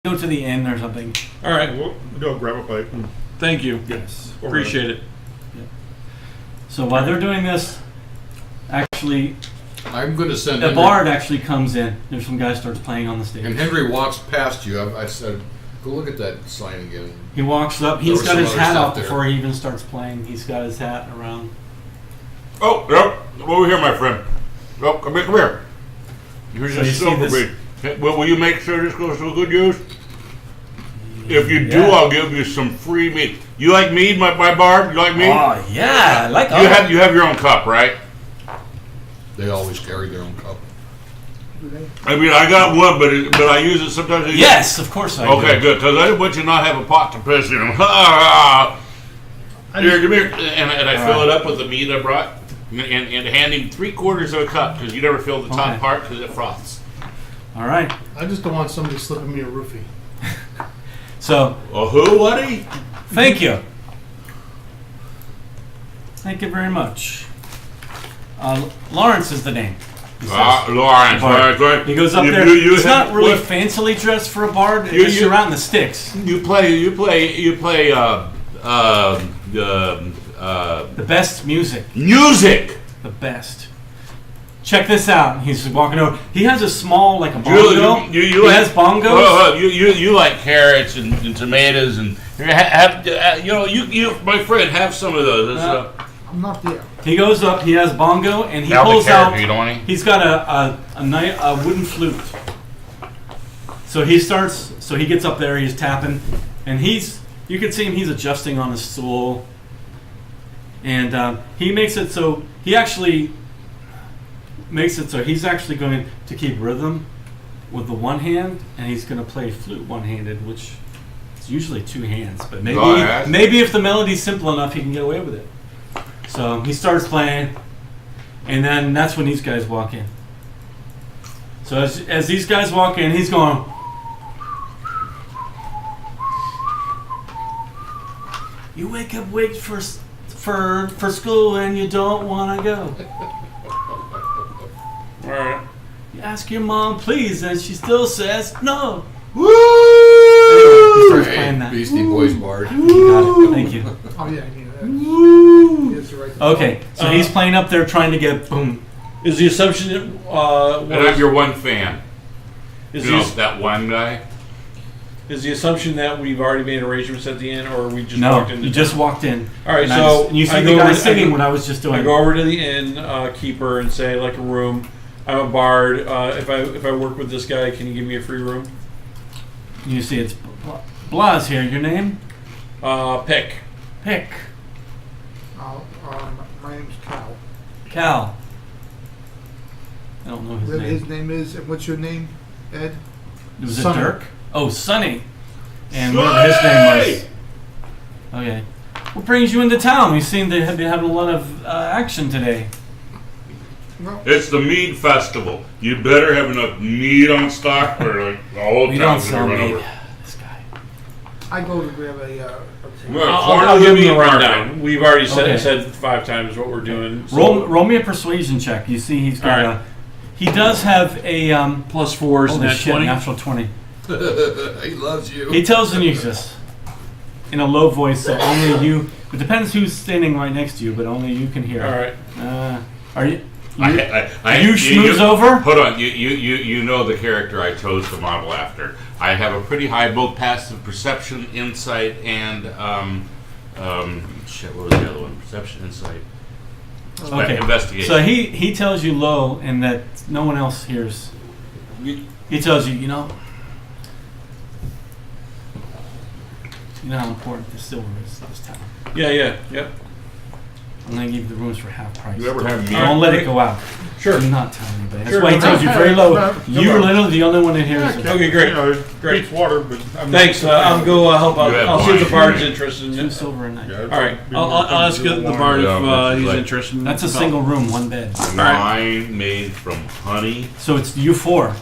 go to the inn or something. All right. We'll go grab a plate. Thank you. Yes. Appreciate it. Yeah. So while they're doing this, actually, I'm going to send the Henry, bard actually comes in. There's some guy starts playing on the stage. and Henry walks past you. I said, go look at that sign again. He walks up. There He's was got some his other hat stuff off there. before he even starts playing. He's got his hat around. Oh, yep. Over here, my friend. Oh, come here. Here's So your you see silver this- bead. Will you make sure this goes to good use? If you do, Yeah. I'll give you some free mead. You like mead, my bard? You like mead? Oh yeah, I like You have your own cup, right? They always carry their own cup. I mean, I got one, but I use it sometimes. Yes, of course I do. Okay, good. Because I didn't want you to not have a pot to piss in. Here, give me here. And I fill it up with the mead I brought. And hand him 3/4 of a cup because you never fill the top Okay. part because it froths. All right. I just don't want somebody slipping me a roofie. So Who, Woody? thank you. Thank you very much. Lawrence is the name. He says. Lawrence. Bard. Right. He goes up there. He's not really fancily dressed for a bard. You- Just you- around the sticks. You play. The best music. Music. The best. Check this out. He's walking over. He has a small, like a bongo. You he like, has bongos. You like carrots and tomatoes and my friend, have some of those. I'm not there. He goes up. He has bongo, and he Alvin pulls carrot, out. you don't want any? He's got a wooden flute. So he starts. So he gets up there. He's tapping, and you can see him. He's adjusting on his stool, and he makes it so he actually makes it so he's actually going to keep rhythm with the one hand, and he's going to play flute one-handed, which is usually two hands. But maybe if the melody's simple enough, he can get away with it. So he starts playing, and then that's when these guys walk in. So as these guys walk in, he's going. You wake up late for school and you don't want to go. All right. You ask your mom, please, and she still says no. Woo! Anyway, he starts Hey, playing that. Beastie Boys bard. You got it. Thank you. Oh yeah, I need that. Woo! Yes, you're right. Okay, so he's playing up there trying to get boom. Is the assumption that And I'm your one fan. is You know, the that one guy. is the assumption that we've already made arrangements at the end, or we just No, walked in? you just walked in. All right, And so you see I the go guy over- singing what I was just doing. I go over to the inn keeper and say, like, a room. I'm a bard. If I work with this guy, can you give me a free room? You see, it's Blas here. Your name? Pick. Pick. My name's Cal. Cal. I don't know his Whatever name. his name is, and what's your name, Ed? Was it Sonny. Dirk? Oh, Sonny. And whatever his name was. Okay. What brings you into town? You seem to have been having a lot of action today. Well, It's the mead festival. You better have enough mead on stock for like the whole We don't town's sell gonna run meat. over. This guy. I go to grab a Well, I'll give him the rundown. market. We've already said Okay. said 5 times what we're doing. So Roll me a persuasion check. You see, he's got All right. He does have a plus 4 is holy that shit, 20. natural 20. He loves you. He tells Anusis in a low voice, so only you. It depends who's standing right next to you, but only you can hear. All right. Are you? You schmooze over? Hold on. You know the character I chose to model after. I have a pretty high both passive perception, insight, and shit. What was the other one? Perception, insight, Okay. investigation. So he tells you low, and that no one else hears. He tells you, you know how important the silver is to this town. Yeah. I'm gonna give you the rooms for half price. You ever have meat? Don't let it go out. Sure. Do not tell anybody. That's Sure, why he no tells you very low. You're literally the only one that hears it. Okay, great. You know, Great. It's water, but I'm Thanks. I'll go help out. You have I'll see if the wine. bard's interested in 2 it. silver a night. Yeah, All right. I'll ask the bard if he's interested. In That's a single room, one bed. wine made from honey. So it's you 4.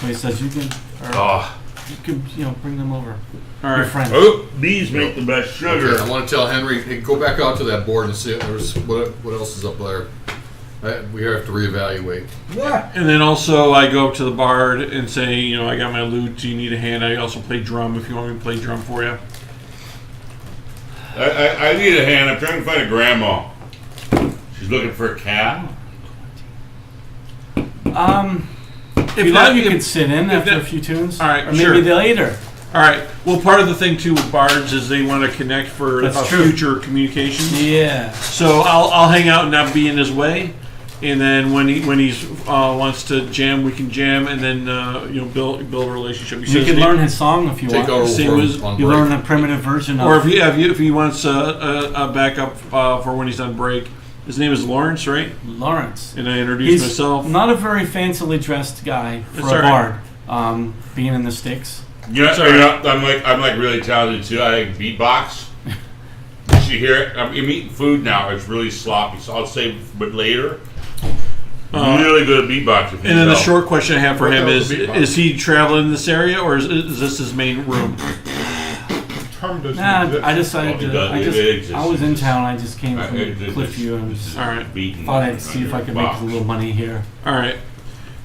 So he says you can, Oh, bring them over. All Your right. friends. bees make the best sugar. Okay, I want to tell Henry, hey, go back out to that board and see if there's what else is up there. We have to reevaluate. Yeah. And then also I go up to the bard and say, you know, I got my lute. Do you need a hand? I also play drum if you want me to play drum for you. I need a hand. I'm trying to find a grandma. She's looking for a cat. If you that- like, you if- can sit in if after that- a few tunes. All right, or maybe sure. later. All right. Well, part of the thing too with bards is they want to connect for That's true. future communication. Yeah. So I'll hang out and not be in his way, and then when he's wants to jam, we can jam, and then build a relationship. You can learn his song if you Take want. over Same for as- on You break. learn a primitive version of. or if he wants a backup for when he's on break. His name is Lawrence, right? Lawrence. And I introduce He's myself. not a very fancily dressed guy for It's a all right. bard. Being in the sticks. You know, Sorry. you know, I'm like really talented too. I like beatbox. Did you hear it? I'm eating food now. It's really sloppy, so I'll save but later. Really good at beatboxing. And then the short question I have for What him the is: hell is a beatbox? is he traveling in this area, or is this his main room? Term doesn't Nah, exist. I decided Well, it to. does- I it just. exists. I was in town. I just came from It's Cliffview and All right. beating thought I'd on see if your I could make box. a little money here. All right.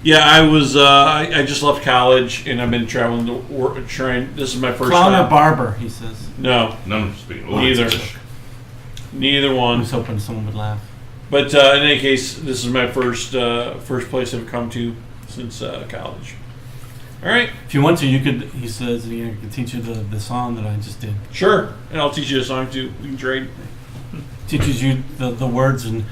Yeah, I was. I just left college, and I've been traveling to work. Trying. This is my first Clown or time. barber, he says. No, None of them speak. Neither. Neither I one. was hoping someone would laugh. But in any case, this is my first place I've come to since college. All right. If you want to, you could. He says he could teach you the song that I just did. Sure. And I'll teach you a song too. We can trade. Teaches you the words and.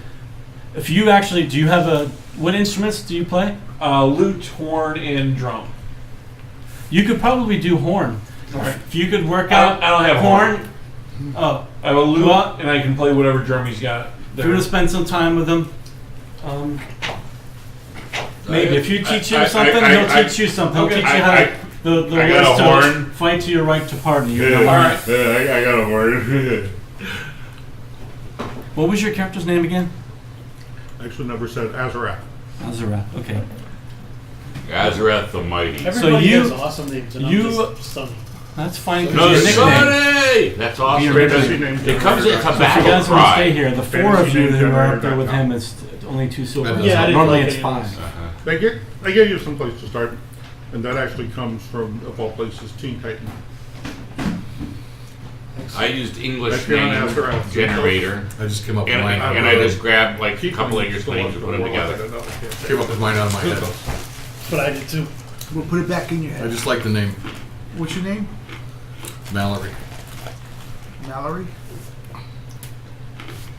If you actually do, you have a what instruments do you play? Lute, horn, and drum. You could probably do horn. All right. If you could work I out don't have horn. Oh, I have a lute, Well- and I can play whatever drum he's got. if you were to spend some time with him, maybe if you teach him something, he'll teach you something. He'll okay. teach you how to, the I got words a to horn. fight to your right to pardon. You Yeah, know, All right. I got a word. What was your character's name again? Actually, never said Azarath. Azura. Okay. Azarath the Mighty. Everybody you- has awesome names, and you- I'm just Sonny. That's fine. 'cause No, your nickname. Sonny! That's awesome. Your Fantasy nickname. name It comes in generator. a So if you battle guys want to stay cry. here, the four Fantasy of you name who are up there with generator.com. him, it's only 2 silver. That doesn't Yeah, I didn't Normally like it's any 5. of those. They give you some place to start, and that actually comes from, of all places, Teen Titan. I used English If you're on name Azarath. generator, I just came up with and mine. I just grabbed like a Keep couple them English still names and up put them to war, I together. don't know, I can't say. Came up with mine out of my head. But I did too. We'll put it back in your I head. just like the name What's your name? Mallory. Mallory?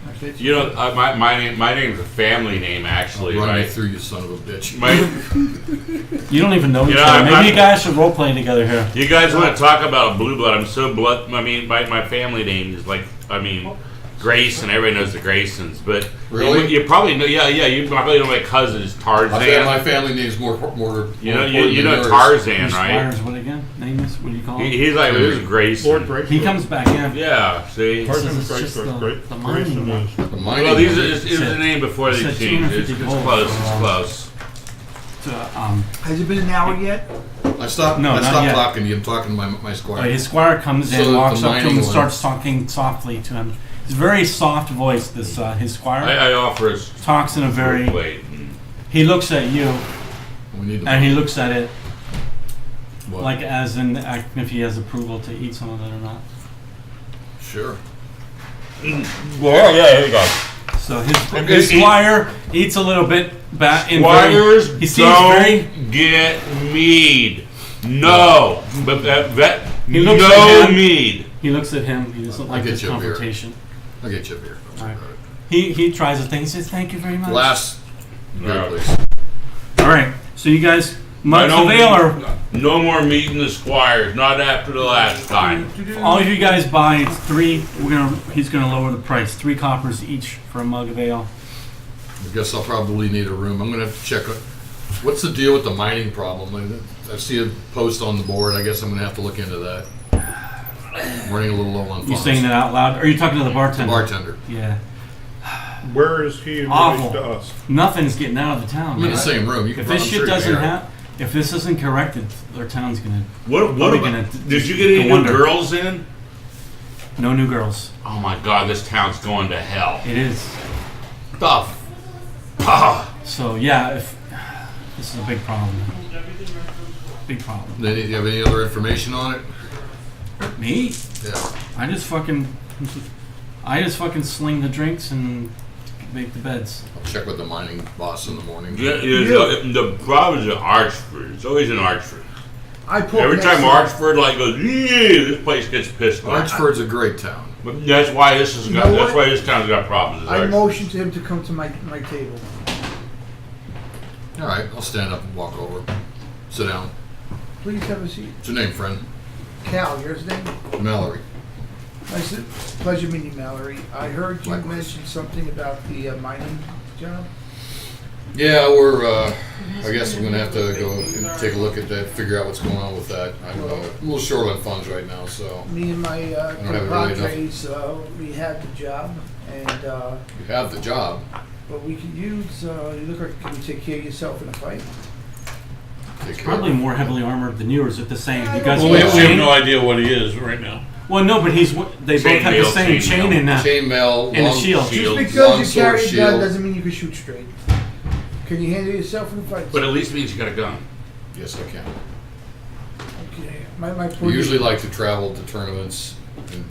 Actually, it's- You know, my name's a family name actually. Run me Right? through, you son of a bitch. My, You don't even know each You know, other. Maybe I'm- you guys should role play together here. you guys want to talk about blue blood? I'm so blood. I mean, my family name is like, Grace, and everybody knows the Graysons. But Really? you probably know. Yeah. You probably know my cousin is I bet my Tarzan. family name's more You know, important you than know yours. Tarzan, Your right? squires, what again? Name is? What do you call him? He's like this is Grayson. Lord Grayson. He comes back in. Yeah. See. This Tarzan is is just Grayson. the mining Grayson one. is The mining Well, these one. is the name before they Said changed. It's 250 gold close. for, It's close. Has it been an hour yet? I stopped. No, I not stopped yet. talking to you. I'm talking to my squire. his squire comes So in, the walks up to him, mining and one. starts talking softly to him. It's a very soft voice. This his squire I offer us talks in a very. wait. He looks at you, We need to. and he looks at it What? like as in acting if he has approval to eat some of it or not. Sure. Well, yeah, here you go. So his squire eats a little bit back in Squires very, he seems don't very get mead. No, but that He looks no at him. mead. he looks at him. He doesn't I'll like get this you a beer. confrontation. I'll get you a beer. Don't worry Alright. about it. He tries a thing. He says, "Thank you very much." Glass. No. Beer, please. All right. So you guys, I Monks of don't Ale are no more meat in the squires. Not after the last time. all of you guys buy. It's 3. He's gonna lower the price. 3 coppers each for a mug of ale. I guess I'll probably need a room. I'm gonna have to check. What's the deal with the mining problem? I see a post on the board. I guess I'm gonna have to look into that. I'm running a little low on funds. You saying that out loud? Or are you talking to the The bartender? bartender. Yeah. Where is he in Awful. relation to us? Nothing's getting out of the town. I'm in the man. same room. You can If this I'm shit sure you can doesn't hear it. happen, if this isn't corrected, their town's gonna. What are we about? gonna Did you get any go new under? girls in? No new girls. Oh my God, this town's going to hell. It is. Tough. So yeah, if this is a big problem. Big problem. Do you have any other information on it? Me? Yeah. I just fucking sling the drinks and make the beds. I'll check with the mining boss in the morning. The problem is in Archford. It's always in Archford. I pull Every next time to- Archford like goes, yeah, this place gets pissed off. Archford's a great town. But that's why this has You got. know That's what? why this town's got problems. is I Archford. motioned to him to come to my table. All right, I'll stand up and walk over. Sit down. Please have a seat. What's your name, friend? Cal, yours name? Mallory. Nice to, pleasure meeting you, Mallory. I heard you Likewise. mention something about the mining job. Yeah, we're. I guess I'm gonna have to go and take a look at that, figure out what's going on with that. I'm a little short on funds right now, so Me and my don't have it really compadres, we had the job, and you have the job. but we could use. You look like you can take care of yourself in a fight. Take care Probably of it. more heavily armored than you, or is it the same? You guys Well, we both have chain? no idea what he is right now. Well, no, but they both Chain have the mail, same chain chain mail. and Chainmail, and a long shield. Shield. Just long because you carry sword a gun shield. doesn't mean you can shoot straight. Can you handle yourself in a fight? But at least it means you got a gun. Yes, I can. Okay. My We usually like to travel to tournaments and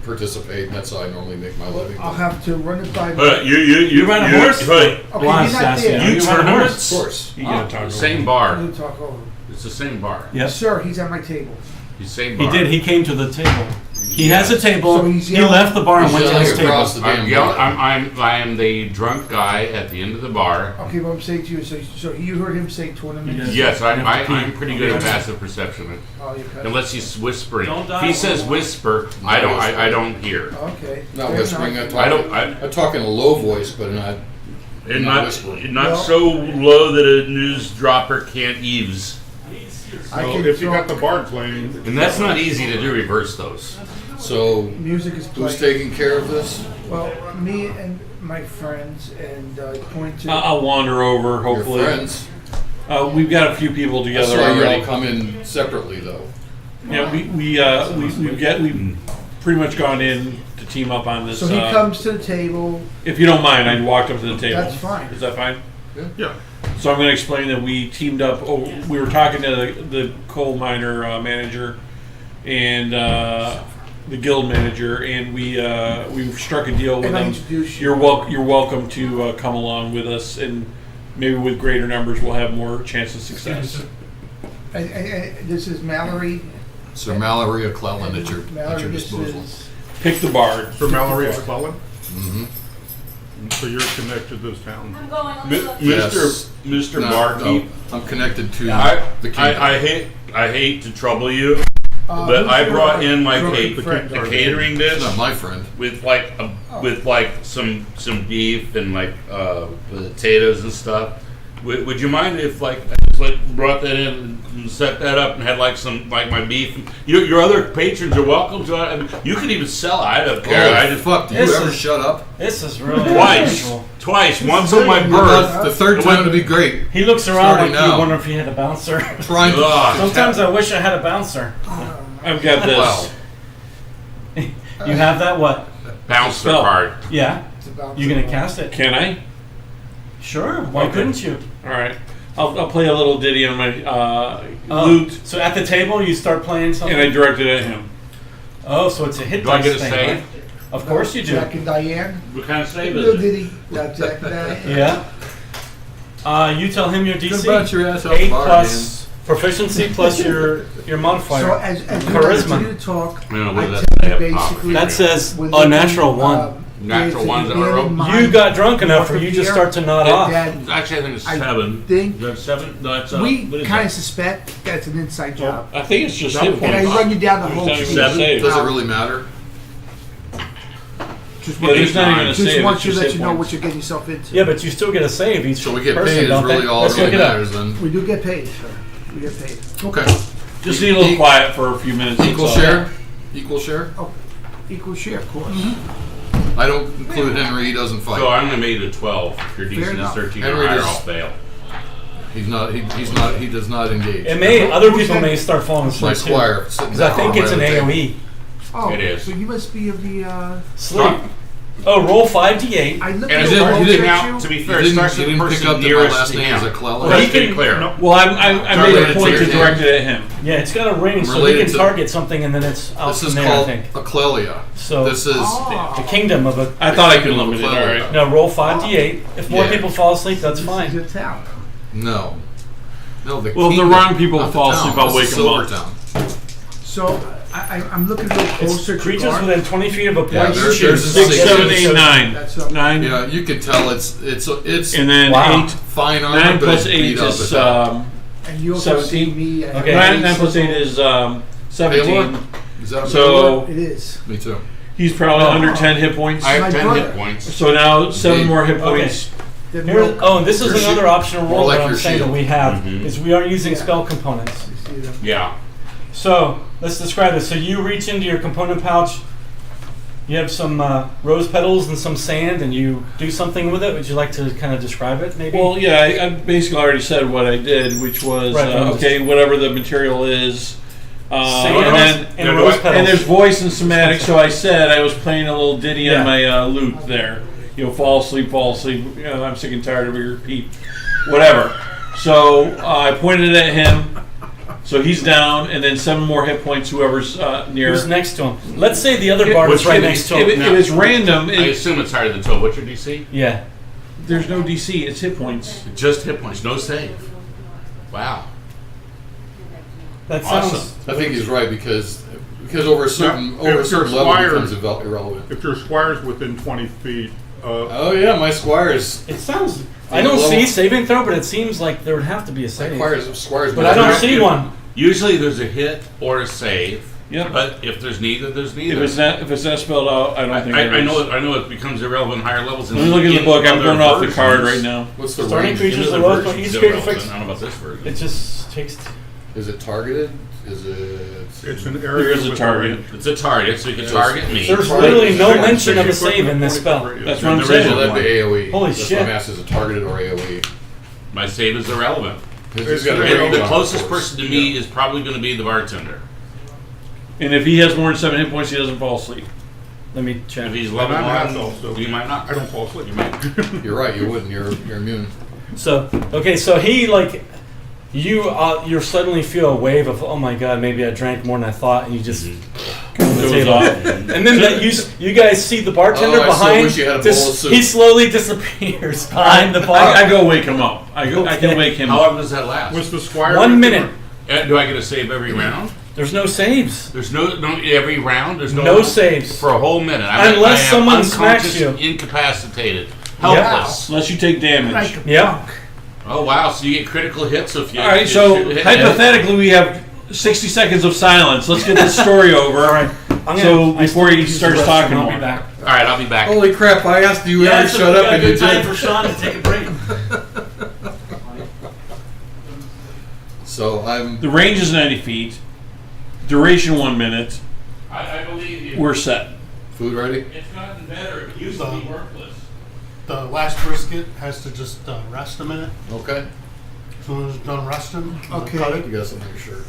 participate. That's how I normally make my living. I'll have to run it by. You ride a horse? Right. Okay, Well, you're I'm not sassy. there. You You ride a tournaments? Of course. You gotta talk Same I'm bar. gonna talk over. It's the same bar. Yes, Sir, he's at my table. The same he bar. did. He came to the table. He has a table. So he's he yelling- left the bar and He's went to yelling his table. across the damn I'm yelling. bar. I am the drunk guy at the end of the bar. Okay, what I'm saying to you, so you heard him say tournament? Yes. Yes, You have to I'm pee. pretty good at passive perception. Oh, you cut. Unless he's whispering. Don't die If he says on- whisper, I don't hear. Okay. Not Fair whispering. enough. I talk in a low voice, but not. And Not not whispering. not Well- so low that a news dropper can't eaves. I So can if you got talk- the bar playing, And that's not easy to do. Reverse those. So, Music is who's playing. taking care of this? Well, me and my friends, and I point to. I'll wander over. Hopefully, Your friends. We've got a few people I together saw you all already. come in separately, though. Yeah, we've pretty much gone in to team up on this. so he comes to the table. If you don't mind, I walked up to the table. That's fine. Is that fine? yeah. So I'm going to explain that we teamed up. Oh, we were talking to the coal miner manager and the guild manager, and we struck a deal with And I them. introduce you. You're welcome to come along with us, and maybe with greater numbers, we'll have more chance of success. And this is Mallory. Sir Mallory O'Clellan at your Mallory, this disposal. is. Pick the bard. For Mallory McClellan. Mm-hmm. So you're connected to this town. I'm going on Mi- the Yes. Mr. No, Barkeep, no, I'm connected to I, the kingdom. I hate to trouble you, but who's I your, brought in my drunk friend? a catering He's dish not my friend. with like some beef and like potatoes and stuff. Would you mind if I just brought that in and set that up and had like some like my beef? Your other patrons are welcome to it. I mean, you can even sell it. I don't care. I Oh, just fuck, do you This ever is- shut up? This is really twice, unusual. once on my really birth. The third time to be great. He looks around Starting like you now. wonder if he had a bouncer. Trying to. Ugh. Sometimes I wish I had a bouncer. I've got this. Wow. You have that what? Bouncer Spell. card. Yeah. It's about You gonna cast it? Can I? Sure. Why Okay. couldn't you? All right. I'll play a little ditty on my Oh, lute, So at the table you start playing something. and I directed it at him. Oh, so it's a hit Do I dice get a thing, save? right? Of course you do. Jack and Diane. What kind of save Little is it? ditty. Got Jack and Diane. Yeah. You tell him your DC. Good about your ass out 8 bar, plus proficiency plus your modifier. So as you Charisma. continue to talk, I don't know I what tell you that basically That says when a they natural do, one. Natural there's ones an in a row? abandoned mine You got drunk enough north for of you just here start to nod off. that Actually, I think it's I 7. think Is that 7? No, it's we what is kind of that? suspect that it's an inside job. I think it's just That hit was And I points. run you down the whole There's sheet. not even a save. Does it really matter? Just Yeah, want there's not even a just save. want It's to just let hit you know points. what you're getting yourself into. Yeah, but you still get a save each So we get person, paid is don't really they? all Let's that look really it up. matters then. We do get paid, sir. We get paid. Okay. Just need a little quiet for a few minutes. that's Equal all. share? Equal share? Equal share, of course. I don't include Henry, he doesn't fight. So I'm going to make it a 12. If your Fair DC is enough. 13 or Henry higher, does- I'll fail. He does not engage. It may other Who's people that? may start falling My asleep too. squire sitting Because I think down it's an right at the table. AOE. Oh, It is. so you must be of the Sleep. Oh, roll 5d8. I looked And at it the didn't, roll you didn't picture. out, to be You fair, it didn't, starts you with the didn't pick person up that my nearest last to name is him. Acclella. Well, Let's he can- be clear. No. Well, I made Related a to point your to name. direct it at him. Yeah, it's got a range, so he Related can to- target something, and then it's out This from is there, I called think. Acclelia. So This is the kingdom of a. I thought I could Kingdom of limit it. All Acclelia. right. No, roll 5d8. If more Yeah. people fall asleep, that's This is fine. your town. no. No, the Well, if the kingdom, wrong people not the fall town. asleep, I'll This is wake 'em up. Silvertown. So I'm looking a little It's closer to creatures guard. within 20 feet of a Yeah, point. there- you choose. there's a 6, six, 7, seven, 8, 9. That's what I'm- 9. Yeah, you can tell it's And then Wow. 8. fine armor, 9 but plus it's 8 beat up is as hell. And you also 17. see me. I have Okay. a 9 very plus 8 simple- is Baylor? 17. Is that a So It is. Baylor? Me too. he's probably under 10 hit points. I have My 10 brother. hit points. So now 7 Indeed. more hit Okay. points. The Here, milk. oh, and this is Your another shield. optional More roll like that I'm your saying that shield. we have, Mhm. is we aren't using Yeah. spell components. You see them? Yeah. So, let's describe this. So you reach into your component pouch, you have some rose petals and some sand, and you do something with it. Would you like to kind of describe it, maybe? Well, yeah, I basically already said what I did, which was, Right, I'm okay, whatever the material is. Sand And then and Yeah, do rose I- petals. and there's voice and somatic, so I said I was playing a little ditty Yeah. on my lute there. You know, fall asleep, you know, I'm sick and tired of your peep. Whatever. So I pointed it at him, so he's down, and then 7 more hit points, whoever's near. Who's next to him? Let's say the other bard What's is right your- next to If, him. if it's random, I it, assume it's higher than 12. What's your DC? Yeah. there's no DC, it's hit points. Just hit points, no save. Wow. That Awesome. sounds. I think he's right because over a certain Now, if your level squire- becomes irrelevant. If your squire's within 20 feet, Oh yeah, my squires. It sounds. I don't level- see saving throw, but it seems like there would have to be a save. Squires. But I don't see one. Usually there's a hit or a save. Yep. But if there's neither, there's neither. If it's not spelled out, I don't think I there is. know it becomes irrelevant higher levels. Let me look at the in book. I'm other going off the versions. card right now. What's the Starting range? creatures In the other lowest versions, each it's creature irrelevant. fixed. I don't know about this version. It just takes. Is it targeted? Is it? it's an There area is a with target. It's a target, so you can target me. There's Target- literally no Target- mention of a 60 foot save in this 20 spell. foot radius. That's what I'm The saying. original That'd be one. AOE. Holy That's shit. why I'm asking, is it targeted or AOE? My save is irrelevant. It's got a And range the on it, closest of course. person to me is probably going to be the bartender. And if he has more than 7 hit points, he doesn't fall asleep. Let me check. If he's And level I'm half 1, elf, so you might not. I don't fall asleep. You might. You're right. You wouldn't. You're immune. So okay, so he like you suddenly feel a wave of oh my god, maybe I drank more than I thought, and you just Mm-hmm. the Goes table. off. And then you guys see the bartender Oh, I still behind. wish you had a bowl of soup. He slowly disappears behind the bar. I go wake him up. I can wake him How up. long does that last? Was the squire 1 with minute. Do I get a save every round? There's no saves. There's no every round. There's No saves. for a whole minute. Unless I am someone smacks unconscious, you. incapacitated, helpless. Unless you take damage. Like a Yeah. punk. Oh wow! So you get critical hits if you. All right, you so shoot- hypothetically, we have 60 seconds of silence. Let's get this story over. All right. So before he starts talking I'll more. be back. All right, I'll be back. Holy crap! I asked you Yeah, to it's shut up, and you good time did. for Sean to take a break. So I'm. The range is 90 feet. Duration 1 minute. I believe you. We're set. Food ready? It's gotten better. It used to be worthless. The last brisket has to just rest a minute. Okay. As soon as it's done resting, Okay. cut it. You got something for sure.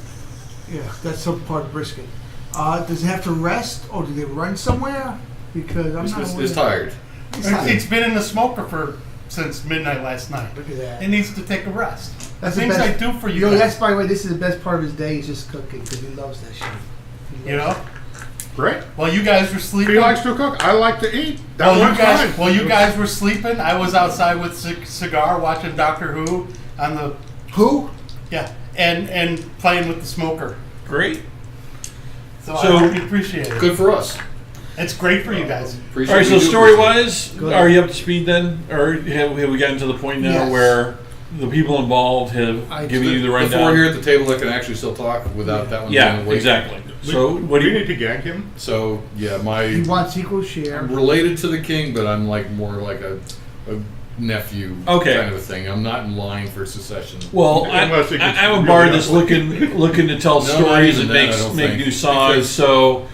Yeah, that's some part of brisket. Does it have to rest, or do they run somewhere? Because I'm not. It's tired. It's tired. It's been in the smoker since midnight last night. Look at that. It needs to take a rest. That's the the things I best- do for you. You know, guys, that's by the way. This is the best part of his day. Is just cooking because he loves that shit. He you loves know. Great. While you guys were sleeping, He likes to cook. I like to eat. That while works fine. you guys were sleeping, I was outside with cigar watching Doctor Who on the it. Who? and playing with the smoker. Great. So, So- I really appreciate it. Good for us. It's great for you guys. Appreciate All right, so you do story appreciate it. wise, Go are you up to speed then? Or have we gotten to the point now Yes. where the people involved have given you the The four rundown? here at the table that can actually still talk without that one Yeah, being awake. exactly. So what do we you need to gag him? So yeah, He my wants equal share. I'm related to the king, but I'm like more like a nephew Okay. kind of a thing. I'm not in line for succession. Well, Unless it gets I'm a really bard that's ugly. looking to tell No, not stories even and that, I don't make think. new songs. Because- So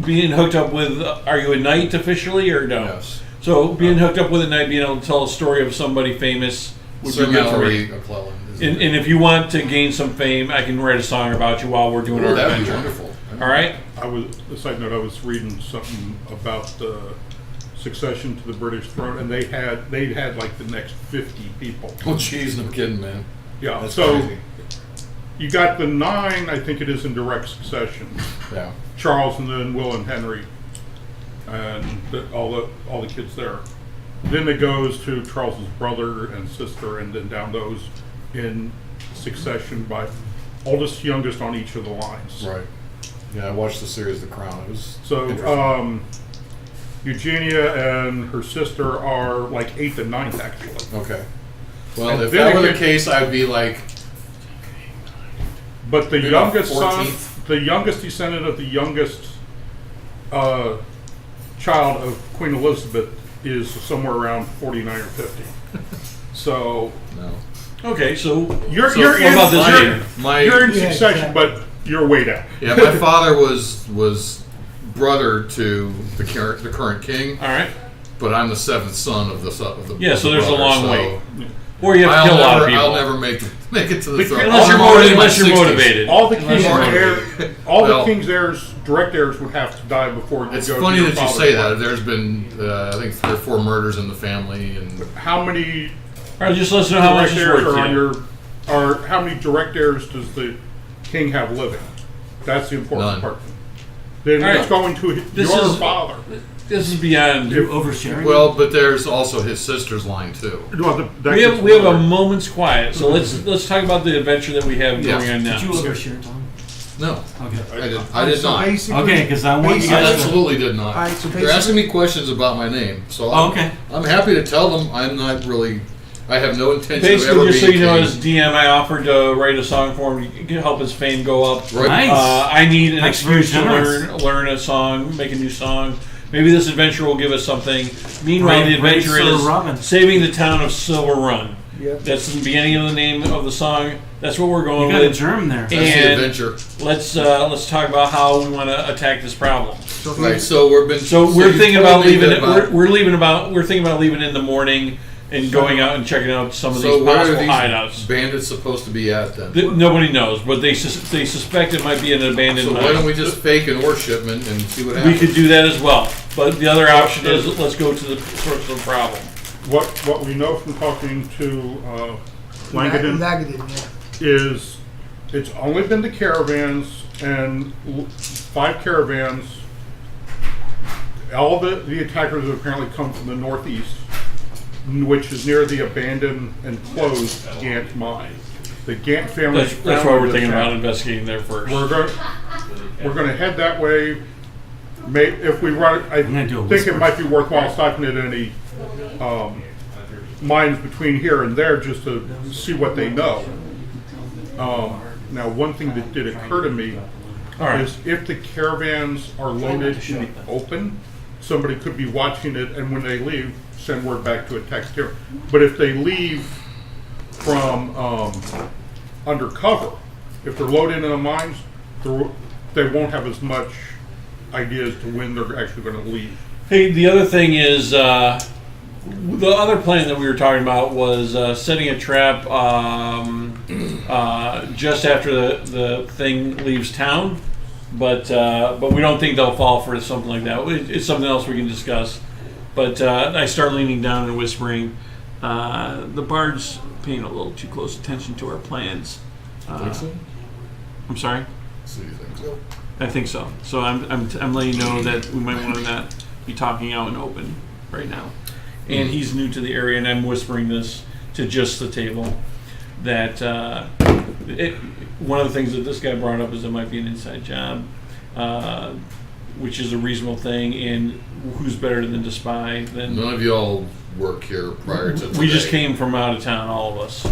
being hooked up with, are you a knight officially or no? Yes. So being hooked up with a knight, being able to tell a story of somebody famous would Sir be good for me. Mallory McClellan. is the And name. if you want to gain some fame, I can write a song about you while we're doing Ooh, our that'd be adventure. wonderful. All right. A side note, I was reading something about succession to the British throne, and they'd had like the next 50 people. Oh, jeez, no kidding, man. Yeah, That's so crazy. you got the 9, I think it is in direct succession. Yeah. Charles and then Will and Henry, and all the kids there. Then it goes to Charles's brother and sister, and then down those in succession by oldest, youngest on each of the lines. Right. Yeah, I watched the series The Crown. It was So interesting. Eugenia and her sister are like 8th and 9th actually. Okay. Well, And if then that were the again- case, I'd be like, But the Maybe youngest son, 14th. the youngest descendant of the youngest child of Queen Elizabeth is somewhere around 49 or 50. So no. Okay, so you're So you're what in, about this you're, name? you're in Yeah, succession, exactly. but you're way down. Yeah, my father was brother to the current king, all right. but I'm the 7th son of the Yeah, so there's a brother, long so way. Or you have to kill a lot of people. I'll never make it to the Because- throne. unless I'm you're, already in my unless you're 60s. motivated. All the Unless king's you're heirs, all Well, the king's heirs, direct heirs, would have to die before you It's go. funny to your that you father's say line. that. There's been, I think, 3 or 4 murders in the family, and How many All right, just let us know how much direct it's heirs worth are on to you. your? Or how many direct heirs does the king have living? That's the important None. part. Then All right. it's going to This your is- father. This is beyond. You oversharing? well, but there's also his sister's line too. Well, that We gets have a further. moment's quiet, so let's talk about the adventure that we have Yeah. going on now. Did you overshare, Tom? No, Okay. I did So not. basically- Okay, because I want you I guys to. absolutely did not. All right, so They're basically- asking me questions about my name, so Oh, okay. I'm happy to tell them. I'm not really. I have no intention of Basically, ever just so being you know, king. as DM, I offered to write a song for him to help his fame go up. Right. Nice. I need an That's very excuse to generous. learn a song, make a new song. Maybe this adventure will give us something. Meanwhile, Right, the adventure right, Sir is Robin. saving the town of Silver Run. Yep. That's the beginning of the name of the song. That's what we're You going got a with. germ there. That's the and- adventure. Let's talk about how we want to attack this problem. So Right. So So we're you thinking told about me leaving that it. We're thinking about leaving in the morning and going out and checking out some of So these where possible are these hideouts. bandits supposed to be at then? Nobody knows, but they suspect it might be an abandoned So mine. why don't we just fake an ore shipment and see what We happens? could do that as well. But the other option is let's go to the source of the problem. What we know from talking to Langdon Langdon, yeah. is it's only been the caravans and 5 caravans. All the attackers have apparently come from the northeast, which is near the abandoned and closed Gant mine. The Gant family. That's why we're thinking about investigating there first. We're going to head that way. If we run, I gonna do a think it whisper. might be worthwhile stopping at any mines between here and there just to see what they know. Now, one thing that did occur to me All right. is if the caravans are loaded in the open, somebody could be watching it, and when they leave, send word back to a text here. But if they leave from undercover, if they're loaded in the mines, they won't have as much idea as to when they're actually going to leave. Hey, the other thing is the other plan that we were talking about was setting a trap just after the thing leaves town, but we don't think they'll fall for something like that. It's something else we can discuss. But I start leaning down and whispering. The bard's paying a little too close attention to our plans. Think so? I'm sorry. So you think so? I think so. So I'm letting you know that we might want to not be talking out in open right now. And he's new to the area, and I'm whispering this to just the table. That one of the things that this guy brought up is it might be an inside job, which is a reasonable thing. And who's better than to spy than None of y'all work here prior to today. we just came from out of town, all of us.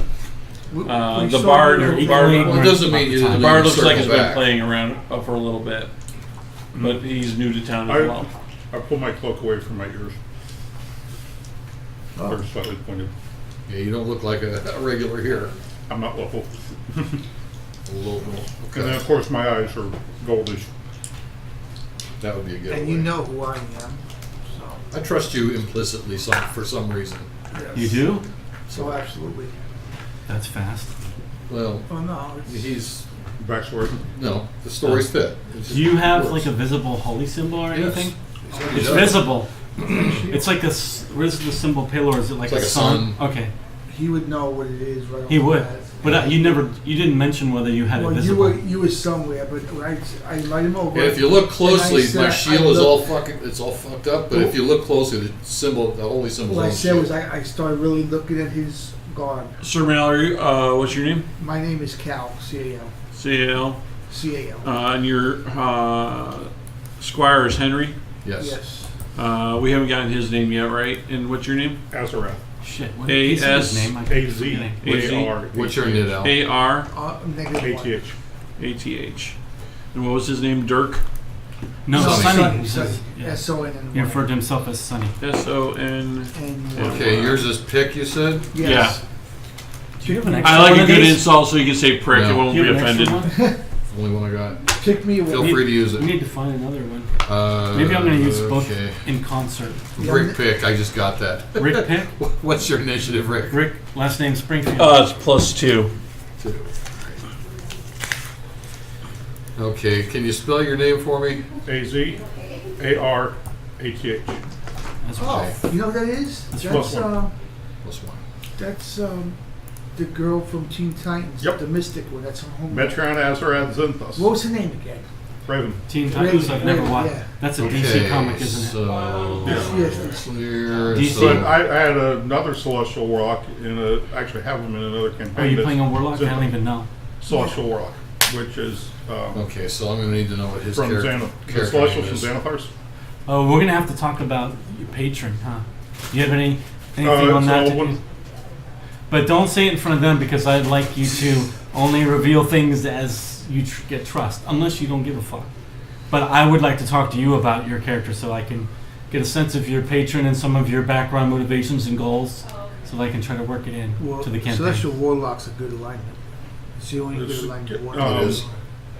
We The saw bard, your- Well, it doesn't mean you The didn't bard looks like circle he's back. been playing around for a little bit, but he's new to town as well. I pull my cloak away from my ears. They're slightly pointed. Yeah, you don't look like a regular here. I'm not local. A local. And then, Okay. of course, my eyes are goldish. That would be a good And you know who I am. So, I trust you implicitly for some reason. yes. You do? So absolutely. That's fast. Well, Oh no, it's he's Backstory. no. The stories fit. It just Do you have works. like a visible holy symbol or Yes. anything? Certainly It's does. visible. It's like what is the symbol pale, or is it like, It's like a a sun? sun. Okay, He would know what it is right off he the would. bat. But you didn't mention whether you had it Well, visible. you were somewhere, but I light him over. Yeah, if you look closely, And I my said- shield I is all looked- it's all fucked up. But if you look closely, the symbol, the holy symbol. What I on the said shield. was I started really looking at his guard. Sir Mallory, what's your name? My name is Cal, C-A-L. C-A-L. C-A-L. And your squire is Henry. Yes. Yes. We haven't gotten his name yet, right? And what's your name? Azarath. Shit, what did he say his name? I keep A-Z. forgetting. A-R. What's your nid, A-R. Negative one. ATH. A-T-H. And what was his name? Dirk? No, Sonny. Sonny. He says, yeah. S-O-N-N. He referred to himself as Sonny. S-O-N. And, Okay, yours is pick. You said. yes. Do you have an extra I like one a of good these? insult so you can say prick. No. It won't Do you be have an offended. extra one? Only one I got. Pick me Feel away. free to use We it. need to find another one. Uh, Maybe I'm going to use both Okay. in concert. Rick pick. I just got that. Rick Pick? What's your initiative, Rick? Rick, last name Springfield. It's +2. Two. Okay, can you spell your name for me? A-Z-A-R-A-T-H. That's Oh, right. you know what that is? That's plus one. Plus one. That's the girl from Teen Titans. Yep. The mystic one. That's her home. Metron Azarath Zinthos. What was her name again? Raven. Teen Titans I've never Raven, watched. yeah. That's a Okay, DC comic, isn't it? so Yes. clear. DC. But So, I had another Celestial Warlock actually have him in another campaign. Are you that's playing a Warlock? I don't Zinthos. even know. Celestial Warlock, which is okay, so I'm gonna need to know what his from character Xanath. The name Celestial from is. Xanathar's. Oh, we're going to have to talk about your patron, huh? You have anything on It's that? all to- one- But don't say it in front of them because I'd like you to only reveal things as you get trust, unless you don't give a fuck. But I would like to talk to you about your character so I can get a sense of your patron and some of your background motivations and goals so that I can try to work it in Well, to the campaign. Celestial Warlock's a good alignment. It's the only It's- good alignment. It is.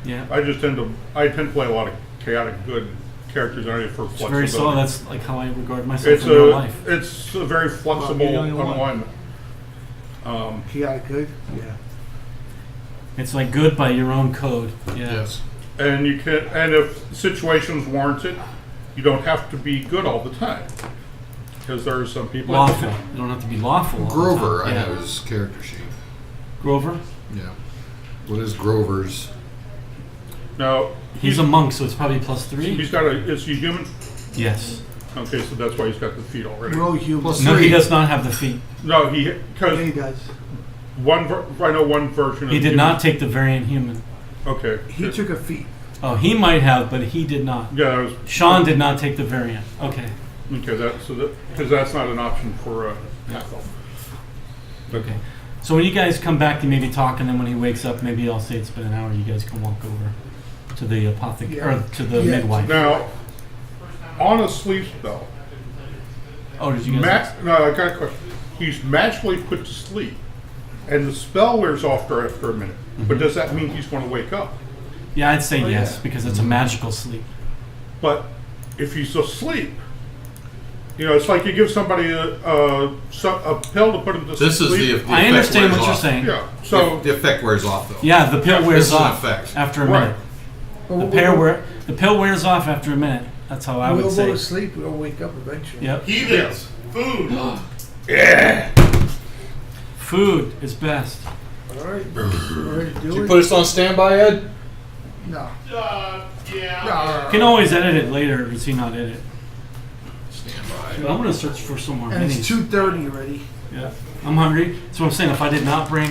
Yeah. I tend to play a lot of chaotic good characters and I for It's flexibility. very solid. That's like how I regard myself It's in real a life. it's a very Well, flexible you're the only one. alignment. Chaotic good? Yeah. It's like good by your own code. Yeah. Yes. And you can, and if situations warrant it, you don't have to be good all the time. Because there are some people. Lawful. You don't have to be lawful. all the Grover, time. I Yeah. know his character sheet. Grover? Yeah. What is Grover's? Now He's a monk, so it's probably +3. he's got is he human? Yes. Okay, so that's why he's got the feet already. We're all human. Plus No, he three. does not have the feet. No, Yeah, because he does. I know one version. He of did human- not take the variant human. Okay. He took a feat. Oh, he might have, but he did not. Yeah, that was Sean did not take the variant. Okay. okay. Because that's not an option for half elf. Okay. So when you guys come back to maybe talk, and then when he wakes up, maybe I'll say it's been an hour. You guys can walk over to the apothecary Yeah. or to the Yeah. midwife. Now, on a sleep spell, Oh, did you guys? no, I got a question. He's magically put to sleep, and the spell wears off after a minute. But does that mean he's going to wake up? Yeah, I'd say Oh, yes yeah. because it's a magical sleep. But if he's asleep, it's like you give somebody a pill to put him to This is sleep. the I effect understand wears what you're off. saying. Yeah. So The effect wears off though. Yeah, the pill Yeah, wears this is an off effect. after a Right. minute. The pill wears off after a minute. That's how I We'll would go say. to sleep. We'll wake up eventually. Yep. Heathens. Food. Food is best. All right. We're ready to do Did you it? put us on standby, Ed? No. Yeah. You can always edit it later. Or see not edit. Standby. Dude, I'm gonna search for some more And it's minis. 2:30 already. Yeah, I'm hungry. So I'm saying if I did not bring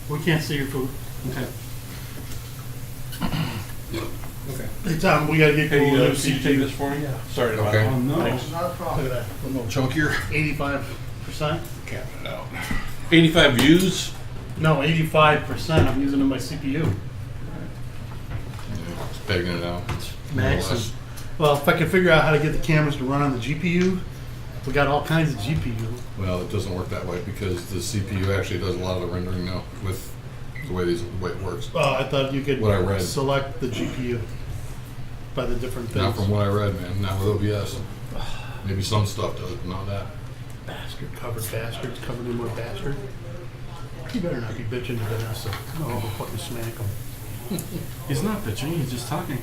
We can't see your food. Okay. Hey, Tom, we gotta get Hey, cool. can you take this for me? Yeah. Sorry about Okay. that. Oh, no. Thanks. Not a problem. Look at that. A little chunkier. 85%? Cap it out. 85 views. No, 85%. I'm using it in my CPU. Yeah, it's pegging it out. Max More or is, well, if I can figure out how to get the cameras to run on the GPU, we got all kinds of GPU. Well, it doesn't work that way because the CPU actually does a lot of the rendering now with the way it works. I thought you could What I read. select the GPU by the different things. Not from what I read, man. Not with OBS. Maybe some stuff does, but not that. Bastard, covered bastards, covered in more bastard. You better not be bitching to Vanessa. No, I'll fucking smack him. He's not bitching, he's just talking.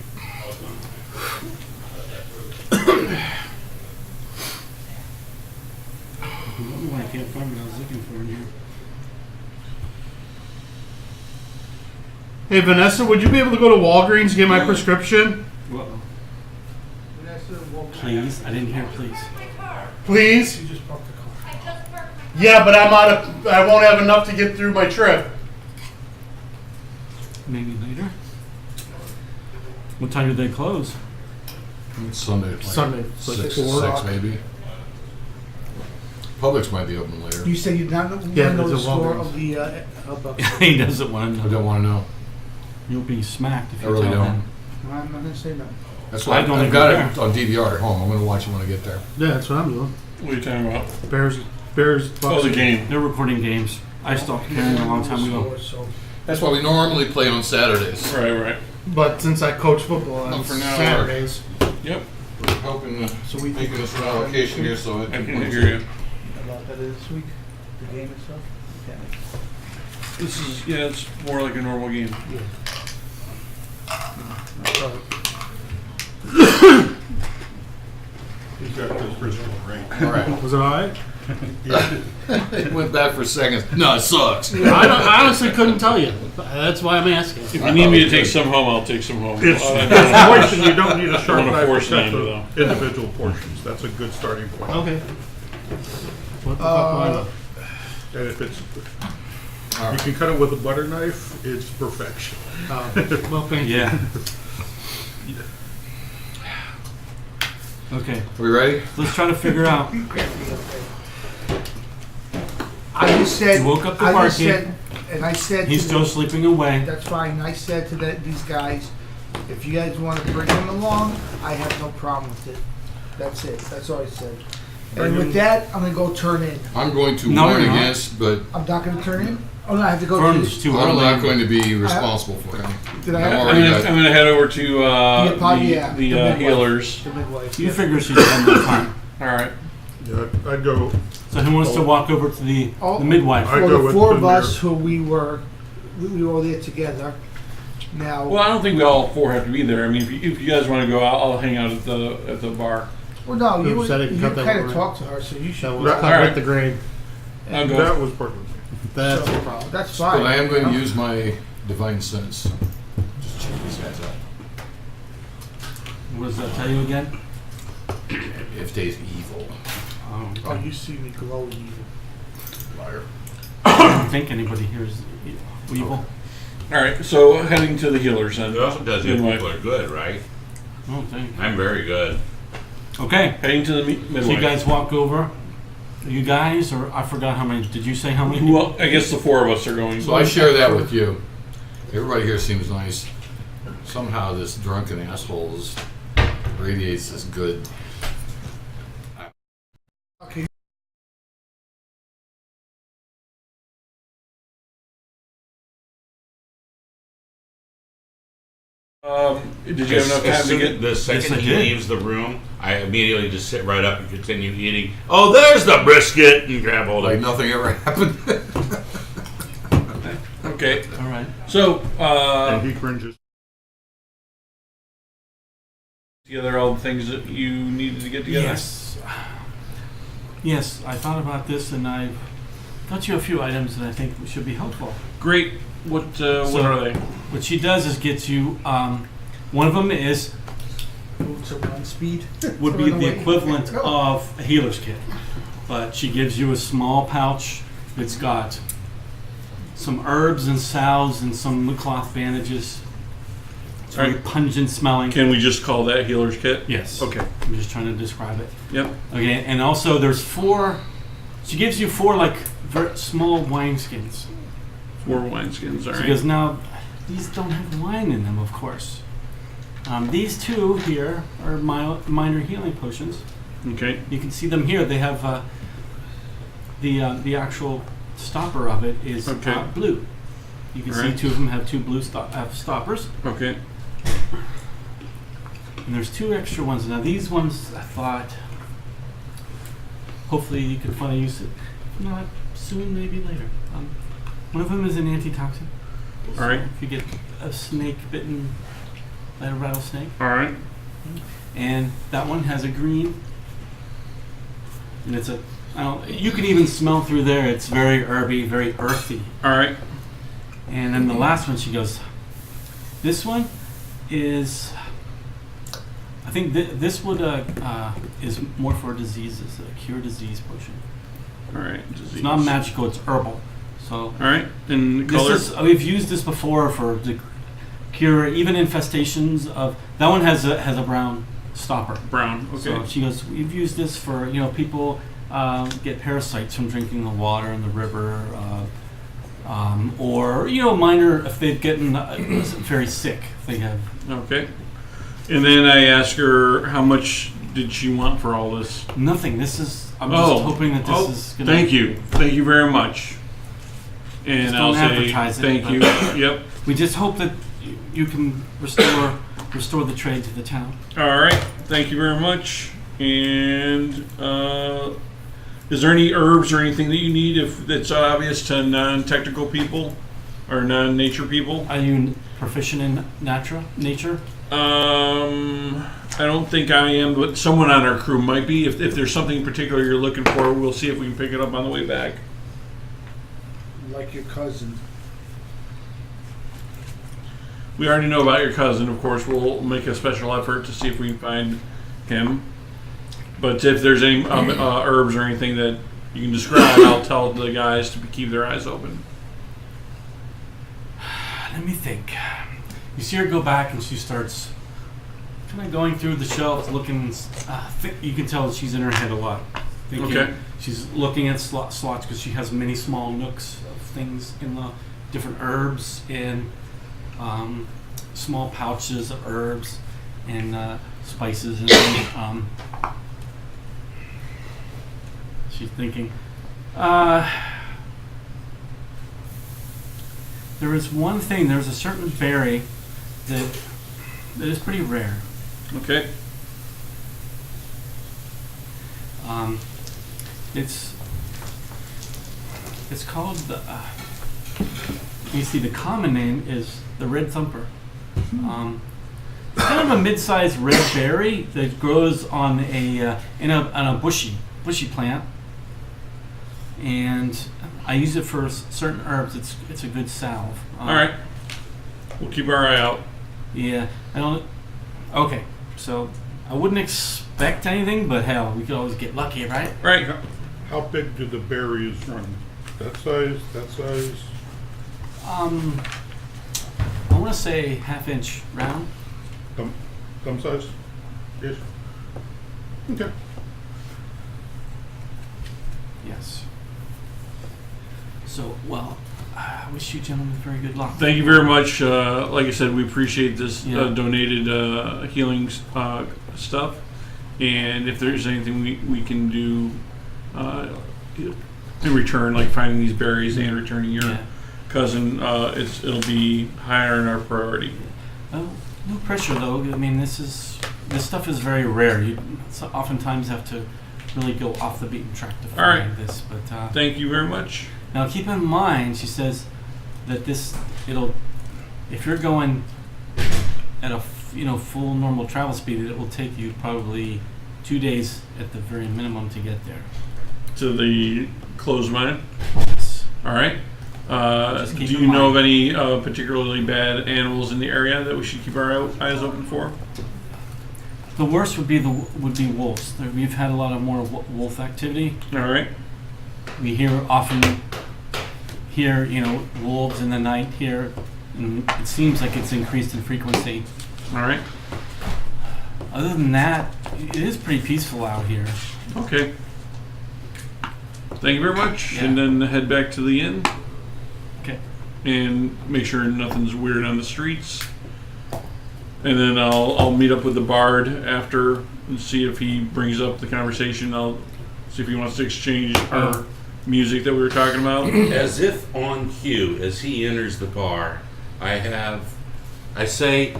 I can't find what I was looking for in here. Hey, Vanessa, would you be able to go to Walgreens and get my prescription? Well, please. I didn't hear please. Please? You just parked the car. Yeah, but I won't have enough to get through my trip. Maybe later. What time do they close? It's Sunday. Like Sunday, like 4 6 maybe. Publix might be open later. You said you not know, Yeah, know the there's a score Walgreens. of the. About He doesn't want to I know. don't want to know. You'll be smacked if I you really tell don't. him. I'm not gonna say no. That's why I don't I've even got care. it on DVR at home. I'm going to watch it when I get there. Yeah, that's what I'm doing. What are you talking about? Bears, Oh, the game. They're recording games. I stopped caring a long time ago. So That's why we normally play on Saturdays. Right. But since I coach football on Not for now, Saturdays, Yep. We're hoping to So we- make this an allocation here so I it can hear you. about that this week, the game itself. Yeah. This is, yeah, it's more like a normal game. He's got his crystal ring. All right. was it all right? It went back for seconds. No, it sucks. I honestly couldn't tell you. That's why I'm asking. If you need me to take some home, I'll take some home. It's I poison. You don't need a sharp wanna knife to force cut none, the individual portions. That's a good starting point. Okay. What the fuck? And if it's, All you right. can cut it with a butter knife, it's perfection. Well, thank you. Yeah. Okay, Are we ready? let's try to figure out. I just said. You woke up the I just barkeep. said, and I said. He's to still the- sleeping away. That's fine. I said to these guys, if you guys want to bring him along, I have no problem with it. That's it. That's all I said. And with that, I'm gonna go turn in. I'm going to No, warn you're not. against, but I'm not gonna turn in. Oh no, I have to go. Vern's to too I'm early. not going to be responsible for him. Did I I'm have I'm already gonna, got- I'm gonna head over to Yeah, probably, yeah, the the midwife. healers. the midwife. You figure she's done that time. All right. Yeah, I'd go, So who wants to walk over to the midwife? I For go the with four the of us nurse. who we were there together. Now, Well, I don't think we all four have to be there. I mean, if you guys want to go, I'll hang out at the bar. well, no, Who you said it? Cut that kind of one, talked to her, so you That should. was That- cut all right. with the grade. I'll go. that was perfect. That's So, the problem. That's fine. But I am going to you know? use my divine sense. Just check these guys out. What does that tell you again? If they's evil. Oh, Oh, you see me glow evil. Liar. I don't think anybody here is evil. All right. So heading to the healers then. It also does you Midwife. people are good, right? I don't think. I'm very good. Okay, Heading to the midwife. so you guys walk over. You guys, or I forgot how many. Did you say how many? Well, I guess the four of us are going. So I share that with you. Everybody here seems nice. Somehow this drunken asshole radiates this good. Okay. Did you have enough time to get? The second I he did. leaves the room, I immediately just sit right up and continue eating. Oh, there's the brisket, and grab hold Like of it. nothing ever happened. Okay. All right. So And he cringes. together all the things that you needed to get together. Yes. Yes, I thought about this, and I got you a few items that I think should be helpful. Great. What are they? What she does is gets you. One of them is Move to run speed. would be Run the away. equivalent Go. of a healer's kit, but she gives you a small pouch. It's got some herbs and salves and some cloth bandages. It's very Alright. pungent smelling. Can we just call that healer's kit? Yes. Okay. I'm just trying to describe it. Yep. Okay, and also there's 4. She gives you 4 like very small wineskins. 4 wineskins. All right. Because now these don't have wine in them, of course. These 2 here are minor healing potions. Okay. You can see them here. They have the actual stopper of it is Okay. blue. You can see Alright. 2 of them have 2 blue stoppers, Okay. and there's 2 extra ones. Now these ones, I thought, hopefully you can find use it. If not soon, maybe later. One of them is an antitoxin. All right. If you get a snake bitten by a rattlesnake. All right. And that one has a green, and it's you can even smell through there. It's very herby, very earthy. All right. And then the last one, she goes, this one is, I think this would is more for diseases, a cure disease potion. All right. It's not magical, it's herbal. So All right. And color. we've used this before for the cure even infestations of. That one has a brown stopper. Brown. Okay. So she goes, we've used this for people get parasites from drinking the water in the river, or minor if they've gotten very sick. They have Okay. And then I asked her how much did she want for all this. nothing. This is I'm just hoping that this is gonna. Thank you very much. And Just I'll don't say advertise it, thank but- you. Yep. We just hope that you can restore the trade to the town. All right. Thank you very much. And is there any herbs or anything that you need if that's obvious to non-technical people or non-nature people? Are you proficient in nature? I don't think I am, but someone on our crew might be. If there's something in particular you're looking for, we'll see if we can pick it up on the way back. Like your cousin. We already know about your cousin, of course. We'll make a special effort to see if we can find him. But if there's any herbs or anything that you can describe, I'll tell the guys to keep their eyes open. Let me think. You see her go back and she starts kind of going through the shelves looking. You can tell that she's in her head a lot. Thinking. Okay. She's looking at slots because she has many small nooks of things in the different herbs and small pouches of herbs and spices and things. She's thinking. There is one thing. There's a certain berry that is pretty rare. Okay. It's called the. You see, the common name is the red thumper. It's kind of a mid-sized red berry that grows on a bushy plant, and I use it for certain herbs. It's a good salve. All right. We'll keep our eye out. Yeah, I don't. Okay, so I wouldn't expect anything, but hell, we could always get lucky, right? Right. How big do the berries run? That size? That size? I want to say half-inch round. Thumb size? Yes. Okay. Yes. So, well, I wish you gentlemen very good luck. Thank you very much. Like I said, we appreciate this Yeah. donated healing stuff. And if there's anything we can do in return, like finding these berries and returning your Yeah. cousin, it'll be higher in our priority. Oh, no pressure though. I mean, this stuff is very rare. You oftentimes have to really go off the beaten track to All right. find this. But Thank you very much. now keep in mind, she says that if you're going at a full normal travel speed, it will take you probably 2 days at the very minimum to get there. To the closed mine. Yes. All right. Just Do keep you in know of mind. any particularly bad animals in the area that we should keep our eyes open for? The worst would be wolves. We've had a lot of more wolf activity. All right. We often hear, wolves in the night here, and it seems like it's increased in frequency. All right. Other than that, it is pretty peaceful out here. Okay. Thank you very much. Yeah. And then head back to the inn Okay. and make sure nothing's weird on the streets. And then I'll meet up with the bard after and see if he brings up the conversation. I'll see if he wants to exchange our music that we were talking about. As if on cue, as he enters the bar, I say,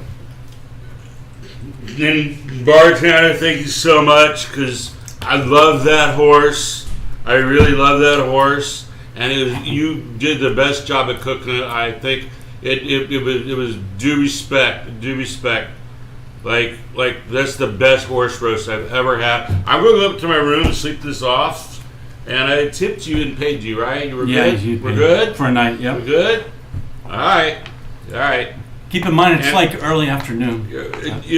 bartender, thank you so much, because I love that horse. I really love that horse, and you did the best job at cooking it. I think it was due respect. Like that's the best horse roast I've ever had. I'm going to go up to my room and sleep this off. And I tipped you and paid you, right? You were good? We're good? For a night, yep. We're good? All right. Keep in mind, it's And- like early afternoon.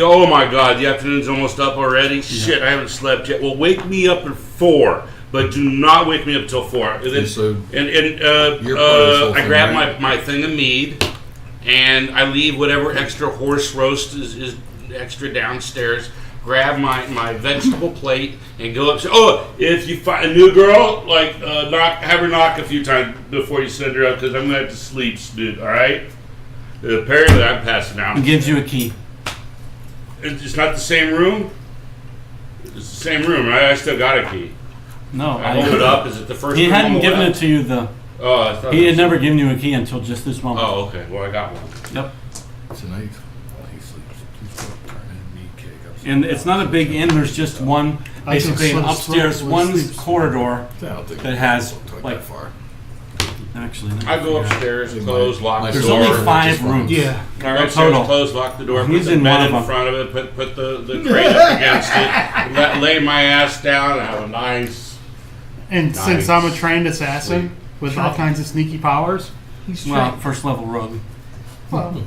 Oh my God, the afternoon's almost up already? Shit, I haven't slept yet. Well, wake me up at 4, but do not wake me up till 4. And then, So and you're part of this whole I thing, grab right? my thing of mead, and I leave whatever extra horse roast is extra downstairs. Grab my vegetable plate and go upstairs. Oh, if you find a new girl, have her knock a few times before you send her up, because I'm gonna have to sleep, dude. All right? Apparently, I'm passing out. He gives you a key. It's not the same room. It's the same room, right? I still got a key. No, I hold it up. Is it the first? He room on hadn't the given left? it to you. Oh, I thought He it had was- never given you a key until just this moment. Oh, okay. Well, I got one. Yep. Tonight, he sleeps. He's turning meat cake. And it's not a big inn. There's just one, I can basically an slit his upstairs, throat when he one sleeps. corridor I don't think that has it's like that far. actually. I go upstairs, close, lock the There's door. only 5 rooms. Yeah. All right, total. upstairs, close, lock the door, put He's the in bed one in of them. front of it, put the crate up against it, lay my ass down, and have a nice. And Nice. since I'm a trained assassin with all kinds of sneaky powers, He's Well, trained. first level rogue. Well,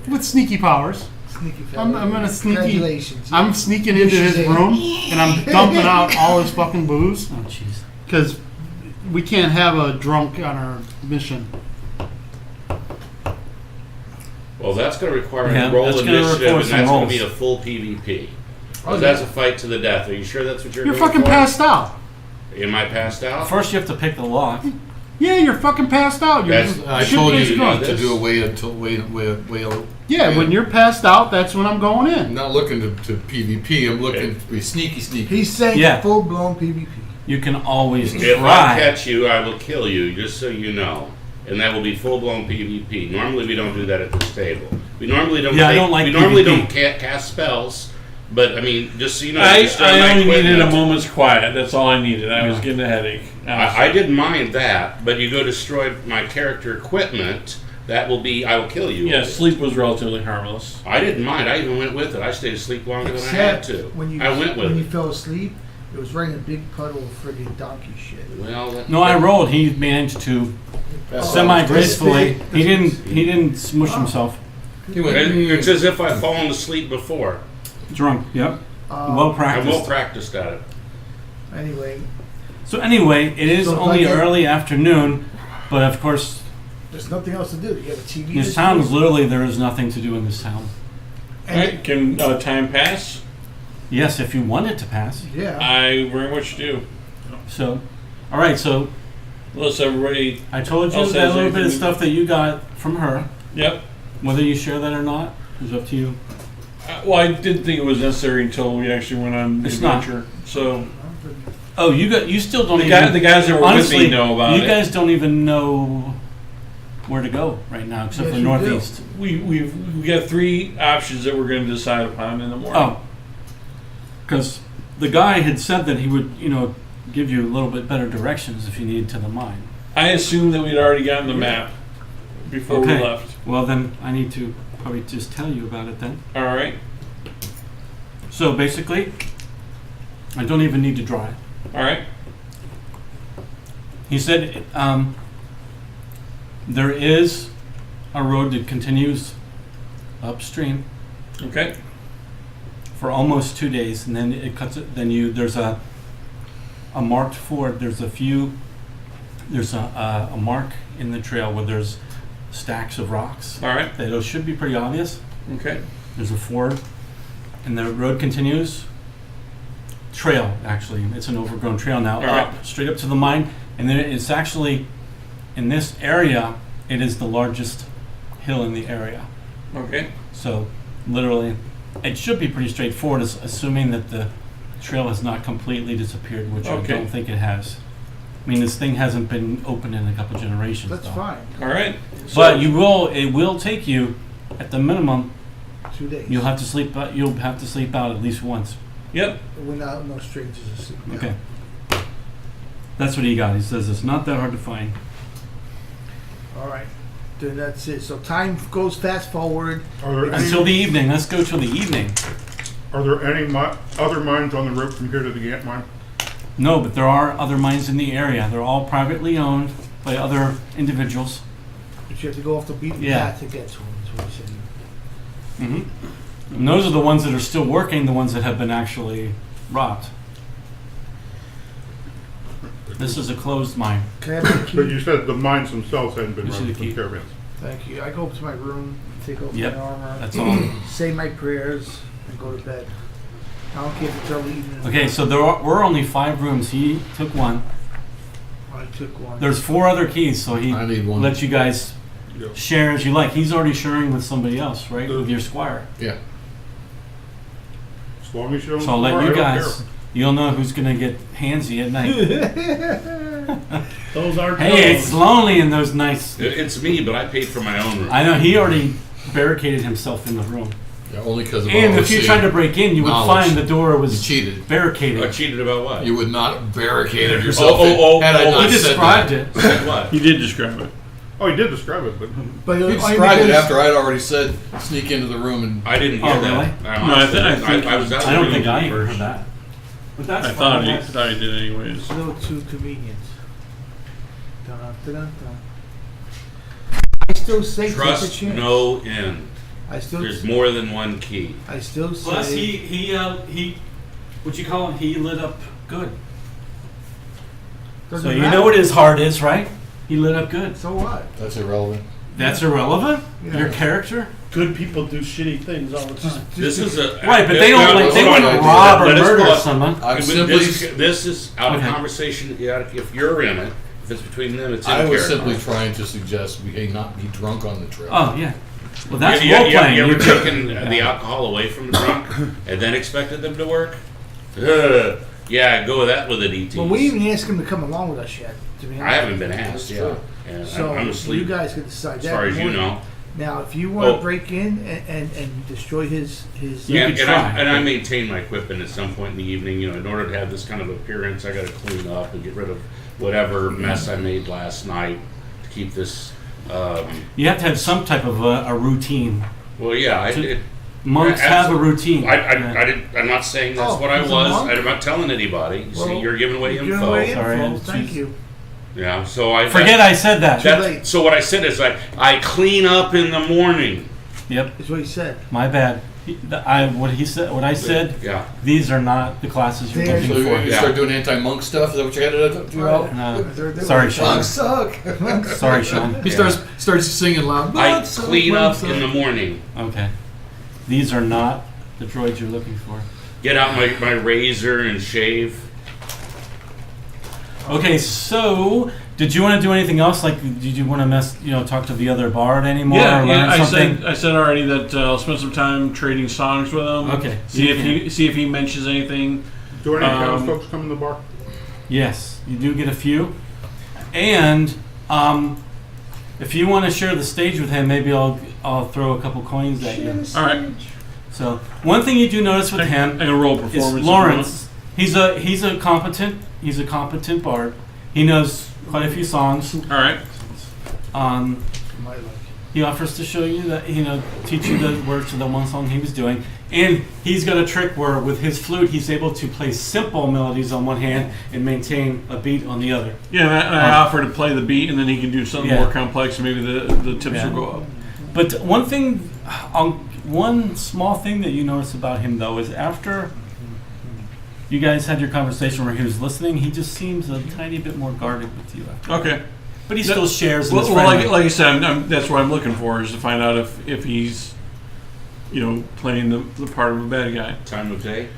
with sneaky powers, sneaky fella. I'm gonna sneaky. Congratulations. I'm sneaking into his room and I'm dumping out all his fucking booze Oh jeez. because we can't have a drunk on our mission. Well, that's going to require Yeah, a roll that's gonna initiative, require and some that's going to rolls. be a full PvP. Oh, That's a fight to the death. Are you sure that's what you're You're doing? fucking for? passed out. Am I passed out? First, you have to pick the lock. Yeah, you're fucking passed out. You're That's- I shit told you faced to drunk. do to this. do a wait until wait. Yeah, when you're passed out, that's when I'm going I'm in. not looking to PvP. I'm looking to be sneaky. He's saying Yeah. full blown PvP. You can always If I try. catch you, I will kill you, just so you know. And that will be full-blown PvP. Normally, we don't do that at this table. We normally don't. Yeah, I don't like We normally PvP. don't cast spells. But I mean, just so you know, I you start my only needed a equipment. moment's quiet. That's all I needed. I was getting a headache. I didn't mind that, but you go destroy my character equipment. That will be. I will kill you. Yeah, sleep was relatively harmless. I didn't mind. I even went with it. I stayed asleep longer than I had Except to. when you I went with when you it. fell asleep, it was raining a big puddle of friggin' donkey shit. Well, that, No, I rolled. He managed to semi gracefully. He didn't smush himself. He went. It's as if I've fallen asleep before. Drunk. Yep. Well I'm well practiced. practiced at it. Anyway, So anyway, it is So only like- early afternoon, but of course, there's nothing else to do. You have a TV. this to town is see. literally there is nothing to do in this town. All right, can time pass? Yes, if you want it to pass. Yeah. I very much do. So, all right. So Unless everybody. I told you I'll say that little bit of anything. stuff that you got from her. Yep. Whether you share that or not is up to you. Well, I didn't think it was necessary until we actually went on the It's not. adventure. So Oh, you still don't the even. guys that were honestly, with me know about you it. guys don't even know where to go right now, except Yes, for you northeast. We got 3 options that we're going to decide upon in the morning. Oh, because the guy had said that he would, give you a little bit better directions if you needed to the mine. I assumed that we'd already gotten the map before we Okay. left. Well, then I need to probably just tell you about it then. All right. So basically, I don't even need to drive. All right. He said there is a road that continues upstream Okay. for almost 2 days, and then it cuts it. Then there's a marked ford. There's a few there's a mark in the trail where there's stacks of rocks. All right. That should be pretty obvious. Okay. There's a ford, and the road continues. Trail, actually, it's an overgrown trail now, All right. up straight up to the mine, and then it's actually in this area. It is the largest hill in the area. Okay. So, literally, it should be pretty straightforward, assuming that the trail has not completely disappeared, which Okay. I don't think it has. I mean, this thing hasn't been open in a couple generations. That's though. fine. All right. But it will take you, at the minimum, 2 days. you'll have to sleep out at least once. Yep. We're not no strangers to sleep. Okay. That's what he got. He says it's not that hard to find. All right. Then that's it. So time goes fast forward. Are there Until the any, evening. Let's go till the evening. are there any other mines on the road from here to the Gant mine? No, but there are other mines in the area. They're all privately owned by other individuals. But you have to go off the beaten Yeah. path to get to them, is what he said. Mm-hmm. And those are the ones that are still working, the ones that have been actually robbed. This is a closed mine. Can I have the But key? you said the mines themselves hadn't been You see running the key? from caravans. Thank you. I go up to my room, take off Yep. my armor, That's all. say my prayers, and go to bed. I don't care if it's early evening. Okay, so there were only 5 rooms. He took one. I took one. There's 4 other keys, so he I need one. let you guys Yeah. share as you like. He's already sharing with somebody else, right? With your squire. Yeah. As long as you don't. So I'll let swear, you I don't guys, care. you'll know who's going to get handsy at night. Those are Hey, it's lonely in those nights. It's me, but I paid for my own room. I know, he already barricaded himself in the room. Yeah, only because of And all if you the tried to break in, you would knowledge. find the door You was cheated. I barricaded. cheated about what? You would not have barricaded yourself. Oh, Had I oh, not He said described that. it. Said what? You did describe it. Oh, he did describe it, but But You all described it because- after I'd already said sneak into the room and I didn't hear Oh, that. really? I think- I was out I don't of think the I room even heard first. that. But that's I thought fine. he did anyways. It's a little too convenient. Dun, dun, dun, dun. I still say take a Trust chance. no end. I still. There's more than one key. I still say. Plus, he, what you call it? He lit up good. Doesn't So you matter. know what his heart is, right? He lit up good. So what? that's irrelevant. That's irrelevant? Yeah. Your character? Good people do shitty things all the time. This is a Right, but they don't Now, like, they hold on. wouldn't on. rob or Let us murder go up. someone. I'm But simply. this is out of Okay. conversation. Yeah, if you're in it, if it's between them, it's in I was character. simply trying to suggest we not be drunk on the trip. Oh, yeah. Well, that's you, role playing. You ever You- taken the alcohol away from the drunk and then expected them to work? Yeah, go with that with an ET. Well, we didn't ask him to come along with us yet. To be honest. I haven't been asked. That's Yeah, true. and So I'm you asleep. guys can decide As that. far as you morning. know. Now, if you want to Oh. break in and destroy his You Yeah, could and try. I maintain my equipment at some point in the evening. You know, in order to have this kind of appearance, I got to clean up and get rid of whatever mess I made last night to keep this. You have to have some type of a routine. Well, yeah, Monks Yeah, have a absolutely. routine. I'm not saying that's Oh, what I he's a was. monk? I'm not telling anybody. You see, Well, you're giving away You're info. giving away Sorry, info. it's Thank just- you. Yeah, so I Forget I said that. Too late. So what I said is like I clean up in the morning. Yep, Is what he said. my bad. What I said, Yeah. these are not the classes you're They're- looking So for. you Yeah. start doing anti-monk stuff? Is that what you had to do? Al? No. They're Sorry, like- Sean. Monks suck. Sorry, Sean. He starts singing loud. I "Monks suck, clean monks up in suck." the morning. Okay. These are not the droids you're looking for. Get out my razor and shave. Okay, so did you want to do anything else? Like, did you want to talk to the other bard anymore? Yeah, or yeah. learn something? I said already that I'll spend some time trading songs with him. Okay. See if he mentions anything. do any folks come in the bar? Yes, you do get a few. And if you want to share the stage with him, maybe I'll throw a couple coins at you. All right. So one thing you do notice with I him can roll is performance. Lawrence. He's a competent bard. He knows quite a few songs. All right. Might like it. He offers to show you that, teach you the words of the one song he was doing. And he's got a trick where with his flute, he's able to play simple melodies on one hand and maintain a beat on the other. Yeah, and I offer to play the beat, and then he can do something Yeah. more complex, and maybe the tips Yeah. will go up. But one small thing that you notice about him, though, is after you guys had your conversation where he was listening. He just seems a tiny bit more guarded with you. Okay. But he still shares. And Well, is like friendly. I said, that's what I'm looking for, is to find out if he's, playing the part of a bad guy. Time of day?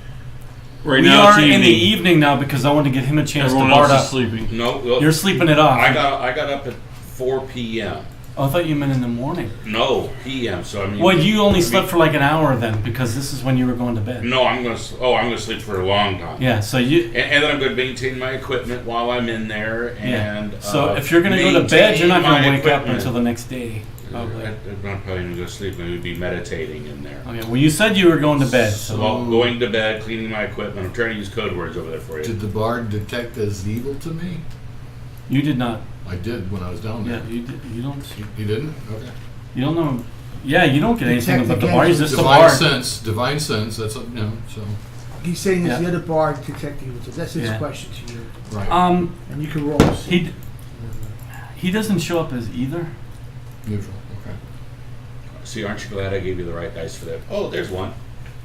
Right we now are it's in the evening. evening now because I want to give him a chance Everyone to bar else is up. sleeping. No, well, You're sleeping it off. I got up at 4 p.m. Oh, I thought you meant in the morning. No, p.m. So I mean. Well, you only slept for like an hour then, because this is when you were going to bed. No, I'm gonna sleep for a long time. Yeah, so you. And then I'm gonna maintain my equipment while I'm in there. And Yeah. So if you're going to go to bed, you're not going to wake up until the next day. Probably. I'm not probably gonna go to sleep. I'm gonna be meditating in there. Okay. Well, you said you were going to bed, So so. going to bed, cleaning my equipment. I'm trying to use code words over there for you. Did the bard detect as evil to me? You did not. I did when I was down there. Yeah, you did. You don't. You didn't? Okay. You don't know. Yeah, you don't get anything Detect about the again. bar. He's just a Divine bar. sense. Divine sense. That's so. He's saying Yeah. is the other bard detecting you. That's his Yeah. question to you. Right. And you can roll. He doesn't show up as either. Neutral. Okay. See, aren't you glad I gave you the right dice for that? Oh, there's one.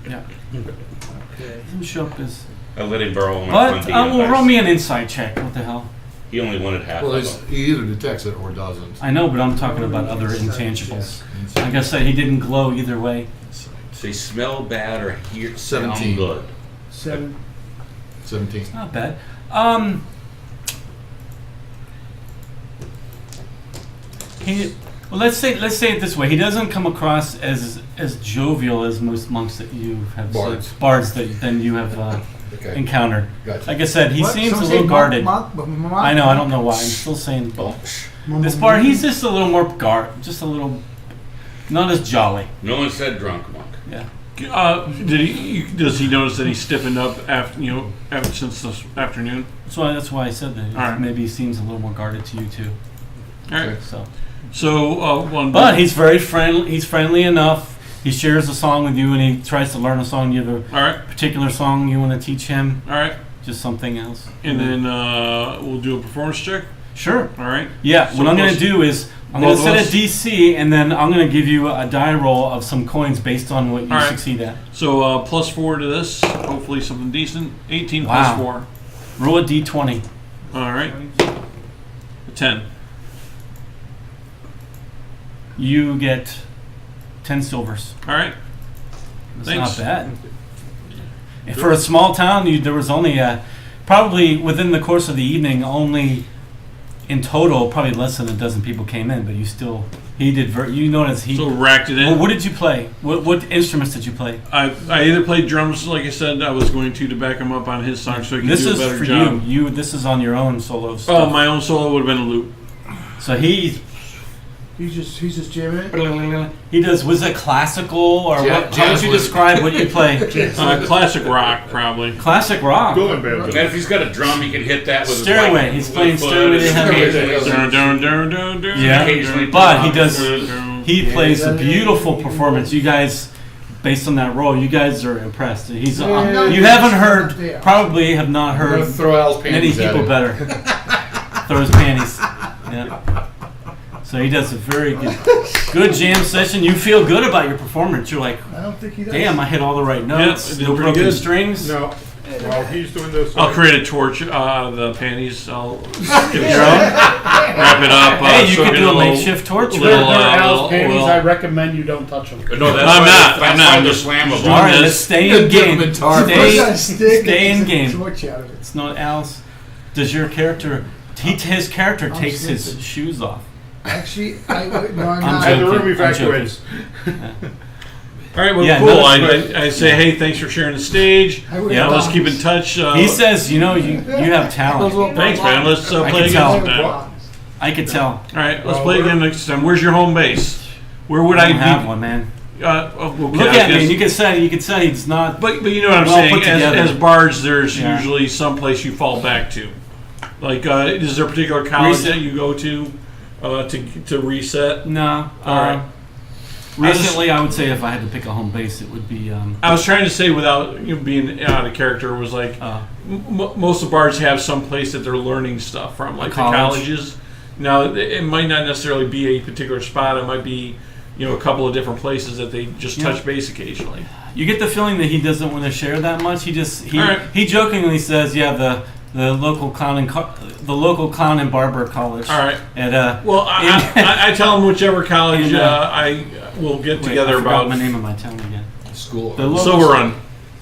Yeah. Okay. Doesn't show up as. I let him borrow my But fun DM well, dice. roll me an insight check. What the hell? He only wanted half Well, of them. he either detects it or doesn't. I know, but I'm talking about other intangibles. Like I said, he didn't glow either way. They smell bad or hear sound 17. good. 7. 17. Not bad. Well, let's say it this way. He doesn't come across as jovial as most monks that you have bards that then you have Okay. encountered. Gotcha. Like I said, he What? seems Some a say little guarded. monk. I know. I don't know why. I'm still saying this bard. He's just a little more just a little, not as jolly. No one said drunk monk. Yeah. Does he notice that he's stiffened up after since this afternoon? That's why I said that. All right. Maybe he seems a little more guarded to you too. All right. So, one. but he's very friendly. He's friendly enough. He shares a song with you, and he tries to learn a song. You have a All right. particular song you want to teach him? All right. Just something else. And then we'll do a performance check. Sure. All right. Yeah. So what I'm going to plus- do is I'm going to both set of a us? DC, and then I'm going to give you a die roll of some coins based on what you All right. succeed at. So +4 to this. Hopefully something decent. 18 Wow. plus 4. Roll a D20. All right. A 10. You get 10 silvers. All right. That's Thanks. not bad. And for a small town, there was only probably within the course of the evening, only in total, probably less than a dozen people came in. But he did. You notice he. So racked it in. Well, what did you play? What instruments did you play? I either played drums, like I said, I was going to back him up on his song so he could This do a is better for job. you. This is on your own solo Oh, stuff. my own solo would have been a loop. So he's He's just jamming it. he does. Was it classical or Yeah, what? How would jazz you was- describe what you play? Classic rock, probably. Classic rock. Going banjo. And if he's got a drum, he can hit that with Stairway. His, He's playing Stairway to Heaven. Yeah, Occasionally but he does. He He plays a beautiful performance. You guys, based on that role, you guys are impressed. He's. Yeah. You haven't heard. Probably have not I'm gonna heard throw Al's many panties at people him. better. Throw his panties. Yeah. So he does a very good jam session. You feel good about your performance. You're like, I don't think he does. damn, I hit all the right notes. did No pretty broken good. strings. Now, while he's doing this, I'll create a torch out of the panties. I'll Your own? wrap it up. Hey, you soak could it do a little- makeshift torch. little, They're uh, Al's little panties. oil. I recommend you don't touch them. No, that's I'm why, not. That's I'm why not. they're slammable. All right, this. let's stay in Give him game. a tar. He's got a stick Stay and in game. torch out of it. It's not Al's. Does your character? His character I'm takes his sniffing. shoes off. Actually, no, I'm I'm not. and the joking. room evacuates. All right, well, Yeah, cool. no, I say, hey, thanks for sharing the stage. I would Yeah, have Let's thought- keep in touch. He says, you have talent. Thanks, man. Let's I play can again tell. sometime. I could tell. All right, let's Well, play we're- again next time. Where's your home base? Where would I I don't be? have one, man. Okay, Look I at me. guess- And you could say he's not. But you know what I'm well saying. put together. As bards, there's Yeah. usually some place you fall back to. Like, is there a particular college Reset. that you go to reset? No. All right. Recently, I would say if I had to pick a home base, it would be. I was trying to say without being out of character was like most of the bards have some place that they're learning stuff from, like the college. colleges. Now it might not necessarily be a particular spot. It might be a couple of different places that they just touch base occasionally. You get the feeling that he doesn't want to share that much. He Alright. he jokingly says, "Yeah, the local clown and barber college." All right. At Well, I tell him whichever college I will get together I forgot about. my name of my town again. School. The local- Silver Run,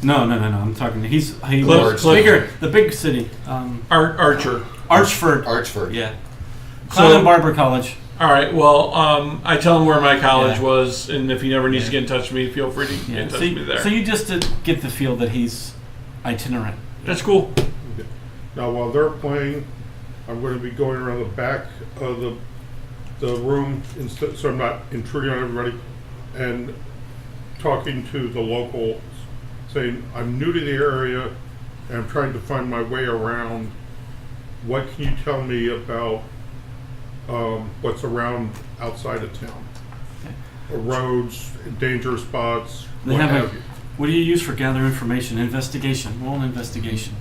No. I'm talking. He's Cliff- bigger. The big city. Archer. Archford. Archford. Yeah. Clown and barber college. All right. Well, I tell him where my college was, and if he never needs to get in touch with me, feel free to get in touch with me there. So you just get the feel that he's itinerant. That's cool. Now, while they're playing, I'm going to be going around the back of the room, so I'm not intruding on everybody, and talking to the locals, saying, I'm new to the area, and I'm trying to find my way around. What can you tell me about what's around outside of town? Roads, danger spots, They what have have you? What do you use for gather information? Investigation. Roll an investigation.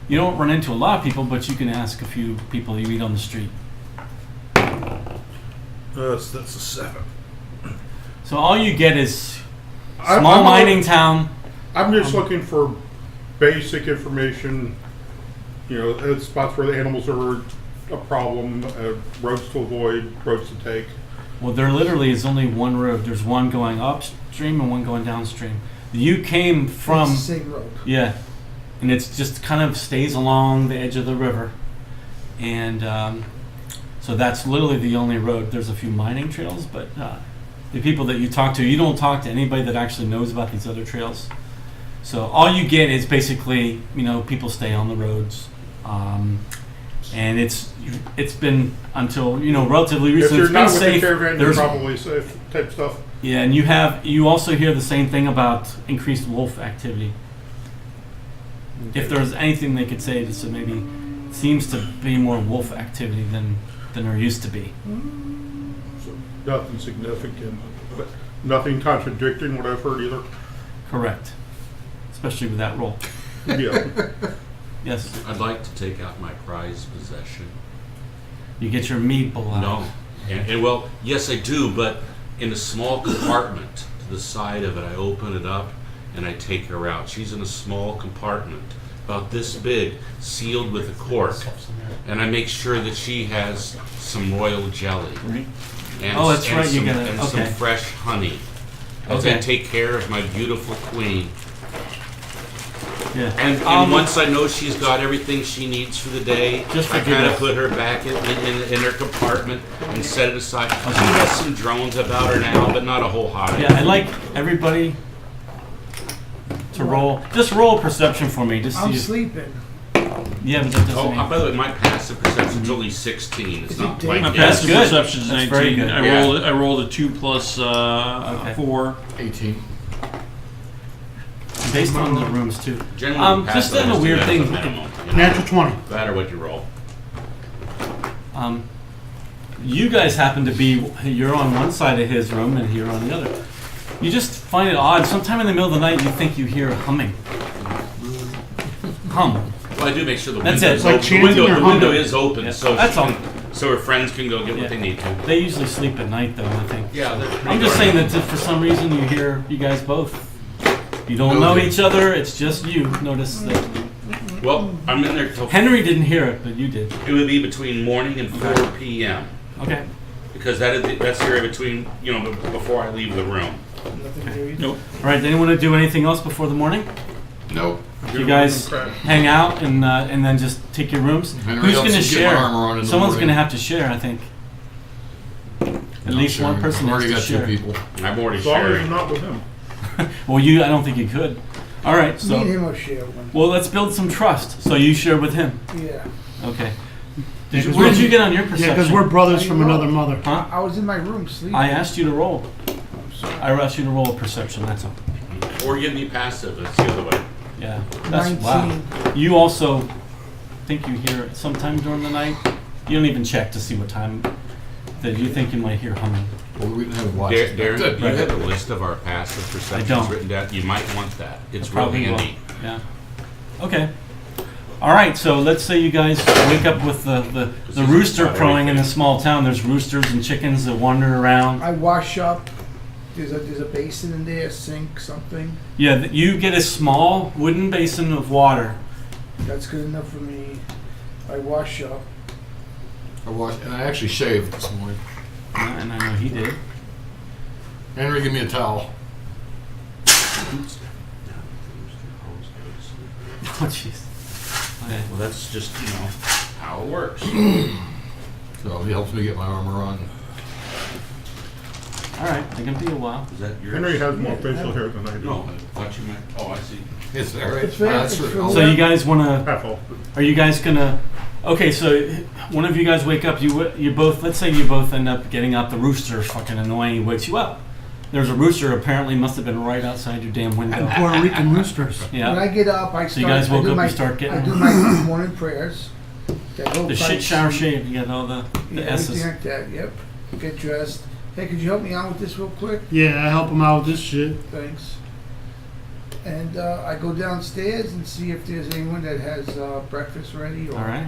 You don't run into a lot of people, but you can ask a few people you meet on the street. That's a 7. So all you get is I'm- small I'm mining town. I'm just looking for basic information, spots where the animals are a problem, roads to avoid, roads to take. Well, there literally is only one road. There's one going upstream and one going downstream. You came from It's the same road. yeah, and it's just kind of stays along the edge of the river, and so that's literally the only road. There's a few mining trails, but the people that you talk to, you don't talk to anybody that actually knows about these other trails. So all you get is basically, people stay on the roads, and it's been until relatively If recently. you're It's not been with the safe. caravan, you're There's probably safe type stuff. yeah, and you also hear the same thing about increased wolf activity. If there's anything they could say, just maybe it seems to be more wolf activity than there used to be. So nothing significant, but nothing contradicting what I've heard either. Correct, especially with that roll. Yeah. Yes, I'd like to take out my prized possession. you get your meatball out. No. And well, yes, I do, but in a small compartment to the side of it, I open it up and I take her out. She's in a small compartment, about this big, sealed with a cork. And I make sure that she has some royal jelly. And, Oh, that's and right, you some, gotta- and okay. some fresh honey. As Okay. I take care of my beautiful queen. Yeah, And once I know she's got everything she needs for the day, Just I forget kind of it. put her back in her compartment and set it aside. She has some drones about her now, but not a whole hive. yeah, I'd like everybody to roll. Just roll a perception for me. Just I'm see. sleeping. Yeah, but that doesn't Oh, mean. by the way, my passive perception's only 16. It's Is not it quite My That's passive good. perception is That's 19. very good. I rolled a 2 plus Okay. 4. 18. Based on the rooms too. Generally, Just passive a is weird two thing. as a minimum, Natural 20. No matter what you roll. You guys happen to be, you're on one side of his room and you're on the other. You just find it odd. Sometime in the middle of the night, you think you hear humming. Hum. Well, I do make sure the That's window's it. Like open. chanting or The window humming? is open, Yeah. so That's all. so her friends can go get Yeah. what they need to. They usually sleep at night, though, I think. Yeah, that's pretty I'm just darn saying that if for some reason you hear you guys both. You don't No, know dude. each other, it's just you. Notice that good. Well, I'm in there till Henry didn't hear it, but you did. it would be between morning and 4 p.m. Okay. because that's the area between before I leave the room. Nothing there either. Nope. All right. Anyone want to do anything else before the morning? Nope. You guys hang out and then just take your rooms. Henry Who's helps going to me get my share? armor on in the Someone's morning. going to have to share, I think. At least Sure. one person I've has already to got share. 2 people. I'm already As long as sharing. I'm not with him. Well, I don't think you could. All right. Me and So, him will share one. well, let's build some trust. So you share with him. Yeah. Okay. Where did you get on your perception? Yeah, because we're brothers from another mother. Huh? I was in my room sleeping. I asked you to roll. I'm sorry. I asked you to roll a perception. That's all. Or give me passive. That's the other way. Yeah. That's 19. wow. You also think you hear it sometime during the night. You don't even check to see what time that you think you might hear humming. Well, we didn't have watch. Darren, Good. do you have a list of our passive perceptions don't. written down? You might want that. It's Probably really will. handy. Yeah. Okay. All right. So let's say you guys wake up with the rooster about crowing in a everything. small town. There's roosters and chickens that wander around. I wash up, there's a basin in there, a sink, something. Yeah, you get a small wooden basin of water. That's good enough for me. I wash up. And I actually shaved this morning. And I know he did. Henry, give me a towel. Oh, jeez. Okay. Well, that's just, how it works. So he helps me get my armor on. All right, it can be a while. Is that yours? Henry has more facial hair than I do. No, I thought you meant, I see. Is that right? It's fair, That's it's right. fair. I'll- So you guys want to? Half off. Are you guys gonna? Okay, so one of you guys wake up. You both. Let's say you both end up getting up. The rooster fucking annoying. He wakes you up. There's a rooster. Apparently, must have been right outside your damn window. Puerto Rican roosters. When Yeah. I get up, I start. So you guys woke I do up, my, you start getting- I do my morning prayers. That whole The shit Christ- shower shave. You got all the Yeah, S's. everything like that. Yep. Get dressed. Hey, could you help me out with this real quick? Yeah, I help them out with this shit. Thanks. And I go downstairs and see if there's anyone that has breakfast ready or All right.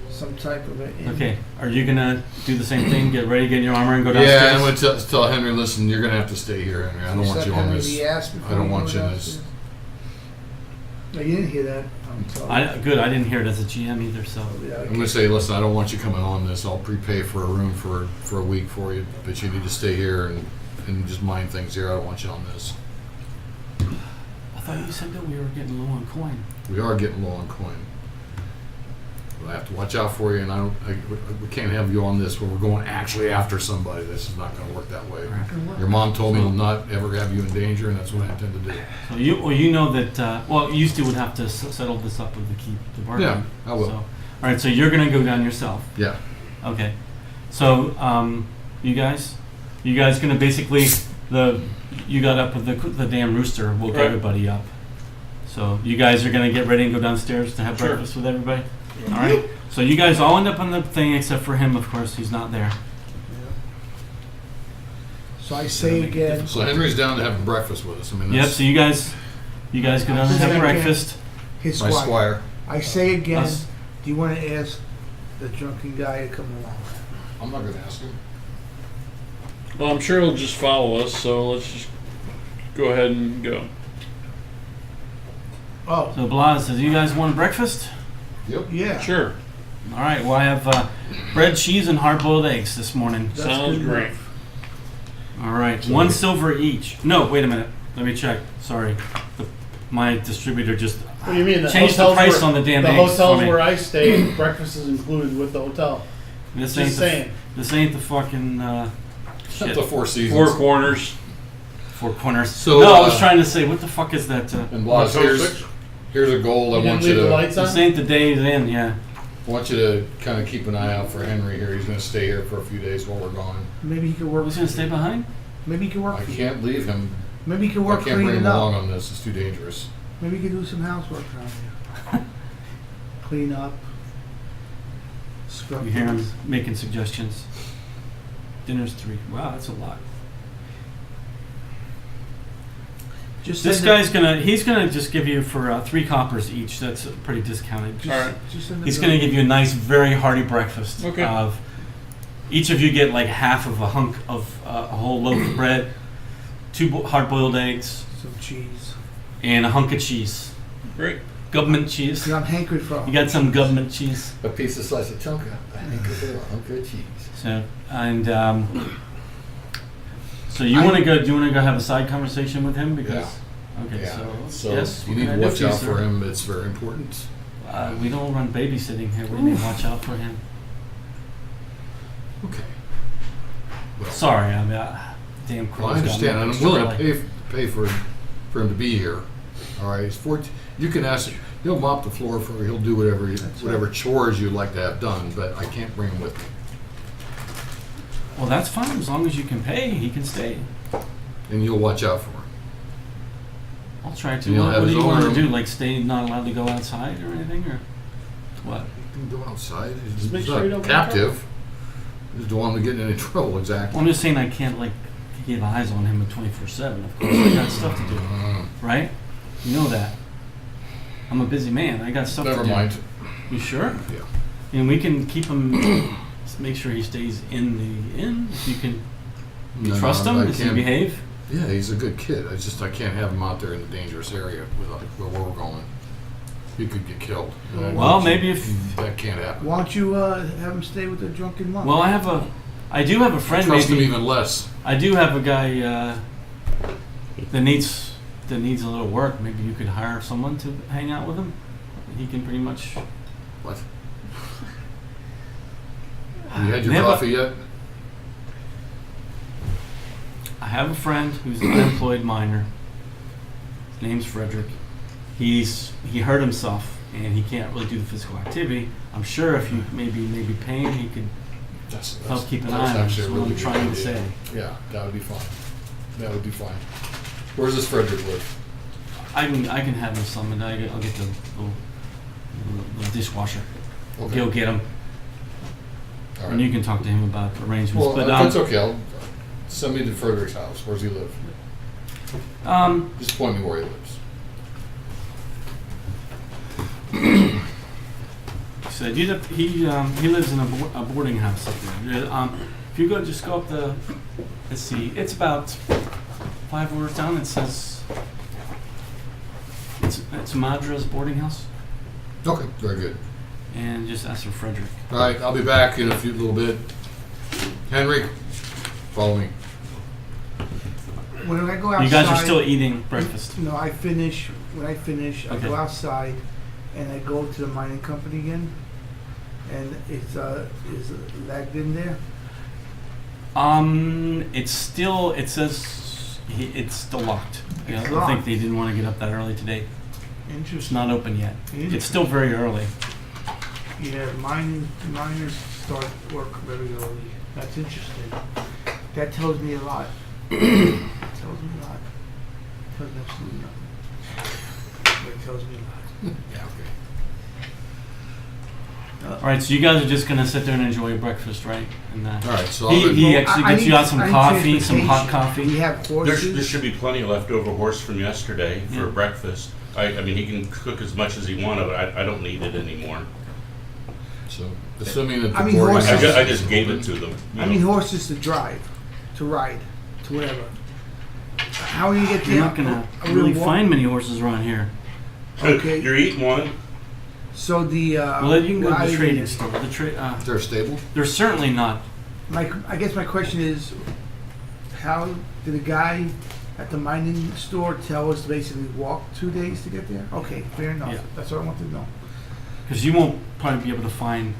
some type of it. Okay. Are you gonna do the same thing? Get ready, get in your armor, and go Yeah, I'm downstairs. going to tell Henry, listen, you're going to have to stay here, Henry. I don't want you on this. I don't want you in this. No, you didn't hear that. I'm sorry. Good. I didn't hear it as a GM either. So. Yeah, I'm going to say, listen, I don't want you coming on this. I'll prepay for a room for a week for you, but you need to stay here and just mind things here. I don't want you on this. I thought you said that we were getting low on coin. We are getting low on coin. But I have to watch out for you, and we can't have you on this where we're going actually after somebody. This is not going to work that way. Your mom told me to not ever have you in danger, and that's what I intend to do. So you know that. You still would have to settle this up with the keep department. Yeah, I will. So, all right. So you're gonna go down yourself. Yeah. Okay. So you guys gonna basically you got up with the damn rooster woke Right. everybody up. So you guys are gonna get ready and go downstairs to have Sure. breakfast with everybody. All right. So you guys all end up on the thing except for him, of course. He's not there. So I say again. So Henry's down to having breakfast with us. I mean, Yep. that's So you guys go down and have breakfast. His my squire. squire. I say again. Us. Do you want to ask the drunken guy to come along? I'm not going to ask him. Well, I'm sure he'll just follow us, so let's just go ahead and go. Oh, So Blas says, "You guys want breakfast?" Yep. yeah. Sure. All right. Well, I have bread, cheese, and hard-boiled eggs this morning. That's Sounds good great. enough. All right, one silver each. No, wait a minute. Let me check. Sorry, my distributor just What do you mean? changed the price on the damn eggs hotels for me. where I stay, breakfast is included with the hotel. This Just ain't saying. this ain't the fucking shit. The Four Seasons. Four Corners. Four corners. So, no, I was trying to say, what the fuck is that? And Blas, Hotel here's 6? here's a goal. I You didn't want you leave the to lights on? This ain't the days in. Yeah. want you to kind of keep an eye out for Henry here. He's going to stay here for a few days while we're gone. Maybe he could work. Who's gonna stay behind? Maybe he could work I for you. can't leave him. Maybe he could I work can't bring cleaning him along up. on this. It's too dangerous. Maybe he could do some housework around here. Clean up. Scrub. You hear him making suggestions. Dinner's 3. Wow, that's a lot. Just This send guy's he's gonna just give you for 3 coppers each. That's pretty discounted. Just, All right. Just send He's it going to over. give you a nice, very hearty breakfast. Okay. Of each of you get like half of a hunk of a whole loaf of bread, 2 hard-boiled eggs, some cheese. and a hunk of cheese. Great. Government cheese. Yeah, I'm hankered for. You got some government cheese. A piece of slice of chunka. I think it's a hunk of cheese. So and so you want to go? Do you want to go have a side conversation with him? Because okay, Yeah. so yes, you what need can to I do watch you, out sir? for him. It's very important. We don't run babysitting here. We need to watch out for him. Okay. Well, Sorry, I mean, damn. well, I crow's got understand, me and I'm extra willing to early. pay for him to be here. All right, he's 14. You can ask him. He'll mop the floor for you. He'll do whatever chores you'd like to have done, but I can't bring him with me. Well, that's fine as long as you can pay. He can stay. And you'll watch out for him. I'll try to. And he'll What have do his you own want to room. do? Like stay not allowed to go outside or anything, or what? You can go outside. He's Just make he's sure you not don't get in captive. Just don't want him to get in any trouble. Exactly. Well, I'm just saying I can't like keep eyes on him 24/7. Of course, I got stuff to do, right? You know that. I'm a busy man. I got stuff Never to do. mind. You sure? Yeah. And we can keep him. Just make sure he stays in the inn. If you can No, trust no, him, I does he can't- behave? Yeah, he's a good kid. I can't have him out there in the dangerous area where we're going. He could get killed. And I Well, know maybe if that can't happen. Why don't you have him stay with the drunken monk? well, I do have a friend. Trust maybe him even less. I do have a guy that needs a little work. Maybe you could hire someone to hang out with him. He can pretty much. What? You had your Never- coffee yet? I have a friend who's an unemployed miner. His name's Frederick. He hurt himself and he can't really do the physical activity. I'm sure if you maybe pay him, he could help keep an eye on him. That's That's actually a what really I'm good trying to idea. say. Yeah, that would be fine. That would be fine. Where's this Frederick live? I can have him summoned. I'll get the dishwasher. Okay. Go get him, All and you right. can talk to him about arrangements. Well, but that's okay. I'll send me to Frederick's house. Where's he live? Just point me where he lives. said he lives in a boarding house up there. If you just go up the, let's see, it's about 5 doors down. It says it's Madra's boarding house, Okay, very good. and just ask for Frederick. All right, I'll be back in a little bit. Henry, follow me. When I go outside, You guys are still eating breakfast. No, I finish. When I finish, I Okay. go outside, and I go to the mining company again, and it's is lagged in there. It's still. It says it's still locked. Yeah, It's I think locked. they didn't want to get up that early today. It's Interesting. not open yet. Interesting. It's still very early. Yeah, miners start work very early. That's interesting. That tells me a lot. Tells me a lot. Tells me absolutely nothing. But it tells me a lot. Yeah, okay. All right, so you guys are just gonna sit there and enjoy your breakfast, right? And All right, so he actually I gets need- you out some I need coffee, some hot transportation. We coffee. have There horses. should be plenty of leftover horse from yesterday for Yeah. breakfast. I mean, he can cook as much as he wanted, but I don't need it anymore. So, assuming that the I mean, boarding horses- house I is just gave it open. to them. you I know. mean horses to drive, to ride, to whatever. How do you get there? You're not gonna A really real find many horses around here. Okay. You're eating one. So the Well, you can go to I- the trading store. Is there a stable? They're certainly not. I guess my question is, how did the guy at the mining store tell us to basically walk 2 days to get there? Okay, fair enough. Yeah. That's what I want to know. Because you won't probably be able to find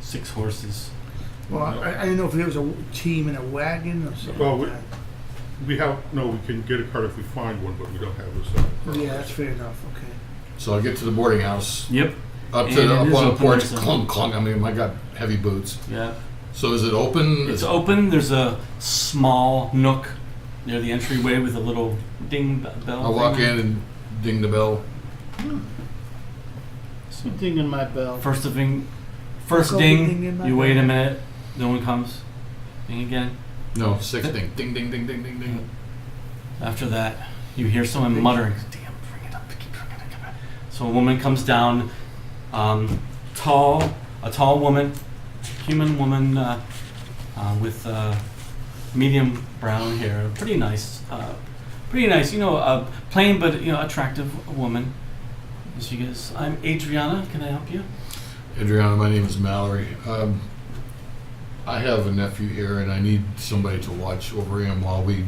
6 horses. Well, I didn't know if there was a team in a wagon or something. Well, like that. We can get a cart if we find one, but we don't have a separate cart. Yeah, that's fair enough. Okay. So I get to the boarding house, Yep. up And to it up is on the open, porch, there's a- clunk, clunk. I mean, I got heavy boots. Yeah. So is it open? It's open. There's a small nook near the entryway with a little ding bell. I'll walk thing. in and ding the bell. Dinging my bell. First Go ding, ding in my you wait a bell. minute, no one comes. Ding again. No, 6 ding. Ding, ding, ding, ding, ding, ding. After that, you hear someone muttering, "Damn, bring it up, keep bringing it up." So a woman comes down, a tall woman, human woman with medium brown hair, pretty nice, plain but attractive woman. And she goes, "I'm Adriana. Can I help you?" Adriana, my name is Mallory. I have a nephew here, and I need somebody to watch over him while we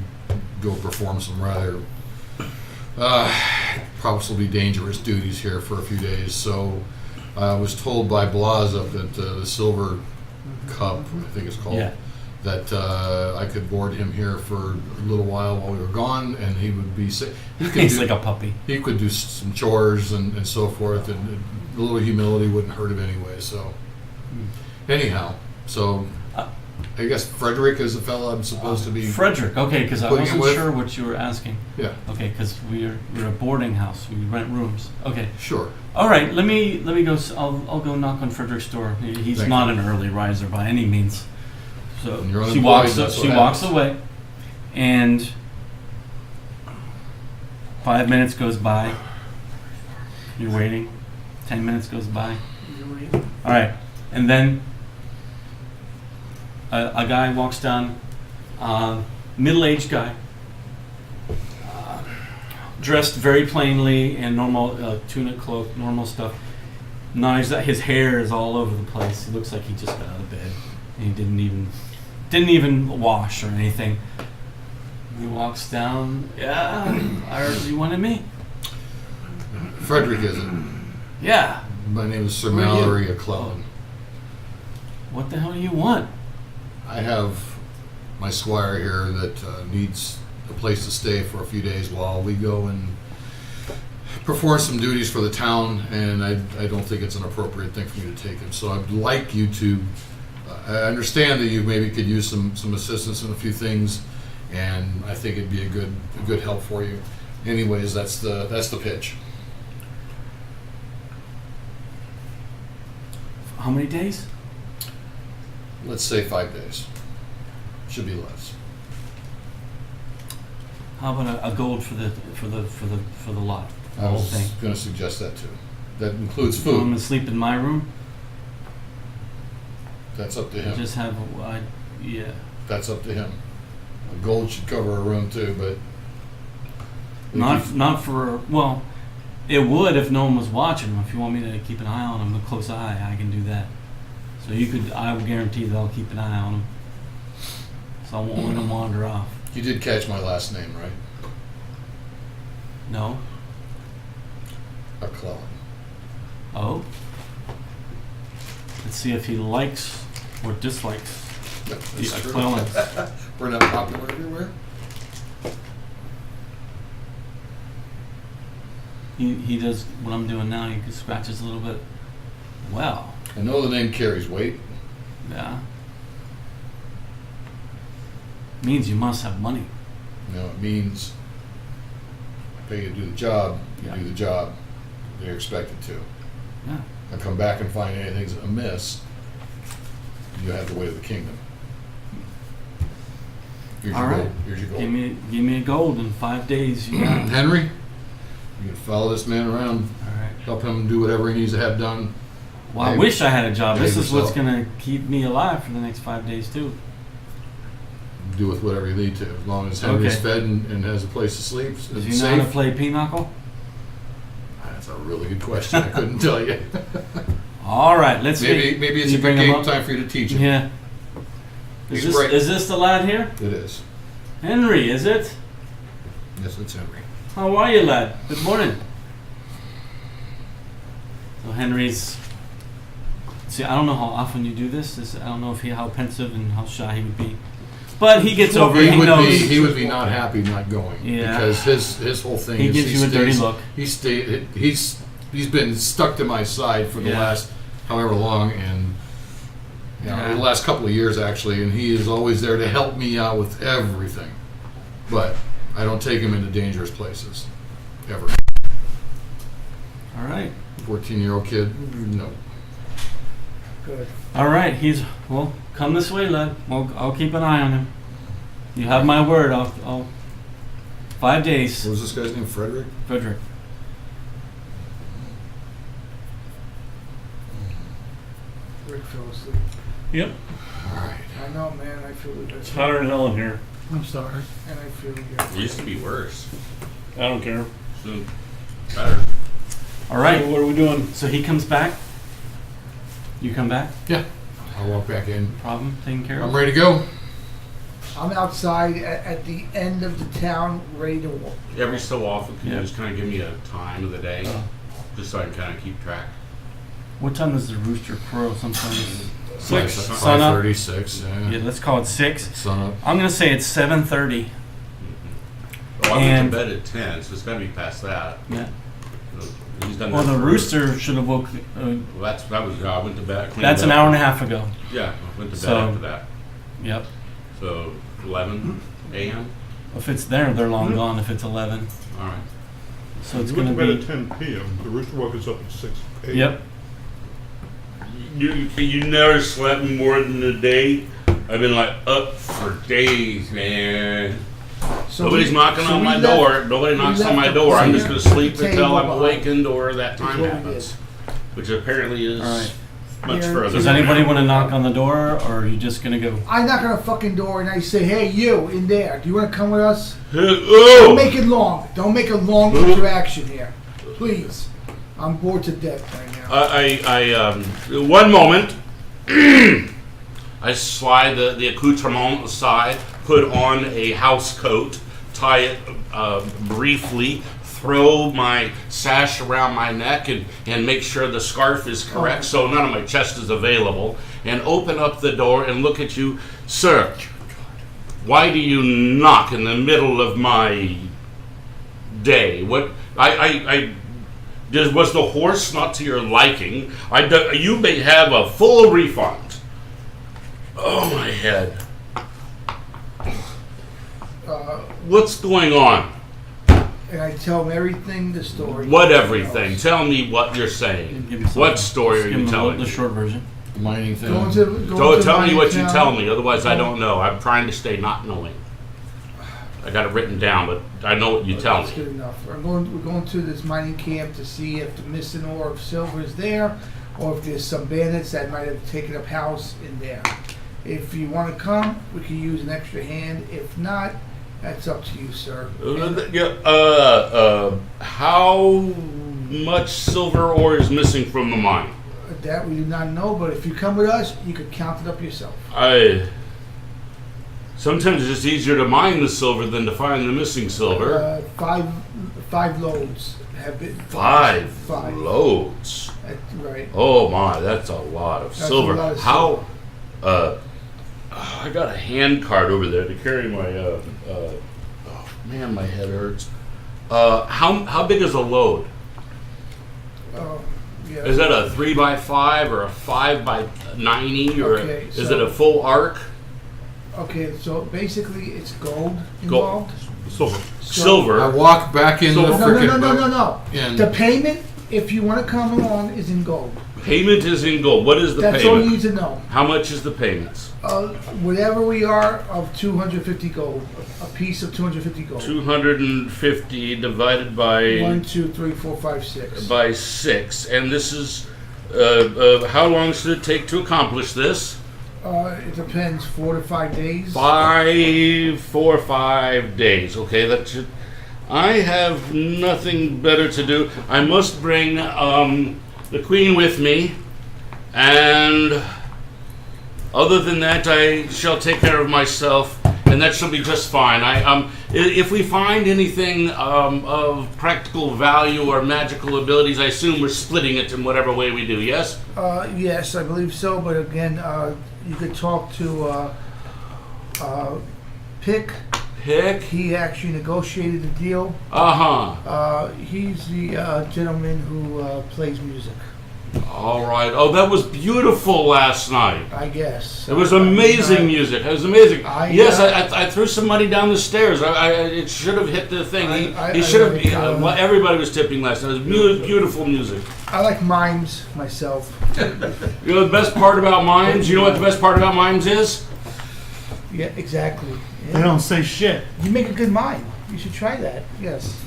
go perform some rather possibly dangerous duties here for a few days. So I was told by Blas up at the Silver Cup, I think it's called, Yeah. that I could board him here for a little while we were gone, and he would be sick. He's like a puppy. He could do some chores and so forth, and a little humility wouldn't hurt him anyway. So, anyhow, so I guess Frederick is the fellow I'm supposed to be. Frederick. Okay, because I putting him wasn't with? sure what you were asking. Yeah, Okay, because we're a boarding house. We rent rooms. Okay. sure. All right. Let me go. I'll go knock on Frederick's door. He's Thank not you. an early riser by any means. So When you're she unemployed, walks. that's what She walks happens. away, and 5 minutes goes by. You're waiting. 10 minutes goes by. All right, and then a guy walks down middle-aged guy, dressed very plainly in normal tunic cloak, normal stuff. Knives. His hair is all over the place. He looks like he just got out of bed. And he didn't even wash or anything. He walks down. Yeah, I heard you wanted me. Frederick, is it? Yeah. My name is Sir Who are you? Mallory McClellan. What the hell do you want? I have my squire here that needs a place to stay for a few days while we go and perform some duties for the town, and I don't think it's an appropriate thing for me to take him. So I'd like you to. I understand that you maybe could use some assistance in a few things, and I think it'd be a good help for you. Anyways, that's the pitch. How many days? Let's say 5 days. Should be less. How about a gold for the lot? The I whole was thing. going to suggest that too. That includes You want him food. to sleep in my room? That's up to him. Just have yeah. That's up to him. Gold should cover a room too, but Not for well, it would if no one was watching him. If you want me to keep an eye on him, a close eye, I can do that. So I will guarantee that I'll keep an eye on him. So I won't let him wander off. you did catch my last name, right? No. McClellan. Oh. Let's see if he likes or dislikes Yep, the that's true. McClellan. We're not popular everywhere. He does what I'm doing now. He scratches a little bit. Well, I know the name carries weight. yeah. Means you must have money. You know, it means I pay you to do the job. You Yeah. do the job. They're expected to. Yeah. I come back and find anything's amiss. You have the weight of the kingdom. Here's All your right. gold. Here's your gold. Give me a gold in 5 days. You got it. Henry, you can follow this man around, All right. help him do whatever he needs to have done. Well, I Behave- wish I had a job. This behave is what's yourself. going to keep me alive for the next 5 days, too. Do with whatever you need to, as long as Henry's Okay. fed and has a place to sleep Does and he know how to safe. play pinochle? That's a really good question. I couldn't tell you. All right, let's Maybe it's Can a you bring good him game up? time for you to teach him. Yeah. He's great. Is this the lad here? It is. Henry, is it? Yes, it's Henry. How are you, lad? Good morning. So Henry's. See, I don't know how often you do this. I don't know how pensive and how shy he would be, but he gets over it. He knows. He would be not happy not going. Yeah. Because his whole thing He is gives you a dirty look. He's been stuck to my side for the Yeah. last however long, and Yeah. the last couple of years actually, and he is always there to help me out with everything. But I don't take him into dangerous places, ever. All right. 14-year-old kid, no. Good. All right. Well. Come this way, lad. I'll keep an eye on him. You have my word. I'll 5 days, What was this guy's name? Frederick? Frederick. Rick fell asleep. Yep. All right. I know, man. I feel it. It's hotter than hell in here. I'm sorry. And I feel It used to be worse. I don't care. Soon better. All So right. what are we doing? So he comes back. You come back. Yeah. I'll walk back in. Problem taken care I'm of. ready to go. I'm outside at the end of the town, ready to walk. Every so often, can Yeah. you just kind of give me a time of the day, just so I can kind of keep track? What time does the rooster crow? Sometimes. 6. Sun up. 5:36. Yeah, let's call it 6. Sun up. I'm gonna say it's 7:30. Oh, I And- went to bed at 10, so it's got to be past that. Yeah. He's done Well, that the for- rooster should have woke. Well, that was I went to bed. I cleaned That's it an up. hour and a half ago. Yeah, I went to bed So- after that. Yep. So 11 a.m. If it's there, they're long gone. If it's 11, All right. so it's You went gonna to bed be. at 10 p.m. The rooster woke us up at 6 a.m. Yep. You never slept more than a day. I've been like up for days, man. So Nobody's we- knocking so on we my left- door. Nobody we knocks on left my the door. I'm just player going to sleep at the until table I'm behind. awakened or that That's time what we happens. All Which apparently is right. much Yeah. further. Does anybody want to knock on the door, or are you just gonna go? I knock on a fucking door and I say, "Hey, you in there? Do you want to come with us?" Oh! Don't make it long. Don't make a long interaction here, please. I'm bored to death right now. One moment. I slide the accoutrement aside, put on a house coat, tie it briefly, throw my sash around my neck, and make sure the scarf is correct so none of my chest is available, and open up the door and look at you. Sir, why do you knock in the middle of my day? What was the horse not to your liking? You may have a full refund. Oh, my head. What's going on? And I tell him everything, the story. What everything? Tell me what you're saying. Give me some- What story are give you him telling the me? short version. The mining thing. Tell me what you tell me, otherwise I don't know. I'm trying to stay not knowing. I got it written down, but I know what you tell That's me. good enough. We're going to this mining camp to see if the missing ore of silver is there, or if there's some bandits that might have taken up house in there. If you want to come, we can use an extra hand. If not, that's up to you, sir. How much silver ore is missing from the mine? That we do not know, but if you come with us, you could count it up yourself. Sometimes it's easier to mine the silver than to find the missing silver. Five loads have been. Five Five. loads. That's right. Oh my, that's a lot of That's a silver. lot of How? I got a hand cart over there to carry my. Oh man, my head hurts. How big is a load? Yeah. Is that a 3x5 or a 5x90 or Okay, is so- it a full arc? Okay, so basically it's gold involved. Silver. Silver. I walk back in the No, frickin' no. And The payment, if you want to come along, is in gold. Payment is in gold. What is the That's all payment? you need to know. How much is the payments? Whatever we are of 250 gold, a piece of 250 gold. 250 divided by 1, 2, 3, 4, 5, 6. by 6, and this is how long should it take to accomplish this? It depends, 4 to 5 days. 4 or 5 days. Okay, that should. I have nothing better to do. I must bring the queen with me, and other than that, I shall take care of myself, and that shall be just fine. If we find anything of practical value or magical abilities, I assume we're splitting it in whatever way we do. Yes. Yes, I believe so, but again, you could talk to Pick. Pick. He actually negotiated the deal. He's the gentleman who plays music, All right. Oh, that was beautiful last night. I guess. It was amazing music. It was amazing. Yes, I- I threw some money down the stairs. It should have hit the thing. He should have. like, Everybody was tipping last night. It was beautiful music. I like mimes myself. You know the best part about mimes? You know what the best part about mimes is? Yeah, exactly. They don't say shit. You make a good mime. You should try that. Yes.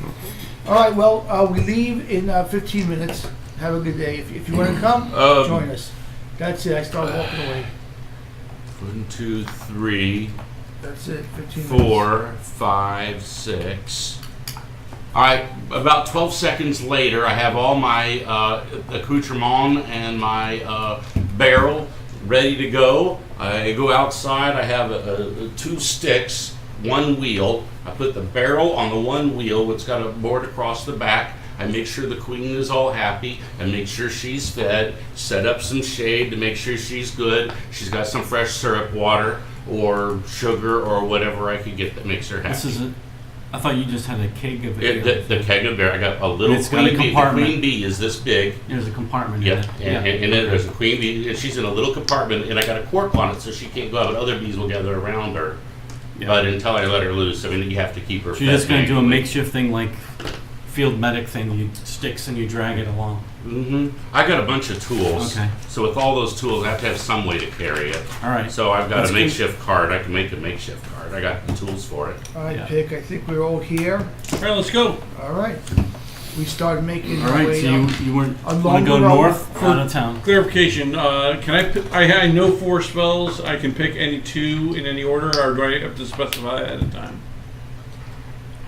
All right. Well, we leave in 15 minutes. Have a good day. If you want to come, join us. That's it. I start walking away. 1, 2, 3, That's it. 15 minutes. 4, 5, 6. All right. About 12 seconds later, I have all my accoutrement and my barrel ready to go. I go outside. I have 2 sticks, 1 wheel. I put the barrel on the 1 wheel. It's got a board across the back. I make sure the queen is all happy. I make sure she's fed. Set up some shade to make sure she's good. She's got some fresh syrup water or sugar or whatever I could get that makes her happy. This is it. I thought you just had a keg of it. The keg of beer. I got a little It's got a queen bee. The compartment. queen bee is this big. There's a compartment Yep. in it. And then there's a queen bee, and she's in a little compartment, and I got a cork on it so she can't go out, but other bees will gather around her. Yeah. But until I let her loose, I mean, you have to keep her So you're just fed going to do a manually. makeshift thing like field medic thing. You sticks and you drag it along. I got a bunch of tools. Okay. So with all those tools, I have to have some way to carry it. All right. So I've got That's a good. makeshift cart. I can make a makeshift cart. I got the tools for it. All right, Yeah. Pick. I think we're all here. All right, let's go. All right. we started making All our right, way so up. you want Along to go the road. north out of town. Clarification, can I know 4 spells, I can pick any 2 in any order, or do I have to specify ahead of time?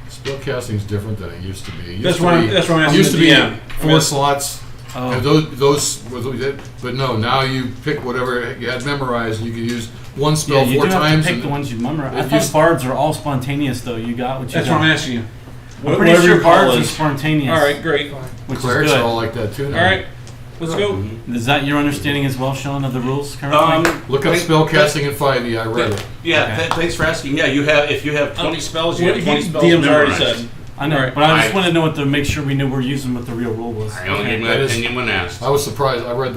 Spellcasting is different than it used to be. It used That's to why be- I'm asking It used to the be DM. 4 slots. Oh. And but no, now you pick whatever you had memorized, and you can use one Yeah, spell you 4 do have times. to pick and the ones you memorize. I it thought used- bards are all spontaneous, though. You got what you That's got. what I'm asking you. I'm pretty Whatever sure your call bards are is. spontaneous. Alright, great. Which Clerics is are all good. like that too. now. Alright, let's go. Is that your understanding as well, Sean, of the rules currently? Look up spellcasting in 5e. I read it. Yeah, Okay. thanks for asking. Yeah, if you have 20 spells, you What have 20 he- spells DM's already memorized. said. I know, Alright. but I just I- wanted to know what to make sure we knew we're using what the real rule was. I only gave my That is- opinion when asked. I was surprised. I read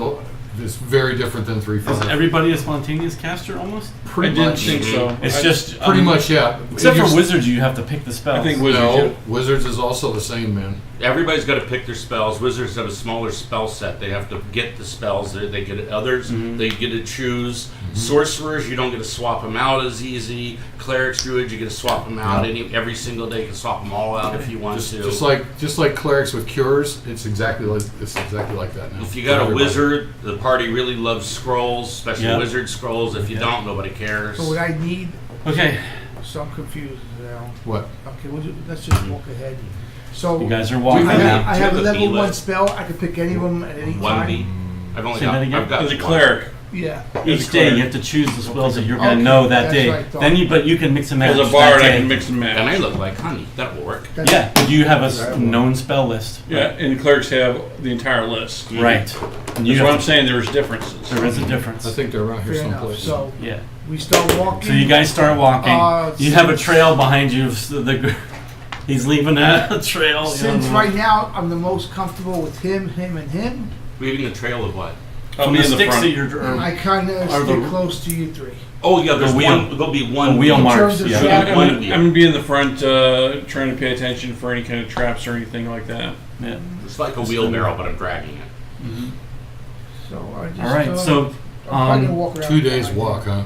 it's very different than 3-5. Is everybody a spontaneous caster almost? I Pretty didn't much. think so. It's I- just Pretty much, yeah. Except If for you're- wizards, you have to pick the spells. I think wizards. No, wizards is also the same, man. Everybody's got to pick their spells. Wizards have a smaller spell set. They have to get the spells. They get others. They get to choose. Sorcerers, you don't get to swap them out as easy. Clerics, druids, you get to swap them out every single day. You can swap them all out if you want to. Just like clerics with cures, it's exactly like that now. If you got a Everybody. wizard, the party really loves scrolls, especially Yeah. wizard scrolls. If you Yeah. don't, nobody cares. So what I need, Okay, so I'm confused now. What? Okay, let's just walk ahead. So you guys are I walking have, now. I have a Do you have a level B 1 list? spell. I can pick any of them at any One time. B. I've only Say got. that again? I've got As a one. cleric. Yeah. Each day you have to choose the spells that you're going Okay, to know that that's day. what I thought. But you can mix and match. As a bard, that I day. can mix and And match. I look like honey. That will work. That's- Yeah, but you have a known spell list. Yeah, and clerics have the entire list. Right. And you That's what I'm have saying, there's differences. there is a difference. I think they're around here Fair enough. someplace. So Yeah. we start walking. So you guys start walking. You have a since- trail behind you. So he's leaving a trail. Since right now I'm the most comfortable with him, and him, Leaving a trail of what? I'll from be the in the sticks front. that you're. I kind of Are stay the- close to you 3. Oh yeah, there's The wheel. one. There'll be one The wheel In marks. terms of Yeah. Yeah, Yeah. I'm One gonna, wheel. I'm gonna be in the front, trying to pay attention for any kind of traps or anything like that. Yeah. It's like a wheelbarrow, but I'm dragging it. So I just. All right. So I'm probably gonna walk around 2 days behind walk, him. huh?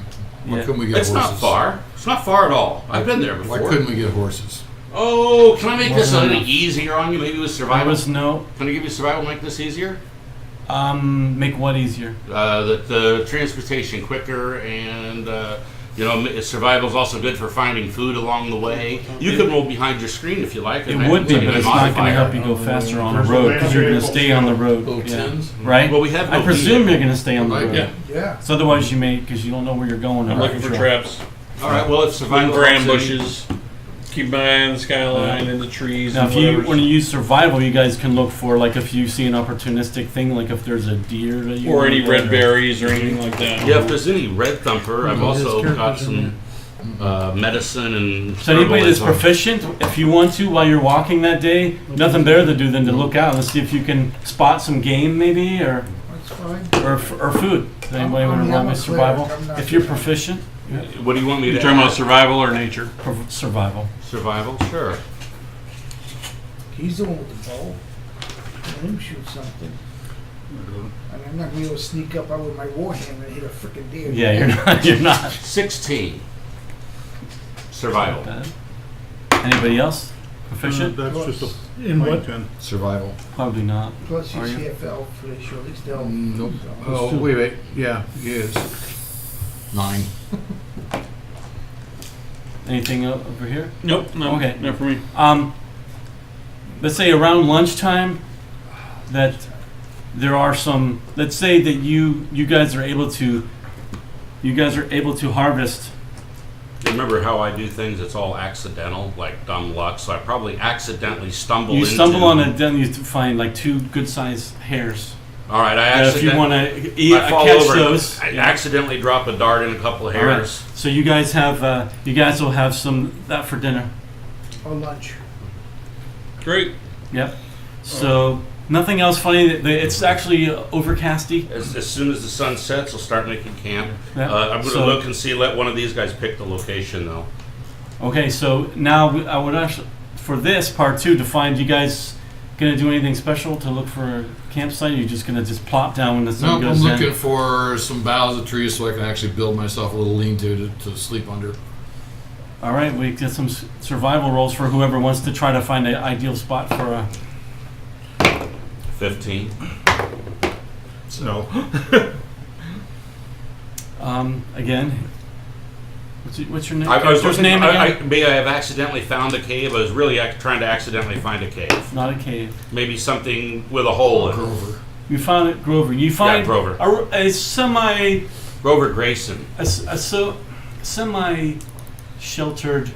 Why Yeah. couldn't we get It's horses? not far. It's not far at all. I've been there Why before. couldn't we get horses? Oh, can I make this a Well, little easier on you? Maybe with I survival. was no. Can I give you survival? Make this easier. Make what easier? The transportation quicker, and survival is also good for finding food along the way. You can roll behind your screen if you like. It and would be, put but a it's not going to modifier. help you go faster on the There's a road because you're going to landing stay on the road. Little Yeah. tins? Right? Well, we have I no presume vehicle. you're going to stay on the Right, road. Yeah. Yeah. So otherwise you may, because you don't know where you're going. I'm or looking for control. traps, All right. Well, if looking survival for helps any- ambushes, keep my eye on the skyline and the trees Now, and if you whatever. when you use survival, you guys can look for like if you see an opportunistic thing, like if there's a deer that you or want any to red get, berries or anything like that. Yeah, if there's any red thumper, I've His also got character's in some medicine and. So anybody that's herbalism. proficient, if you want to, while you're walking that day, nothing better to do than to look out and see if you can spot some game, maybe, or That's fine. or food. Does anybody I'm- want to I'm roll a me cleric, survival? I'm not If you're sure. proficient, What do you want me You're to? talking about add? survival or nature? survival. Survival, sure. He's the one with the bow. Let him shoot something. And I'm not gonna be able to sneak up out with my warhammer and hit a freaking deer. Yeah, you're not. You're not. 16. Survival. Bad. Anybody else proficient? That's just a In what? 10. Survival. Probably not. Plus Are he's you? CFL for the show. At least they'll. Nope. so- Oh, wait. Yeah, he is. 9. Anything over here? Nope, no, Okay. not for me. Let's say around lunchtime, that there are some. Let's say that you guys are able to harvest. Remember how I do things? It's all accidental, like dumb luck. So I probably accidentally stumble You into. stumble on it, then you find like 2 good-sized hares. All right, If you want to I fall catch over. those, I accidentally drop a dart in a couple of all right. hairs. So you guys have you guys will have some that for dinner. Or lunch. Great. Yep. So nothing else funny. It's actually overcasty. As soon as the sun sets, I'll start making camp. Yeah. I'm going to So- look and see. Let one of these guys pick the location, though. Okay, so now I would actually, for this part 2, to find you guys gonna do anything special to look for a campsite? Or you just gonna just plop down when the sun No, goes I'm in? looking for some boughs of trees so I can actually build myself a little lean-to to sleep under. All right, we get some survival rolls for whoever wants to try to find an ideal spot for 15. No. Again, what's your name? I was Character's looking, name again? may I have accidentally found a cave? I was really trying to accidentally find a cave. Not a cave. Maybe something with a hole in it. Grover. You found it, Grover. You find Grover. a semi, Grover Grayson. semi-sheltered,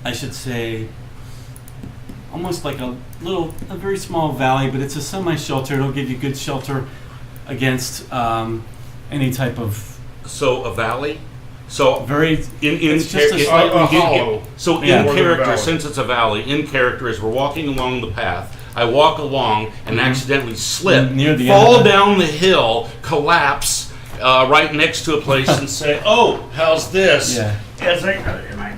I should say, almost like a very small valley, but it's a semi-shelter. It'll give you good shelter against any type of So a valley. So very. in It's just a A slightly hollow. So Yeah. in More than a character, valley. since it's a valley, in character, as we're walking along the path, I walk along and accidentally slip, Near the fall end of it. down the hill, collapse right next to a place, and say, "Oh, how's this?" Yeah. As I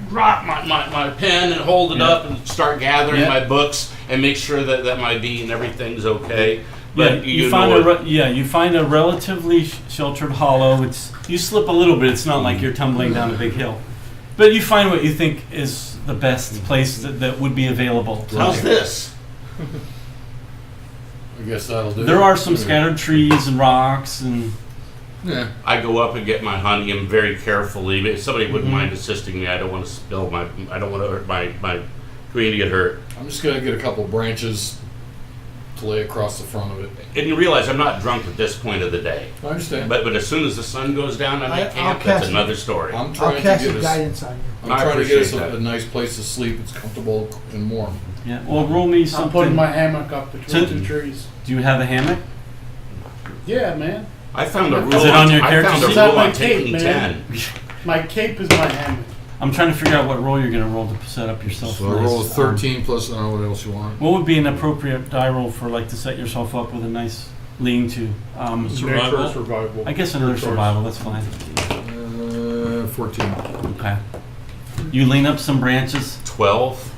drop my pen and hold it Yeah. up and start gathering Yeah. my books and make sure that my bee and everything's okay. Yeah, But you know find what- you find a relatively sheltered hollow. You slip a little bit. It's not like you're tumbling down a big hill, but you find what you think is the best place that would be available. How's this? I guess that'll do. There are some scattered trees and rocks and. Yeah. I go up and get my honey and very carefully. If somebody wouldn't Mm-hmm. mind assisting me, I don't want to spill my. I don't want to hurt my queen to get hurt. I'm just gonna get a couple branches to lay across the front of it. And you realize I'm not drunk at this point of the day. I understand. But as soon as the sun goes down on I'll that camp, cast that's it. another story. I'm I'll trying to cast get some us. guidance on you. I'm I trying to get us appreciate a that. nice place to sleep. It's comfortable and warm. Yeah. Well, roll me I'm something. putting my hammock up between So- two trees. Do you have a hammock? Yeah, man. I found a rule. Is it on your I character found a sheet? It's on rule my on taking cape, man. 10. My cape is my hammock. I'm trying to figure out what roll you're going to roll to set up yourself. So I nice, roll a 13 plus I don't know what else you want. what would be an appropriate die roll for to set yourself up with a nice lean-to? Survival? Nature or survival. I guess another Your choice. survival. That's fine. 14. Okay. You lean up some branches. 12.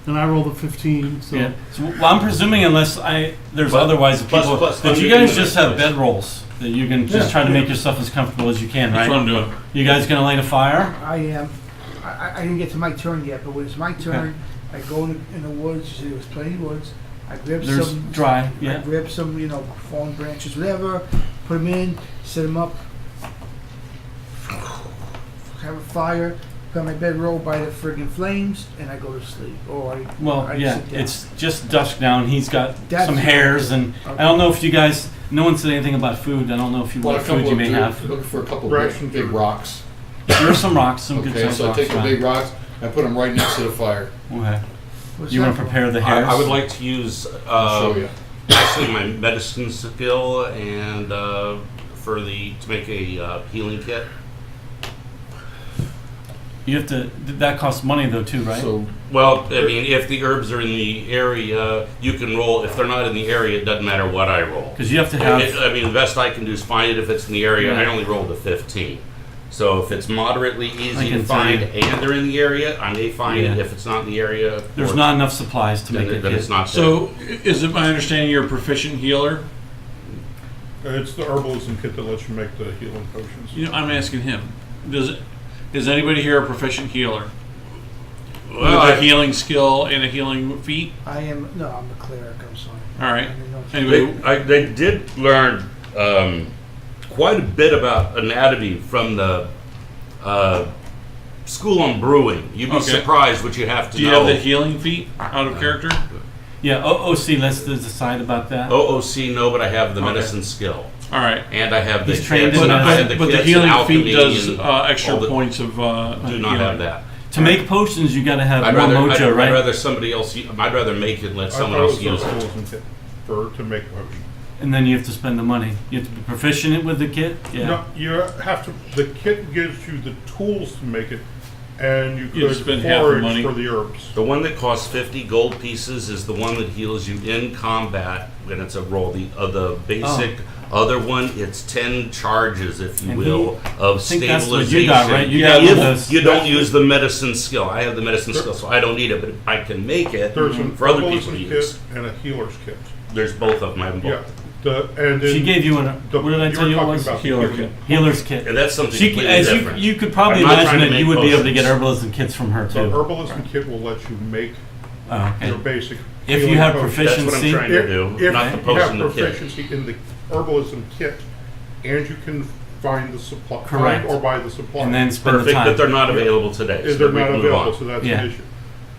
And I rolled a 15, so Yeah. So, well, I'm presuming unless there's Plus- otherwise plus- people plus that you under guys the just have place. bed rolls that you can just Yeah. try to make yourself as comfortable as you can, That's right? what I'm doing. You guys gonna light a fire? I am. I didn't get to my turn yet, but when it's my turn, I go in the woods. There was plenty of woods. I grab There's some dry. I Yeah. grab some, fallen branches, whatever. Put them in, set them up. Have a fire. Got my bedroll by the friggin' flames, and I go to sleep. Or I Yeah. sit down. It's just dusk down. He's got That's- some hairs, and I don't know if you guys. No one said anything about food. I don't know if you Well, what food you may have. Looking for a couple Rations big or- rocks. There's some rocks, some good Okay, sized so I rocks. take the big rocks, I put them right next to the fire. Okay. What's You want that to for? prepare the hairs? I would like to use I'll show you. actually my medicine skill and to make a healing kit. You have to. That costs money though too, right? So Well, I mean, if the herbs are in the area, you can roll. If they're not in the area, it doesn't matter what I roll. Because you have to have. I mean, the best I can do is find it if it's in the area. Yeah. I only rolled a 15. So if it's moderately I easy can to find tell and they're in the area, I may find it. Yeah. If it's not in the area, There's or not enough supplies to then, make it. then it's not there. So, is it my understanding you're a proficient healer? It's the herbalism kit that lets you make the healing potions. You know, I'm asking him. Is anybody here a proficient healer? Well, With a I- healing skill and a healing feat? I am. No, I'm a cleric. I'm sorry. All right. I didn't know- Anyway, They did learn quite a bit about anatomy from the school on brewing. You'd be Okay. surprised what you have to do you know. have the healing feat out of character? Yeah. OOC. Let's decide about that. OOC, no, but I have the Okay. medicine skill. All right. And I have the He's trained kits, in and I have medicine. the But the kits healing and alchemy feat does and extra all the- points of do not healing. have that. To make potions, you got to have I'd more rather, mojo, I'd right? rather somebody else. I'd rather make it and let I someone thought else it use was the it. herbalism kit to make a potion. And then you have to spend the money. You have to be proficient with the kit. Yeah. No, you have to. The kit gives you the tools to make it, and you You could spend half the forage money. for the herbs. The one that costs 50 gold pieces is the one that heals you in combat when it's a roll. The basic other one, it's 10 charges, if you And will, of I think that's what stabilization. you got, right? You Yeah, got one of If those. you don't use the medicine skill. I have the medicine skill, so I don't need it, but I can make it There's an for other people to herbalism use. kit and a healer's kit. There's both of them. I have them Yeah. both. And then She gave you what did I tell you it were was? talking about the Healer healing. kit. Healer's kit. And that's something She, completely as different. you could probably I'm not trying imagine to that you make would be able to get potions. herbalism kits from her The too. herbalism kit will let you make Oh, your okay. basic. If healing you have potion. That's what I'm proficiency, trying to do, If not the you post have in the kit. proficiency in the herbalism kit, and you can find the supply, Correct. find or buy the supply, and then spend the Perfect, but time. they're not available today. is so they're we not can move available, on. so that's Yeah. an issue.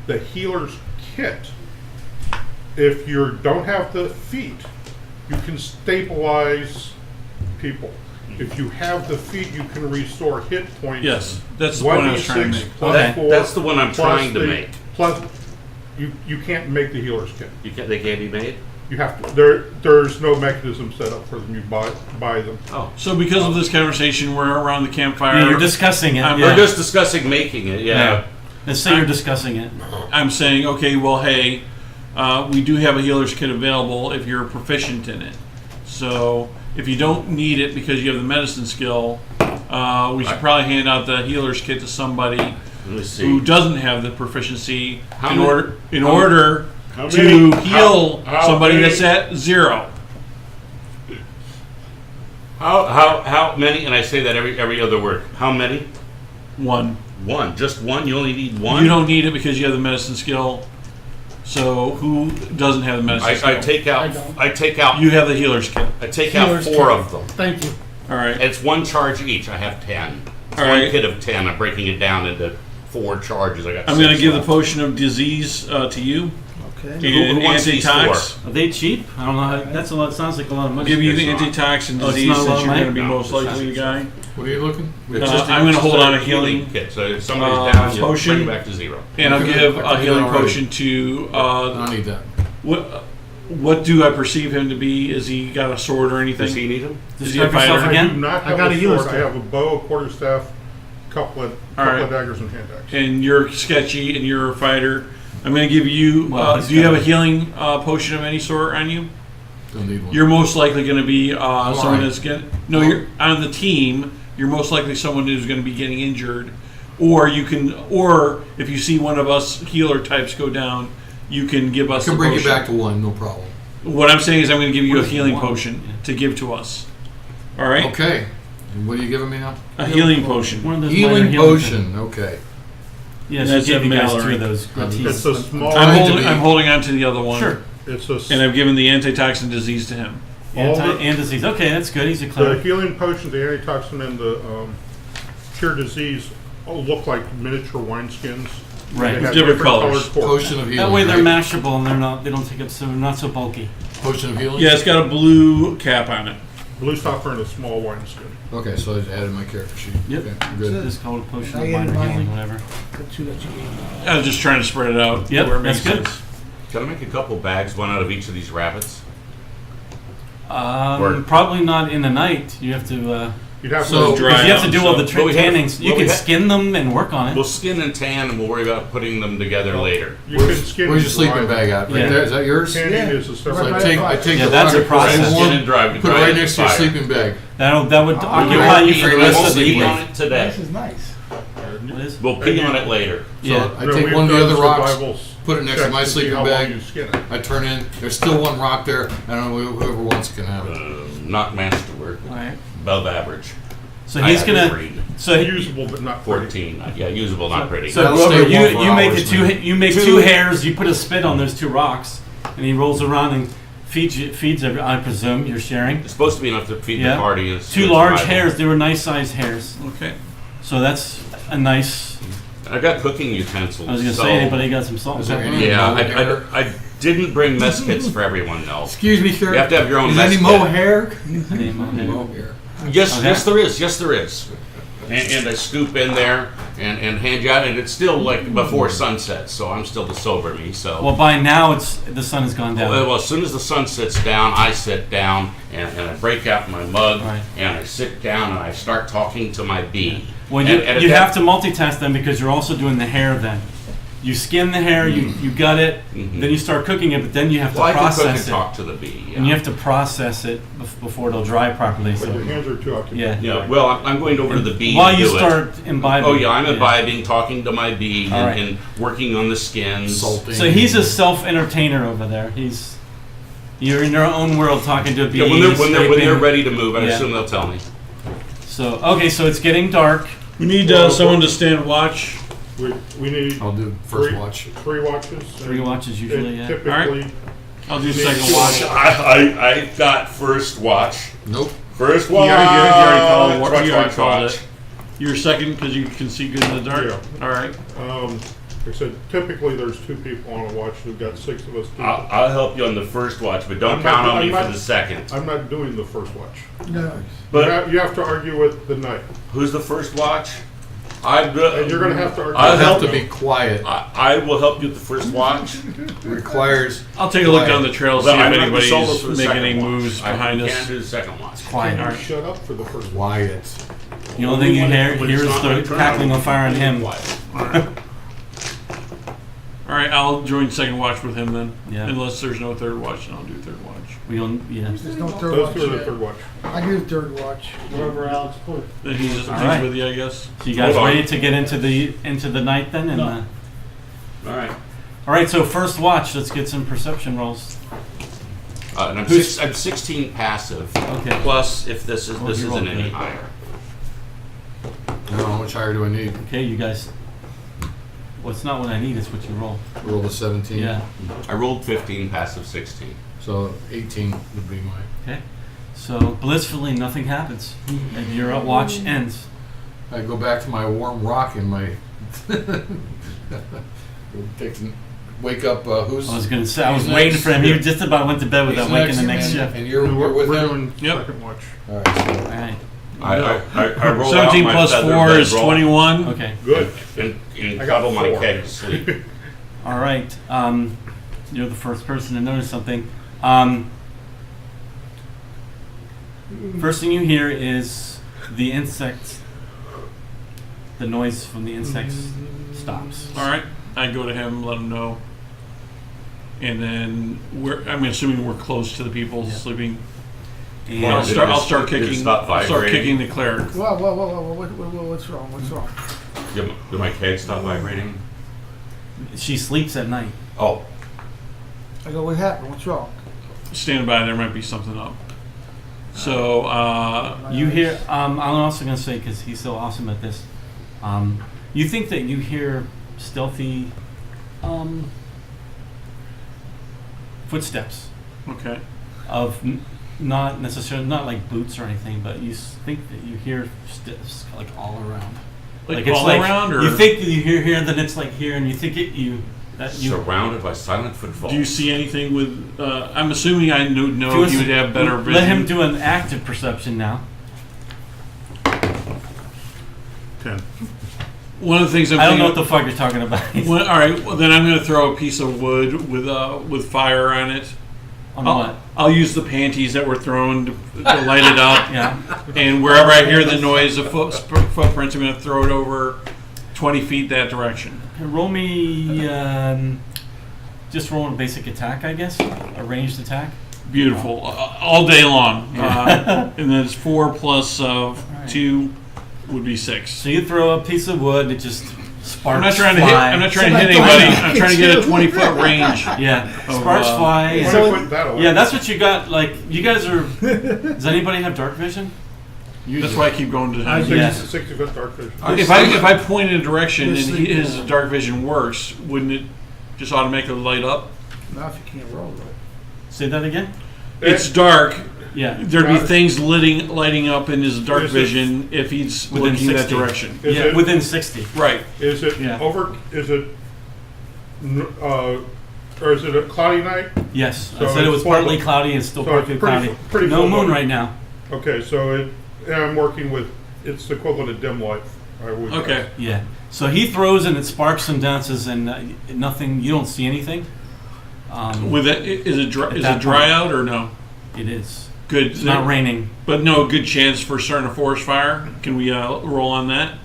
The healer's kit, if you don't have the feat, you can stabilize people. If you have the feat, you can restore hit points. Yes, that's the point I was trying to 1d6 make. plus Okay. 4, That's the one I'm plus trying to the- make. Plus, you can't make the healer's kit. They can't be made? You have to. There's no mechanism set up for them. You buy them. Oh. So because of this conversation, we're around the campfire. Yeah, you're discussing it. I'm- Yeah. We're just discussing making it, yeah. Let's say you're discussing it. I'm saying, okay, well, hey, we do have a healer's kit available if you're proficient in it. So if you don't need it because you have the medicine skill, we should probably hand out the healer's kit to somebody Let me see. who doesn't have the proficiency How in many- order how to many- heal how somebody many- that's at 0. How many, and I say that every other word, how many? 1. One, just one? You only need one? You don't need it because you have the medicine skill. So who doesn't have the medicine skill? I take out You have the healer's kit. I take out Healer's 4 kit. of them. Thank you. All right. It's 1 charge each. I have 10. It's All 1 right. kit of 10. I'm breaking it down into 4 charges. I got I'm going to 6 give the left. potion of disease to you. Okay. Who And wants these anti-tox. Are they cheap? I don't know. That's a lot. Sounds like a lot of I'll money. give you the It's not. anti-tox and Oh, it's disease not a lot since of you're going to money? be No, most it's likely the guy. What are you looking? It's just I'm gonna it's hold just on a healing, kit. So if somebody's down, you potion. bring it back to 0. And I'll Okay, give I a can healing already. potion to I don't need that. what do I perceive him to be? Is he got a sword or anything? Does he need him? Is he a Describe yourself fighter? I do again. not I have got a a healer's sword. I kit. have a bow, a quarterstaff, couple of right. daggers, and hand axe. And you're sketchy and you're a fighter. I'm going to give you. Well, he's do you have a got- healing potion of any sort on you? Don't need one. You're most likely going to be someone alright. that's getting. No, you're on the team. You're most likely someone who's going to be getting injured, or you can, or if you see one of us healer types go down, you can give I us. can the bring you potion. back to 1, no problem. What I'm saying is, I'm going to give you a What is healing one? potion to give to us. All right, Okay. And what are you giving me now? a healing potion. One of those minor Healing healing potion. Okay. Yes, That's you gave a you guys Mallory. 2 of those. It's a small. I'm holding on to the other one. Sure. It's a. And I've given the antitoxin disease to him. All the- And disease. Okay, that's good. He's a The cleric. healing potion, the antitoxin, and the cure disease all look like miniature wineskins. Right. They have Different colors. colored corks. Potion of healing. That way they're right? mashable and they're not. They don't take up so not so bulky. Potion of healing? Yeah, it's got a blue cap on it. Blue stopper and a small wineskin. Okay, so I just added my character sheet. Yep. Okay, good. It's called a potion I of gave minor mine. healing, whatever. The 2 that you gave me. I was just trying to spread it out. Yep, where it makes that's good. sense. Can I make a couple bags, one out of each of these rabbits? Or- Probably not in the night. You have to. You'd have So- to. Dry Because you have to out, do all the so- But we have- tannings. You well, we can have- skin them and work on it. We'll skin and tan, and we'll worry about putting them together later. You can Where's, skin where's and your sleeping dry bag them. at? Right Yeah. there? Is that yours? Tanning Yeah. is a So separate. I take Yeah, the that's a rocket, process. Skin and dry. put it dry right in next to your fire. sleeping bag. That would occupy you for the We rest won't of the pee evening. on it today. This is nice. What is? We'll pee on it later. Yeah. So I No, take we've one of the done other rocks, survival put it next to checks my see sleeping how long bag. you skin it. I turn in. There's still one rock there. I don't know whoever wants can have it. Not masterwork. All right. Above average. So he's I gonna. agreed. So he, Usable but not pretty. 14. Yeah, usable, not pretty. so That'll whoever stay warm for you make the hours, two. man. You make 2 hairs. You put a spit on those 2 rocks, and he rolls around and feeds every. I presume you're sharing. It's supposed to be enough to feed Yeah. the party. It's 2 it's large survival. hairs. They were nice sized hairs. Okay. So that's a nice. I've got cooking utensils. I was gonna so- say, anybody got some salt? Is there any Yeah, mohair? I didn't bring mess kits for everyone, though. Excuse me, sir. You have to have your own Is mess any kit. mohair? Name on it. Mohair. Yes, Okay. yes, there is. Yes, there is. And I scoop in there and hand you out, and it's still like before sunset, so I'm still the sober me. So Well, by now the sun has gone down. well, as soon as the sun sits down, I sit down and I break out my mug Right. and I sit down and I start talking to my bee. Well, And at you that- have to multitask them because you're also doing the hair then. You skin the hair, you gut it, Mhm. then you start cooking it, but then you have to Well, I can cook and process it. talk to the bee. Yeah. And you have to process it before it'll dry properly. But So your hands are too occupied. Yeah. Yeah, well, I'm going over to the bee while to you do start imbibing. Oh yeah, I'm imbibing, talking to my bee, All right. and working on the skins. Salting. So he's a self-entertainer over there. You're in your own world talking to a bee. Yeah, when they're scraping. ready to move, I Yeah. assume they'll tell me. So okay, so it's getting dark. We need someone to stand watch We need I'll do first watch. 3 watches. 3 watches usually, yeah. Typically, I'll do second watch. I got first watch. Nope. First You watch. already called Watch, it. You already watch, called watch. it. You're second because you can see good in the dark? Yeah. All right. like I said, typically there's 2 people on a watch. We've got 6 of us. I'll help you on the first watch, but don't I'm count not- on me I'm for not- the second. I'm not doing the first watch. No. But You have to argue with the night. who's the first watch? And you're going to have to argue. I'll You have help to be quiet. I will help you with the first watch. Requires. I'll take a look down the trail, see But if I'm not the solo anybody's for the making second any watch. moves I behind can't us. do the second watch. Quiet. All right. Shut up for the first watch. Quiet. The only thing you hear When it's is not my the turn, crackling of fire on him. quiet. All right, I'll join second watch with him then. Yeah. Unless there's no third watch, then I'll do third watch. Yeah. There's no third Those watch 2 are the yet. third watch. I do the third watch. Wherever Alex put it. Then he's All right. with you, I guess. So you guys Hold on. ready to get into the night then? And, No. All right. all right. So first watch. Let's get some perception rolls. And I'm, Who's- I'm 16 passive. Okay. Plus, if this Oh, isn't you're all any good. higher. Now, how much higher do I need? Okay, you guys. Well, it's not what I need. It's what you roll. Roll a 17. Yeah. I rolled 15, passive 16. So 18 would be my. Okay. So blissfully, nothing happens, and your watch ends. I go back to my warm rock and my. Wake up. Who's? I was gonna say I was Who's waiting next? for him. He just about went to bed Who's without waking the next and, shift. And you're with We're him. doing Yep. second watch. All right. So All right. I roll 17 out my plus feather 4 bed is roll 21. Okay. Good. And I got cuddle my 4. keg to sleep. All right. You're the first person to notice something. First thing you hear is the insects. The noise from the insects stops. All right, I go to him, let him know, and then I'm assuming we're close to the people Yeah. sleeping. And I'll start Did it kicking. stop I'll start vibrating? kicking the cleric. Whoa, what's wrong? What's wrong? Did my keg stop vibrating? she sleeps at night. Oh, I go, what happened? What's wrong? Stand by, there might be something up. So, You hear. I'm also gonna say because he's so awesome at this. You think that you hear stealthy footsteps okay. of not necessarily not like boots or anything, but you think that you hear steps like all around. Like it's all like around, or you think that you hear here, then it's like here, and you think it you that you. surrounded by silent footfalls. do you see anything with? I'm assuming I know Do us- you would have better vision. Let him do an active perception now. 10. One of the things I'm I don't know thinking. what the fuck you're talking about. Well, all right, well, then I'm going to throw a piece of wood with fire on it. On what? I'll use the panties that were thrown to light it up. Yeah. And wherever I hear the noise of footprints, I'm going to throw it over 20 feet that direction. Roll me. Just roll a basic attack, I guess. A ranged attack. Beautiful. All day long. And then it's 4 plus right. 2 would be 6. So you throw a piece of wood. It just sparks. I'm not trying to hit. fly. I'm not trying to hit anybody. I'm trying to get a 20-foot range. Yeah. Of, Sparks fly. Why and- put that away? yeah, that's what you got. Like you guys are. Does anybody have dark vision? That's why I keep going to him. 60 foot dark vision. If I point in a direction and his dark vision works, wouldn't it just automatically light up? Not if you can't roll, right? Say that again. It's dark. Yeah. There'd be things lighting up in his dark Is it vision if he's within looking that 60? direction. Is yeah. it- Within 60. Right. Is it Yeah. or is it a cloudy night? Yes. So I said it it's was partly full- cloudy and still so it's partly pretty- cloudy. pretty no full moon moon. right now. Okay, so I'm working with, it's the equivalent of dim light. I would Okay. guess. Yeah. So he throws and it sparks and dances and nothing. You don't see anything. With it, is it dry, is that it dry point. out or no? It is. Good. It's not raining. But no good chance for starting a forest fire. Can we roll on that?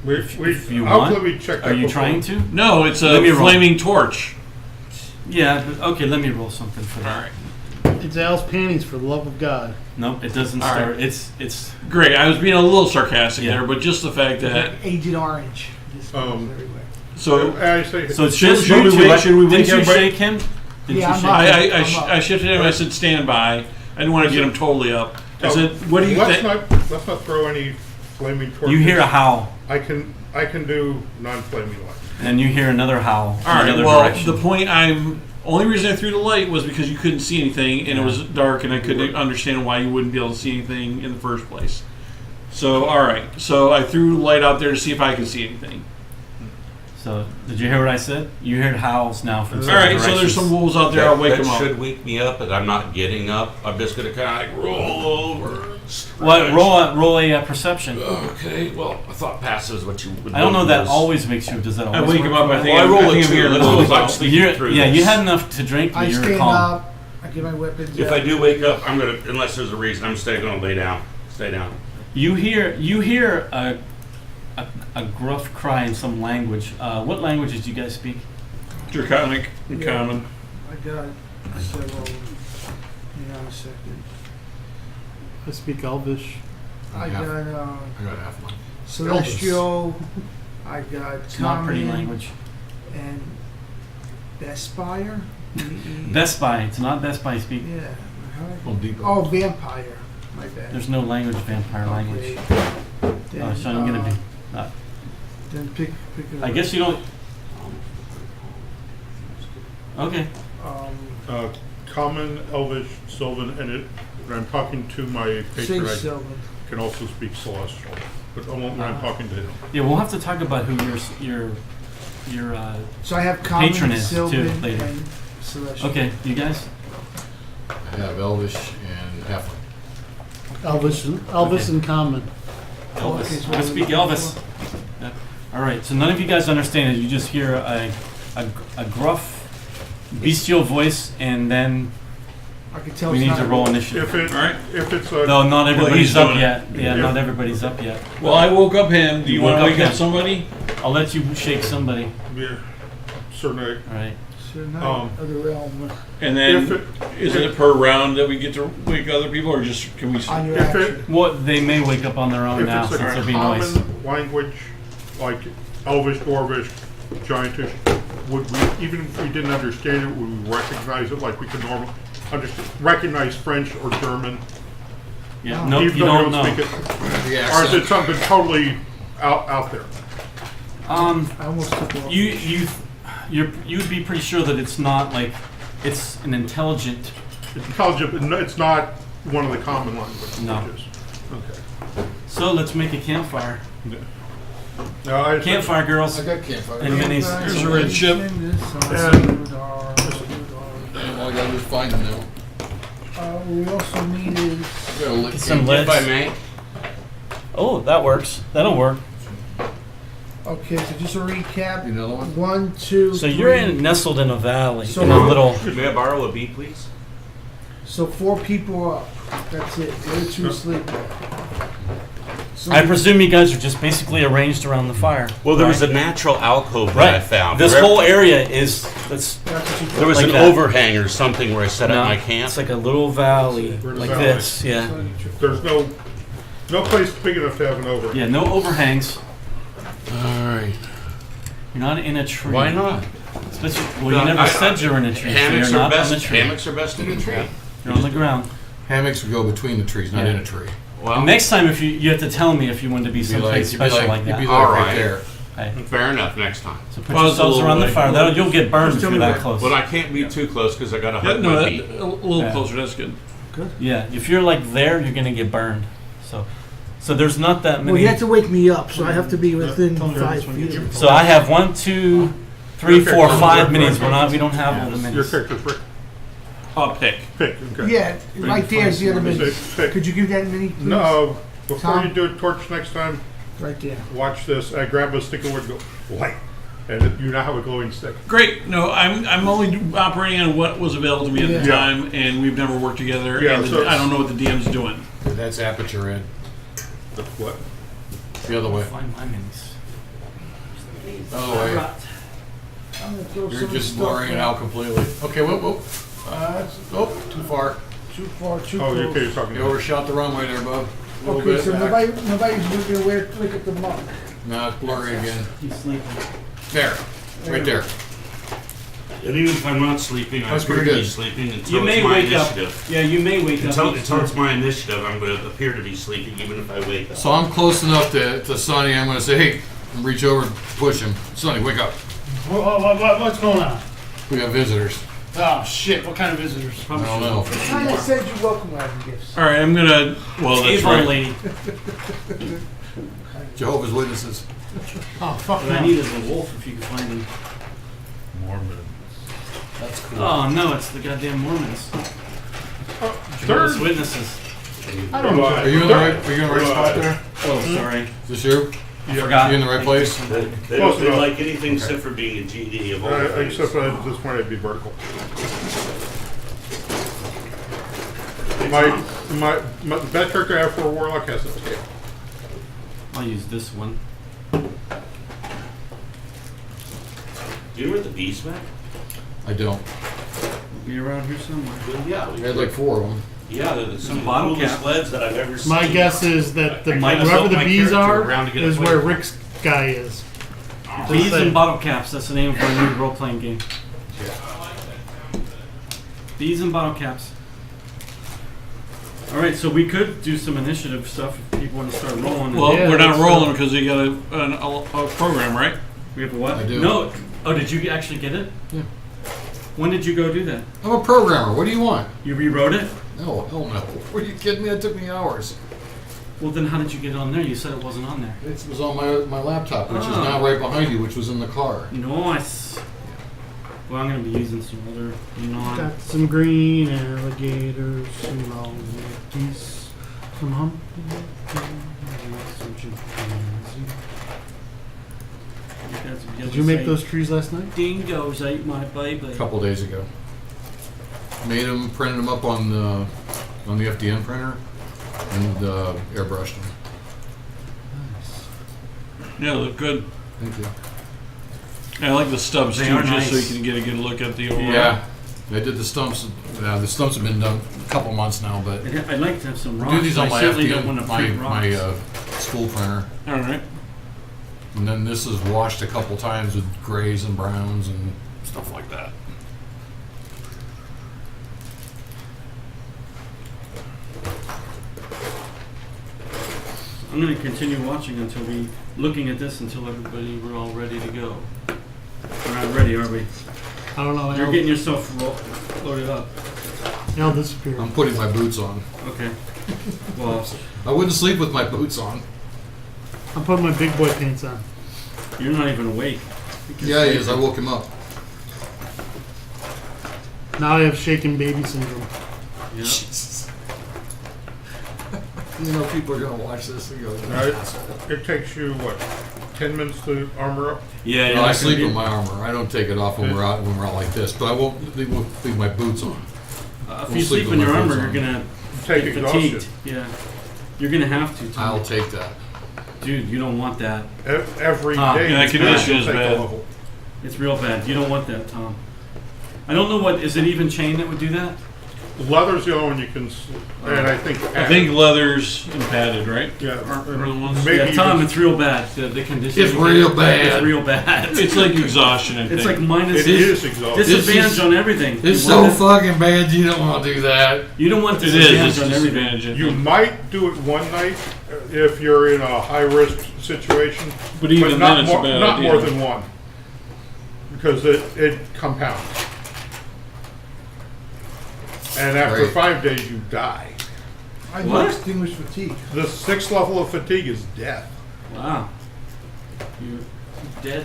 If you I'll want. let me check that Are you before. trying to? No, it's Let a me roll. flaming torch. Yeah. But, okay. Let me roll something for that. All right. It's Al's panties, for the love of God. Nope. It doesn't All start. right. It's. Great. I was being a little sarcastic Yeah. there, but just the fact that. Agent Orange. This goes Um, everywhere. So I say, So it's Should- just should you we two. wait- should we wait Did you everybody- shake him? Did Yeah, you I'm shake up. him? I shifted him. I said stand by. I didn't want to get him totally up. I said, "What do you let's think?" not throw any flaming torches. You hear a howl. I can I can do non-flaming light. And you hear another howl. All right. Another Well, direction. the point only reason I threw the light was because you couldn't see anything, and it was dark, and I couldn't understand why you wouldn't be able to see anything in the first place. So, all right. So I threw the light out there to see if I could see anything. So, did you hear what I said? You heard howls now from All certain right. So there's directions. some wolves out there. I'll wake that them up. should wake me up, but I'm not getting up. I'm just gonna kind of like roll over. What? Roll a perception. Okay. Well, I thought passive is what you would. I don't know that was. always makes you. Does that I always wake work? him up. I think Well, I roll think a I'm hearing two. the That's wolves like out. sleeping through Yeah, you this. had enough to drink, but I you're stand calm. up. I get my weapons If out. I do wake up, I'm gonna, unless there's a reason, I'm still gonna lay down. Stay down. You hear a gruff cry in some language. What languages do you guys speak? Draconic and Yeah. common. I got several. Hang on a second. I speak Elvish. I Half- got I got half one. Celestial. I got It's not pretty Common language. and Bespire. Best Buy. It's not Best Buy speak. Yeah. Well, deep. Oh, Vampire. My bad. There's no language, vampire language. Okay. Oh, Then, so I'm gonna be. Then pick I guess you don't. Okay. Common, Elvish, Sylvan, and when I'm talking to my Say patron, I Sylvan. can also speak Celestial. But I won't when I'm talking to him. Yeah, we'll have to talk about who your So I have Common, Patron is, too, Sylvan, later. and Celestial. Okay, you guys. I have Elvish and half one. Elvis and Common. Elvis. Okay, so I speak Elvis. Yeah. All right. So none of you guys understand it. You just hear a gruff, bestial voice, and then I can tell we it's need not to a roll wolf. initiative. If it's a No, not he's everybody's up doing it. yet. Yeah, Yeah. not everybody's up yet. Well, I woke up him. Do you You want to woke wake up up him. somebody? I'll let you shake somebody. yeah, certainly. All right. Sir Knight of the Realm. And then If it- is it per round that we get to wake other people, or just can we? On your If action. it Well, they may wake up on their own if now it's since a there'll be common noise. language like Elvish, Dwarvish, Giantish, would we, even if we didn't understand it, would we recognize it like we could normally recognize French or German? Yeah. Nope. Even You though don't know. speak it, The or is it accent. something totally out there? I almost took off. You'd be pretty sure that it's not like it's an intelligent. It's intelligent, but it's not one of the common languages. No. Okay. So let's make a campfire. Now, I Campfire girls. I got campfire. And minis. Here's a red ship. All I gotta do is find them now. We also needed. I gotta lick Get some them. lead. If I may. Oh, that works. That'll work. Okay, so just a recap. Another one? 1, 2, So 3. you're nestled in a valley, So in a little. May I borrow a bee, please? So 4 people up. That's it. The other 2 sleeping. So I presume you guys are just basically arranged around the fire. Well, there was right? a natural alcove that Right. I found. This Remember? whole area is that's that's what you There was like an that. overhang or something where I set no, up my camp. it's like a little valley Where's like the valley? this. Yeah. There's no place big enough to have an over. Yeah. No overhangs. All right. You're not in a tree. Why not? Especially, well, you never said you're in a tree. So Hammocks you're are not on best. the tree. Hammocks are best in the tree. You're on the ground. Hammocks would go between the trees, not Yeah. in a tree. Well, Next time, if you have to tell me if you want to be You'd be someplace special like you'd that. be All right right. there. Okay. fair enough. Next time. So put Well, it's a yourselves little around the way. fire. You'll get burned Just if tell you're me that where. close. But I can't be too close because I got to Yeah, hug no, my that, bee. a little Yeah. closer. That's good. Yeah, if you're like there, you're gonna get burned. So there's not that Well, many. you have to wake me up, so I have to be within 5 feet. So I have 1, 2, 3, 4, 5 minis. We don't have all the Your minis. character's right. Pick. Pick. Okay. Yeah, right there's the other minute. Pick. Could you give that mini, please? No, before Tom? you do a torch next time, Right there. watch this. I grab a stick of wood and go, light. And you now have a glowing stick. Great. No, I'm only operating on what was available to me at the Yeah. time, and we've never worked together. Yeah, and so- I don't know what the DM's doing. That's aperture, Ed. The what? The other way. Find my minis. Other way. I'm gonna throw You're some just stuff blurring it out completely. Okay, whoop. Too far. Too far, too Oh, close. okay, you're talking You about. overshot the runway there, bub. A little Okay, bit so back. nobody's looking where look at the mark. No, it's blurry again. He's sleeping. There. Right there. And even if I'm not sleeping, I That's appear pretty to be good. sleeping You until may it's my wake up. initiative. Yeah, you may wake Until up. it's my initiative, I'm going to appear to be sleeping even if I wake up. So I'm close enough to Sonny. I'm going to say, hey, and reach over and push him. Sonny, wake up. What's going on? We got visitors. Oh shit! What kind of visitors? I don't know. Kind of said you're welcome to having gifts. All right, I'm gonna. Well, that's Avon right. lady. Jehovah's Witnesses. Oh fuck What I no. need is a wolf if you can find him. Mormon. That's cool. Oh no, it's the goddamn Mormons. Third, Jehovah's Witnesses. I don't know. Are you in the right? Are you in the right spot there? Oh, sorry. Is this you? I forgot. Are you in the right place? They don't they like anything except for being a GD of all things. except at this point it'd be vertical. The best character I have for a warlock has a tail. I'll use this one. Do you know where the bees went? I don't. Be around here somewhere. Well, yeah. I had like 4 of them. Yeah, they're some of the bottle coolest cap. sleds that I've ever seen. My guess is that the, might as wherever well the my bees character are around to get is it where played. Rick's guy is. Bees saying. and bottle caps. That's the name of our new role-playing game. Bees and bottle caps. All right, so we could do some initiative stuff if people want to start rolling. Well, Yeah, we're not let's, rolling because you got a program, right? We have a what? I do. No. Oh, did you actually get it? Yeah. When did you go do that? I'm a programmer. What do you want? You rewrote it? No, hell no. Are you kidding me? That took me hours. Well, then how did you get it on there? You said it wasn't on there. It was on my laptop, which is Oh. now right behind you, which was in the car. Nice. Well, I'm going to be using some other non... Got some green alligators, some long geese, some humpy, some chimpanzees. Did you make those trees last night? Dingoes ate my baby. A couple days ago. Made them, printed them up on the FDM printer, and airbrushed them. Yeah, look good. Thank you. I like the stubs They too, are just so nice. you can get a good look at the overall. Yeah, I did the stumps. The stumps have been done a couple months now, but I'd like to have some I rocks. do these on I my certainly don't want FDM, to my, print rocks. my school printer. All right. And then this is washed a couple times with grays and browns and stuff like that. I'm going to continue watching looking at this until we're all ready to go. We're not ready, are we? I don't know. You're getting yourself loaded up. They'll disappear. I'm putting my boots on. Okay. Well, I wouldn't sleep with my boots on. I'm putting my big boy pants on. you're not even awake. Yeah, he is. I woke him up. Now I have shaken baby syndrome. Yeah. Jesus. You know, people are gonna watch this and go, It takes you, what, 10 minutes to armor up? Yeah, No, I sleep in my armor. I don't take it off when we're out like this. But I won't leave my boots on. If We'll you sleep sleep with in your my armor, boots you're on. gonna Take get exhaustion. fatigued. Yeah. You're gonna have to. Tom. I'll take that. Dude, you don't want that. Every Ah. day. Yeah, you condition take is a bad. level. It's real bad. You don't want that, Tom. I don't know what is it even chain that would do that? Leather's the only one you can, and I think leather's and padded, right? yeah, Are the ones- maybe Yeah, Tom, even- it's real bad. The condition. It's real bad. It's real bad. It's like exhaustion, I think. It's like minus it is exhausting. disadvantage This is- on everything. It's You so want it? fucking bad. You don't want to do that. You don't want It is. disadvantage It's on everything. disadvantage. I You think. might do it one night if you're in a high risk situation, But even not then, it's more, a bad not idea. more than one, because it compounds. And after Right. 5 days, you die. I What? do extinguish fatigue. The 6th level of fatigue is death. Wow. You're dead.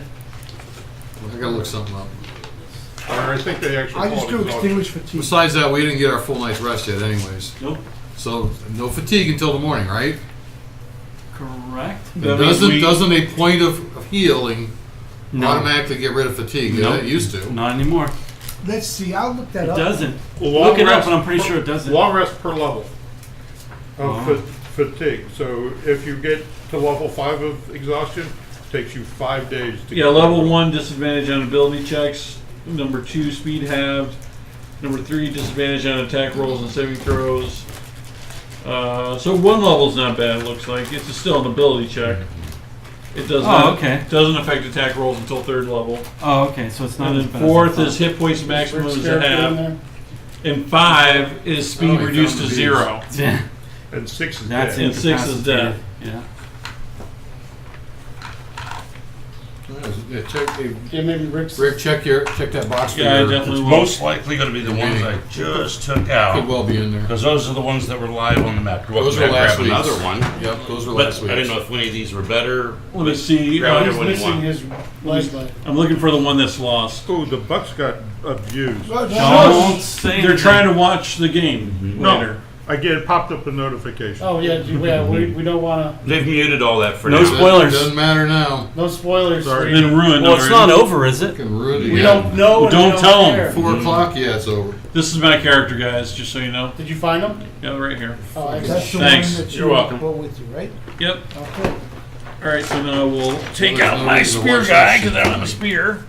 I gotta look something up. Or I think they actually I call just it do exhaustion. extinguish fatigue. Besides that, we didn't get our full night's rest yet, anyways. Nope. So no fatigue until the morning, right? Correct. That means Doesn't a point of healing No. automatically get rid of fatigue? No. It used to. Not anymore. Let's see. I'll look that It up. doesn't. Long Look it up, rest and I'm pretty per- sure it doesn't. Long rest per level of Wow. fatigue. So if you get to level 5 of exhaustion, it takes you 5 days to Yeah, get level 1, disadvantage on ability checks. Number 2, speed halved. Number 3, disadvantage on attack rolls and saving throws. So 1 level's not bad, it looks like. It's still an ability check. It does Oh, not, okay. doesn't affect attack rolls until 3rd level. Oh, okay. So it's not. And as then bad as I 4th thought. is hit points maximum Rick's is a character in half. there. And 5 is speed Oh, he reduced found to the 0. Yeah. And 6 is That's dead. And 6 is dead. Yeah. Yeah, check, hey, Yeah, maybe Rick's. Rick, check that box for Yeah, I your, definitely It's will. most likely going to be the ones I just took could out. well be in there. Because those are the ones that were live on the map. You're Those welcome are to last grab week's. another one. Yep, those were But last I week's. didn't know if any of these were better. Let me see. Grab He's whichever one you missing want. his flashlight. I'm looking for the one that's lost. Oh, the Bucks got abused. Don't say They're anything. trying to watch the game No. later. I get it popped up a notification. Oh yeah, we don't want to. They've muted all that for No now. spoilers. Doesn't matter now. No spoilers. Sorry. Been ruined Well, it's already. not over, is it? Can ruin it We again. don't know. and Don't we tell 'em. care. 4 o'clock, yeah, it's over. This is my character, guys, just so you know. Did you find them? Yeah, right here. Oh, That's excellent. the Thanks. one that You're you welcome. brought with you, right? Yep. Okay. Alright, so now we'll take There's out no my reason to spear watch guy, that because I shit. don't have a spear.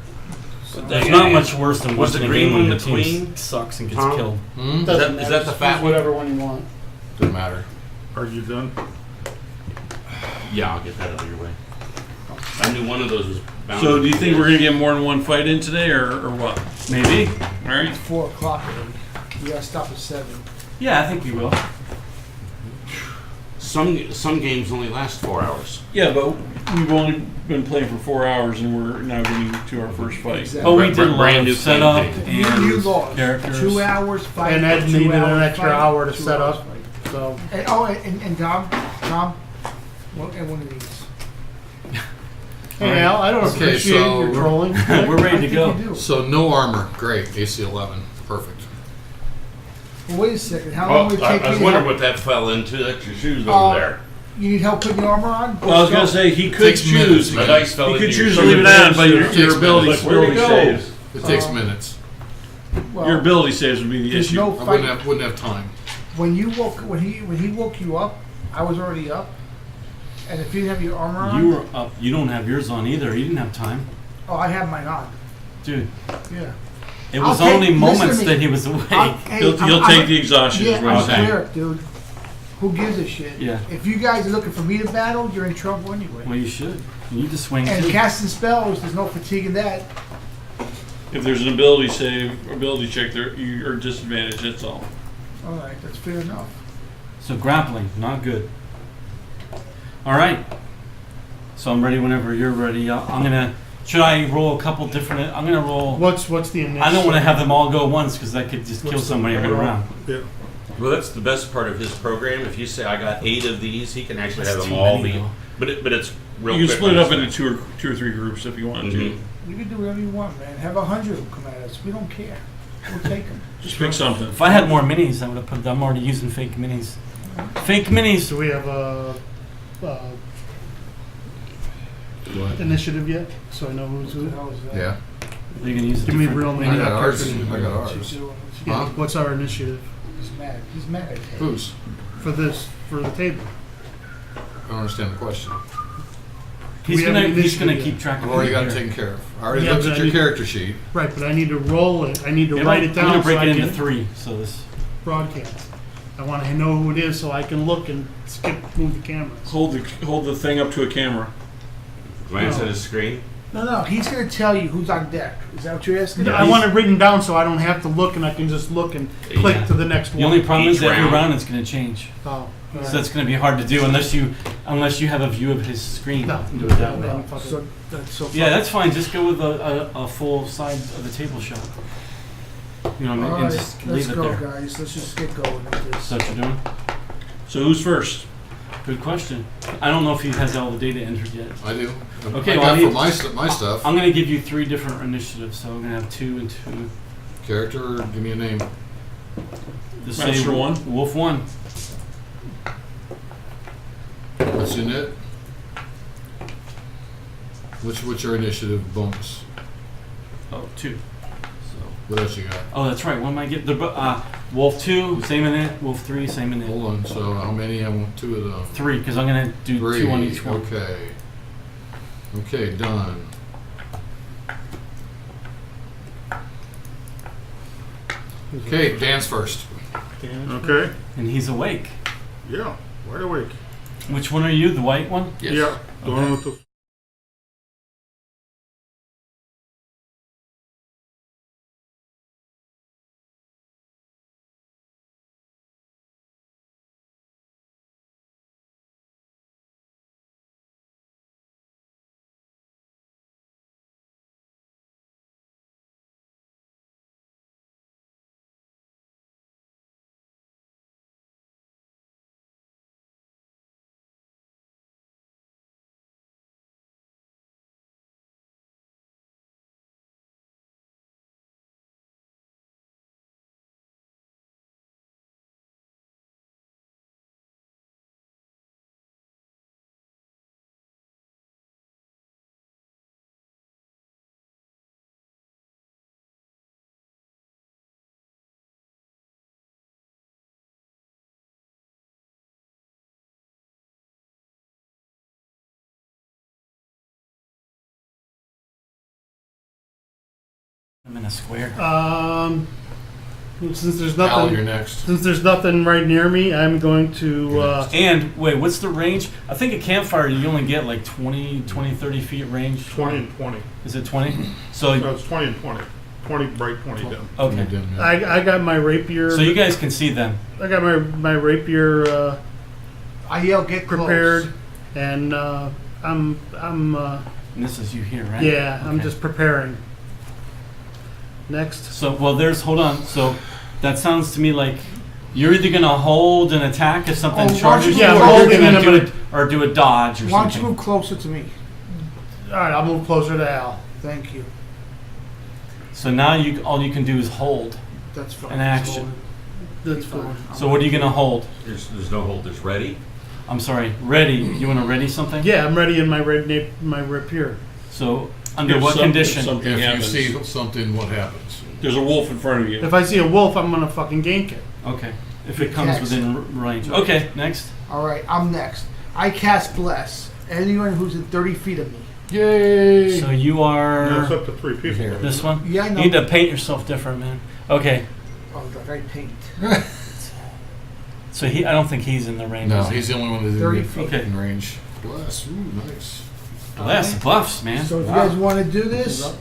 There's not much worse than Was watching the a game green when one the the team queen? sucks and gets Tom? killed. Hmm? Doesn't Is that matter. the fat Choose one? whatever one you want. Doesn't matter. Are you done? Yeah, I'll get that out of your way. I knew one of those was bound So to do you be think this. we're going to get more than one fight in today, or what? Maybe. Alright. It's 4 o'clock already. We gotta stop at 7. Yeah, I think we will. Some games only last 4 hours. Yeah, but we've only been playing for 4 hours, and we're now getting to our first fight. Exactly. Oh, we did a lot Brand of new setup campaign. You and lost. characters. 2 hours fight. And Ed 2 needed an hours extra fight, hour to 2 set hours up. fight. So And Tom, and one of these. hey Al, I don't Okay, appreciate so your trolling. We're ready I to think go. you do. So no armor. Great. AC 11. Perfect. Well, wait a second. How long Oh, would it I take was you to wondering help? what that fell into. That's your shoes Uh, over there. You need help putting your armor on? Well, I was going to say, he could Takes minutes, choose. man. My dice fell He into could your choose to shoes. leave it on, but your Takes ability, minutes. ability Where'd it go? saves. It takes minutes. Well, Your ability saves would be the there's issue. no I fight. wouldn't have time. When he woke you up, I was already up. And if you didn't have your armor on, You were up. You don't have yours on either. You didn't have time. oh, I have mine on. Dude, Yeah. it was I'll take- only listen moments to me. that he was awake. He'll take the exhaustion, is Yeah, what I'm I'm saying. cleric, dude. Who gives a shit? Yeah. If you guys are looking for me to battle, you're in trouble anyway. Well, you should. You need to swing And too. casting spells, there's no fatigue in that. If there's an ability save, ability check, there you are disadvantaged. That's all. All right, that's fair enough. So grappling, not good. All right. So I'm ready whenever you're ready. I'm gonna. Should I roll a couple different? I'm gonna roll. What's the initial? I don't want to have them all go once because that could just kill What's the somebody every overall? round. Yeah. Well, that's the best part of his program. If you say I got 8 of these, he can actually That's have them too all many, be. though. But it's real. You can quick split it on up this into thing. two or three groups if you want to. Mhm. You can do whatever you want, man. Have 100 of them come at us. We don't care. We'll take them. Just pick something. If I had more minis, I would have put. I'm already using fake minis. Fake minis. Do we have a initiative yet? So I know who's who. Yeah. Are you gonna use a Give me different real I mini. got not ours. character. I got ours. Yeah, Huh? what's our initiative He's mad. He's mad. Whose? for the table? I don't understand the question. He's We haven't gonna initiated keep yet. track I've of already it got it here. taken care of. I already Yeah, looked but at I your need- character sheet. Right, but I need to roll it. I need to Yeah, write it I'm down gonna so break I it into can 3. So this. broadcast. I want to know who it is so I can look and move the cameras. Hold the thing up to a camera. Glance No. at his screen. No, he's going to tell you who's on deck. Is that what you're asking? I want it written down so I don't have to look and I can just look and click Yeah. to the next The one. only problem is Each that every round. round it's gonna change. Oh, all So right. that's gonna be hard to do unless you have a view of his screen. No. And do it that way. No, fuck it. So that's so Yeah, that's fine. Just go with a full side of the table shot. You know what I mean? All And right, just let's leave it go, there. guys. Let's just get going with this. Is that what you're doing? So who's first? Good question. I don't know if he has all the data entered yet. I do. Okay, I well, got I for need- my stuff. I'm gonna give you 3 different initiatives, so I'm gonna have 2 and 2. Character, give me a name. Just Master 1. Wolf 1. What's in it? What's your initiative bonus? Oh, 2. What else you got? Oh, that's right. What am I getting? Wolf 2, same in it. Wolf 3, same in it. Hold on. So how many? I want 2 of them. 3, because I'm gonna do 3. 2 on each one. Okay. Okay, done. Okay, Dan's first. Okay. And he's awake. Yeah. Wide awake. Which one are you? The white one? Yes. Yeah. The one with the I'm in a square. Since there's Al, you're nothing, next. since there's nothing right near me, I'm going to. And wait, what's the range? I think a campfire you only get like 20, 30 feet range. 20 and 20. Is it 20? So No, it's 20 and 20. 20 bright, 20 dim. okay. I got my rapier. So you guys can see them. I got my rapier I yell, get prepared, close. and I'm And this is you here, right? yeah, I'm Okay. just preparing. Next. So hold on. So that sounds to me like you're either gonna hold and attack if something Oh, why don't charges you you, move or closer you're and gonna I'm do gonna- it or do a dodge or Why don't you something. move closer to me? All right, I'll move closer to Al. Thank you. So now all you can do is hold. That's fine. An action. That's Keep fine. going. So what are you gonna hold? There's no hold. There's ready. I'm sorry, ready. You want to ready something? Yeah, I'm ready in my rapier. So under If what some- if condition? something If you happens, see something, what happens? there's a wolf in front of you. If I see a wolf, I'm gonna fucking gank it. Okay. If it comes Attacks. within range. Okay. Next. All right, I'm next. I cast Bless. Anyone who's in 30 feet of me. Yay! So you No, are it's up to 3 people. Here. this one. Yeah, I know. You need to paint yourself different, man. Okay. Oh, like I paint. So I don't think he's in the range. No, is he? he's the only one that 30 didn't feet. get in range. Bless. Ooh, nice. Bless buffs, man. So if you guys want to do this,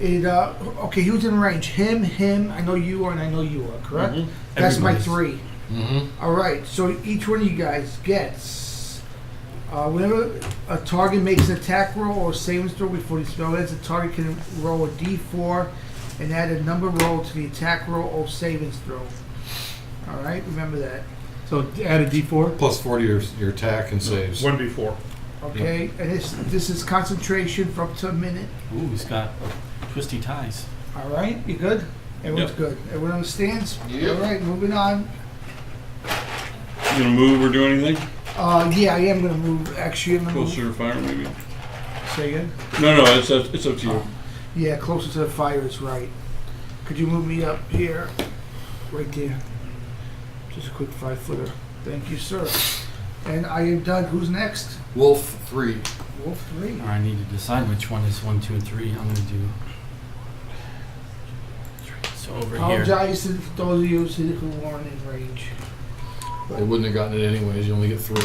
okay, who's in range? Him, I know you are, and I know you are, correct? Mhm. That's my Everybody's. 3. Mm-hmm. All right, so each one of you guys gets, whenever a target makes an attack roll or saving throw before the spell ends, the target can roll a d4 and add a number roll to the attack roll or savings throw. All right, remember that. So add a D4. Plus 40 your attack and saves. 1d4. Okay, and this is concentration for up to a minute. Ooh, he's got twisty ties. All right, you good? Everyone's Yep. good. Everyone understands? Yep. All right, moving on. You gonna move or do anything? Yeah, I am gonna move. Actually, I'm gonna move. Closer to fire, maybe. Say again? No, it's up to you. Yeah, closer to the fire is right. Could you move me up here? Right there. Just a quick 5-footer. Thank you, sir. And I am done. Who's next? Wolf 3. Wolf 3. Or I need to decide which one is 1, 2, and 3. I'm gonna do. So over here. Apologize to those of you who aren't in range. They wouldn't have gotten it anyways. You only get 3.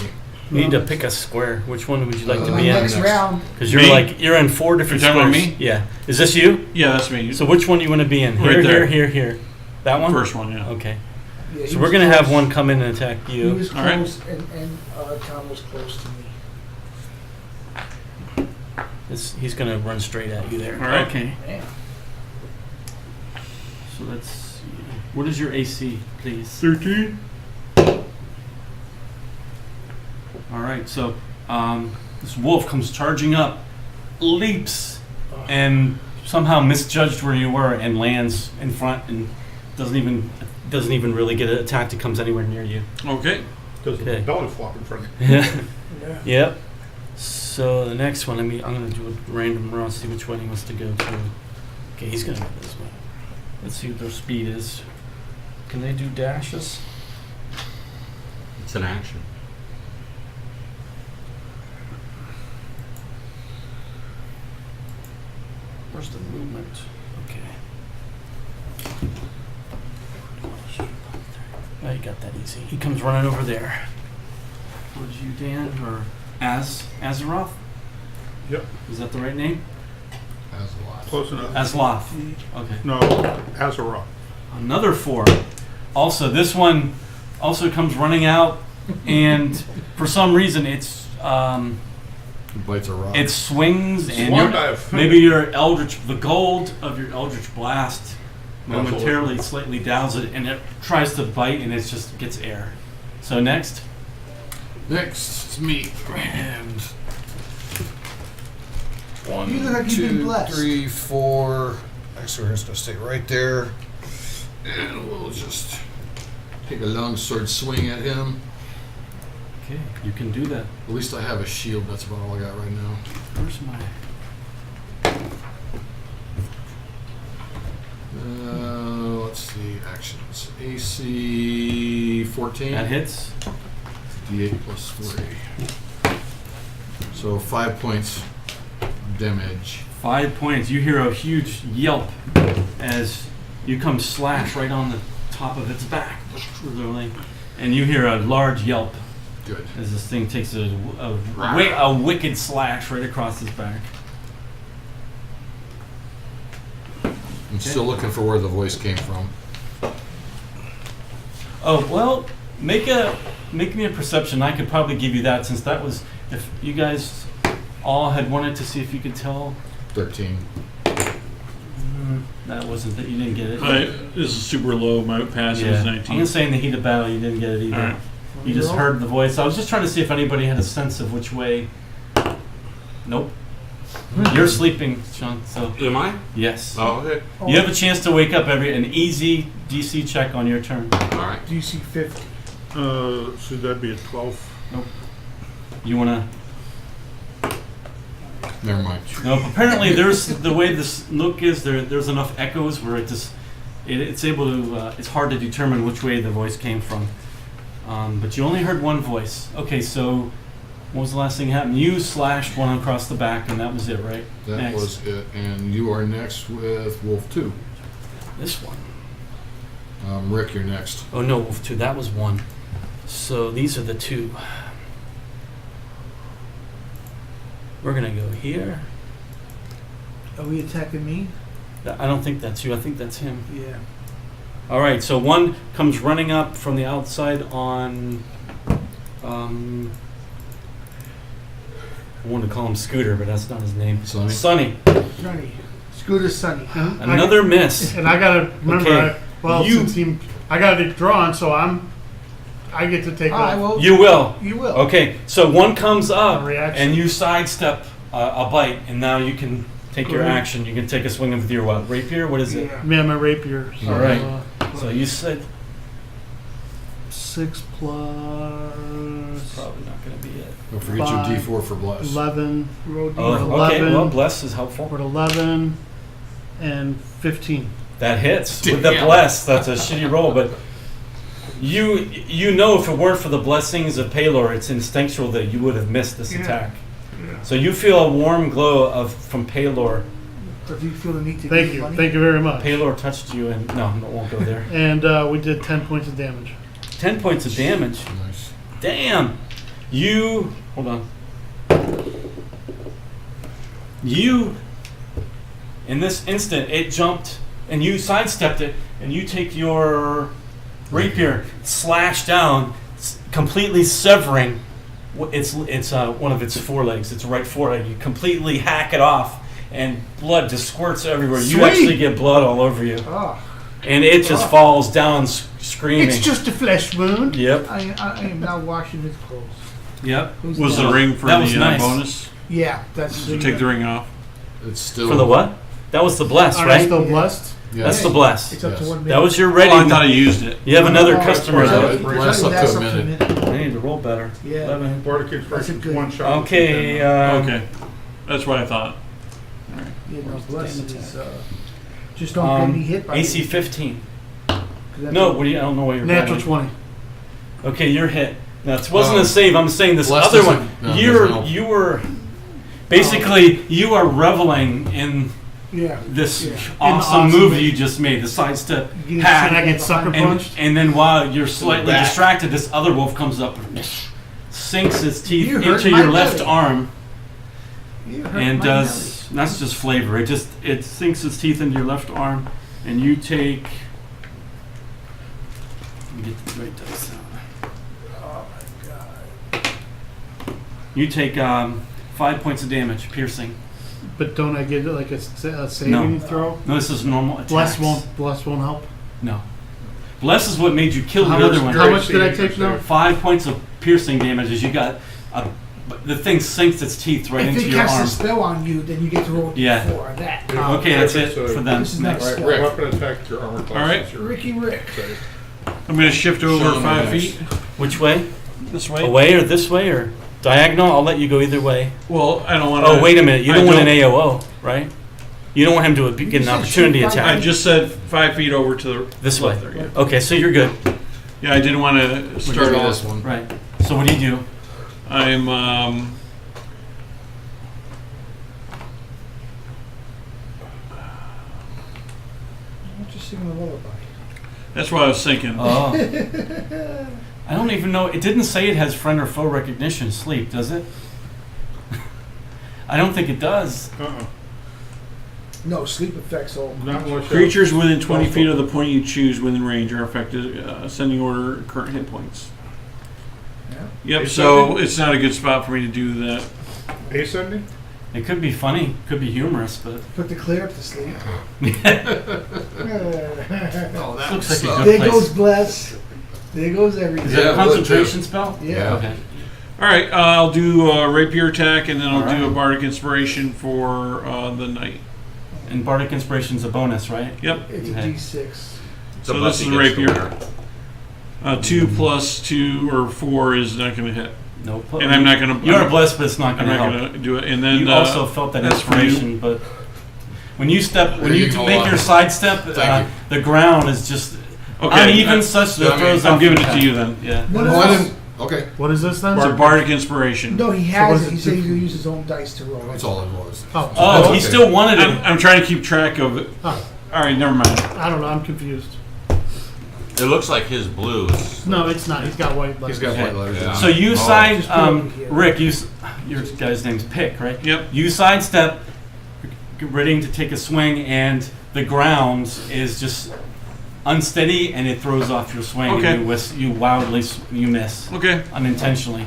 You need to pick a square. Which one would you like to My be in? next round. Because you're Me? you're in 4 different You're talking squares. about me? Yeah. Is this you? Yeah, that's me. So which one do you want to be in? Right Here, there. here. That one? First one, yeah. Okay. Yeah, he So we're was gonna have close. one come in and attack He you. was All right. close, and Tom was close to me. He's gonna run straight at you there. All right. Okay. Man. So let's see. What is your AC, please? 13? All right. So this wolf comes charging up, leaps, and somehow misjudged where you were and lands in front and doesn't even really get attacked. It comes anywhere near you. Okay. Does Okay. the belly flop in front of you? Yeah. Yeah. Yep. So the next one, I'm gonna do a random roll, see which one he wants to go to. Okay, he's gonna go this way. Let's see what their speed is. Can they do dashes? It's an action. Where's the movement? Okay. Oh, you got that easy. He comes running over there. Towards you, Dan, or Azeroth? Yep, Is that the right name? That's a lot. close enough. Asloth. Okay. No, Azeroth. Another 4. Also, this one also comes running out, and for some reason, He bites a rock. it swings, and Swan dive. maybe your the gold of your Eldritch Blast momentarily slightly dows it, and it tries to bite, and it just gets air. So next, Next, it's me. And one, You look like you've been 2, blessed. 3, 4. Actually, we're just gonna stay right there, and we'll just take a long sword swing at him. okay, you can do that. At least I have a shield. That's about all I got right now. Where's my? Let's see. Actions. AC 14. That hits. D8 plus 3. So 5 points damage. 5 points. You hear a huge yelp as you come slash right on the top of its back, literally, and you hear a large yelp Good. as this thing takes a wicked slash right across his back. I'm still looking for where the voice came from. Oh well, make me a perception. I could probably give you that since that was if you guys all had wanted to see if you could tell. 13. That wasn't that you didn't get it. This is super low. My passive Yeah. is I'm 19. gonna say in the heat of battle you didn't get it either. All right. You just heard the voice. I was just trying to see if anybody had a sense of which way. Nope. You're sleeping, Sean. So Am I? yes. Oh, okay. You have a chance to wake up an easy DC check on your turn. All right. DC 50. So that'd be a 12. You wanna? Never mind. No. Apparently, there's the way this nook is. There's enough echoes where it's able to. It's hard to determine which way the voice came from. But you only heard one voice. Okay, so what was the last thing that happened? You slashed one across the back, and that was it, right? That Next. was it. And you are next with Wolf 2. This one. Rick, you're next. Oh no, Wolf 2. That was one. So these are the two. We're gonna go here. Are we attacking me? I don't think that's you. I think that's him. Yeah. All right. So one comes running up from the outside on. I wanted to call him Scooter, but that's not his name. Sonny. Sonny. Sonny. Scooter Sonny. Another miss. And I gotta remember, Okay. I got it drawn, so I get to take I a will. You will. You will. Okay. So one comes up, A reaction. and you sidestep a bite, and now you can take your Great. action. You can take a swing with your what? Rapier? What is it? Yeah. man, my rapier. So, All right. So you said 6 plus probably not going to be it. Don't forget Five. your D4 for bless. 11. Roll Oh, D4. okay. 11. Well, bless is helpful. With 11 and 15. That hits with the Damn. bless. That's a shitty roll, but you know if it weren't for the blessings of Palor, it's instinctual that you would have missed this Yeah. attack. Yeah. So you feel a warm glow from Palor. So do you feel the need to Thank give you. money? Thank you very much. Palor touched you, and no, it won't go there. And we did 10 points of damage. 10 points of damage. Nice. Damn. You hold on. You in this instant it jumped and you sidestepped it and you take your rapier slash down, completely severing it's one of its forelegs, its right foreleg. You completely hack it off and blood just squirts everywhere. You Sweet. actually get blood all over you. Ah, And it just falls down screaming. it's just a flesh wound. Yep. I am now washing his clothes. Yep. Who's Was that? the ring for That the was nice. bonus? Yeah, that's Did you take the ring off? It's still. For the what? That was the bless, Are I right? still Yeah. blessed? Yes. That's the bless. It's up to Yes. 1 minute. That was your Oh, ready. I thought I used it. You have another Oh, customer. it's Yeah, though. it lasts up That's to a minute. I need to roll better. Yeah. 11. Bardic That's a Inspiration, good- one shot. Okay. Okay. That's what I thought. Yeah, no, bless is, just don't get me hit by AC it, 15. 'cause that's No, a- what do you? I don't know what you're. Natural rolling. 20. Okay, you're hit. Now it wasn't a save. I'm saying this Bless other doesn't- one. no, doesn't help. You were basically you are reveling in Yeah. this Yeah. awesome awesome move move. you just made. The sidestep You hack. Can I get sucker And, punched? and then while you're slightly Back. distracted, this other wolf comes up, sinks its teeth You hurt into my your left belly. arm, You hurt and my does. That's just flavor. It sinks its teeth into your left arm, and you take. Let me get the right dice out. Oh my god. You take 5 points of damage, piercing. But don't I get like a saving throw? No, this is normal attacks. Bless won't help. No. Bless is what made you kill How the much- other one. how much did I take now? 5 points of piercing damage as you got the thing sinks its teeth right If into it your casts arm. a spell on you, then you get to roll Yeah. D4 of that. Okay, that's it So for them. This is Next. next. All right, weapon attack, your armor class. All right. is your Ricky Rick. save. I'm going to shift over Sean 5 next. feet. Which way? This way. Away or this way or diagonal? I'll let you go either way. Well, I don't want to. Oh, wait a minute. You don't want an AOO, right? You don't want him to get an said opportunity shoot attack. I just said 5 feet over to the This way. left there, yeah. Okay, so you're good. Yeah, I didn't want to We'll start give you off. this one. Right. So what do you do? I'm singing a lullaby. That's what I was thinking. Oh. I don't even know. It didn't say it has friend or foe recognition, sleep, does it? I don't think it does. No, sleep affects all. Not unless you- Creatures within 20 feet of the point you choose within range are affected, ascending order current hit points. Yeah. Yep, so it's not a good spot for me to do that. Ascending? It could be funny, could be humorous, but Put the clear up to sleep. Oh, that looks was like a There good place. goes bless. There goes everything. Is that a Yeah, it would concentration too. spell? Yeah. Okay. All right, I'll do a rapier attack, and then I'll do a Alright. bardic inspiration for the knight. And Bardic Inspiration's a bonus, right? Yep. It's a Okay. D6. It's So a this is buffy against the rapier. winner. 2 plus 2 or 4 is not going to hit, Nope. and I'm not going to. You are blessed, but it's not I'm going to not help. going to do it. And then You also felt that that's for you. inspiration, but when you step, when There you you go, make your Lon. sidestep, Thank the ground is just Okay, uneven, I- such that Yeah, I it mean, throws I'm off giving your it to path. you then. Yeah. What Oh, I is this? didn't. Okay, What is this then? It's a bardic inspiration. No, he So has was it. it He said two- he's going to use his own dice to roll. that's all it was. Oh, Oh, Okay. he still wanted it. I'm trying to keep track of it. oh, All right, never mind. I don't know. I'm confused. It looks like his blues. No, it's not. He's got white letters. He's got white letters. Yeah. So you Oh. side, Just put it over here. Rick, your guy's name's Pick, right? Yep. You sidestep, ready to take a swing, and the ground is just unsteady, and it throws off your swing. Okay. And you wildly you miss Okay. unintentionally,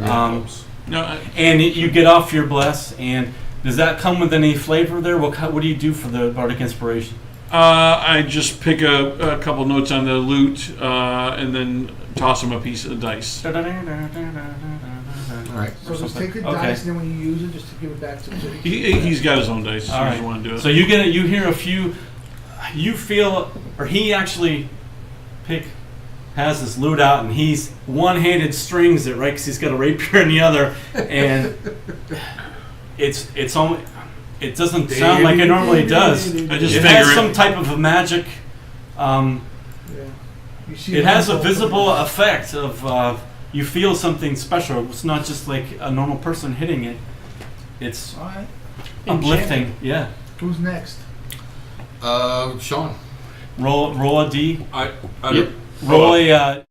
Um, No, and you get off your bless. And does that come with any flavor there? What do you do for the bardic inspiration? I just pick a couple notes on the lute and then toss him a piece of dice. all right. So just take the Okay. dice, and then when you use it, just to give it back to him. He's got his own dice. So All he right. doesn't want to do it. So you hear a few. You feel, or he actually, Pick has this lute out, and he's one-handed strings it, right? Because he's got a rapier in the other, and it's only. It doesn't sound like it normally does. I just It figure has it. some type of a magic. Yeah. You see It has a him- visible effect of you feel something special. It's not just like a normal person hitting it. It's All right. uplifting. Yeah. Who's next? Sean. Roll a D. I Yep. Roll a.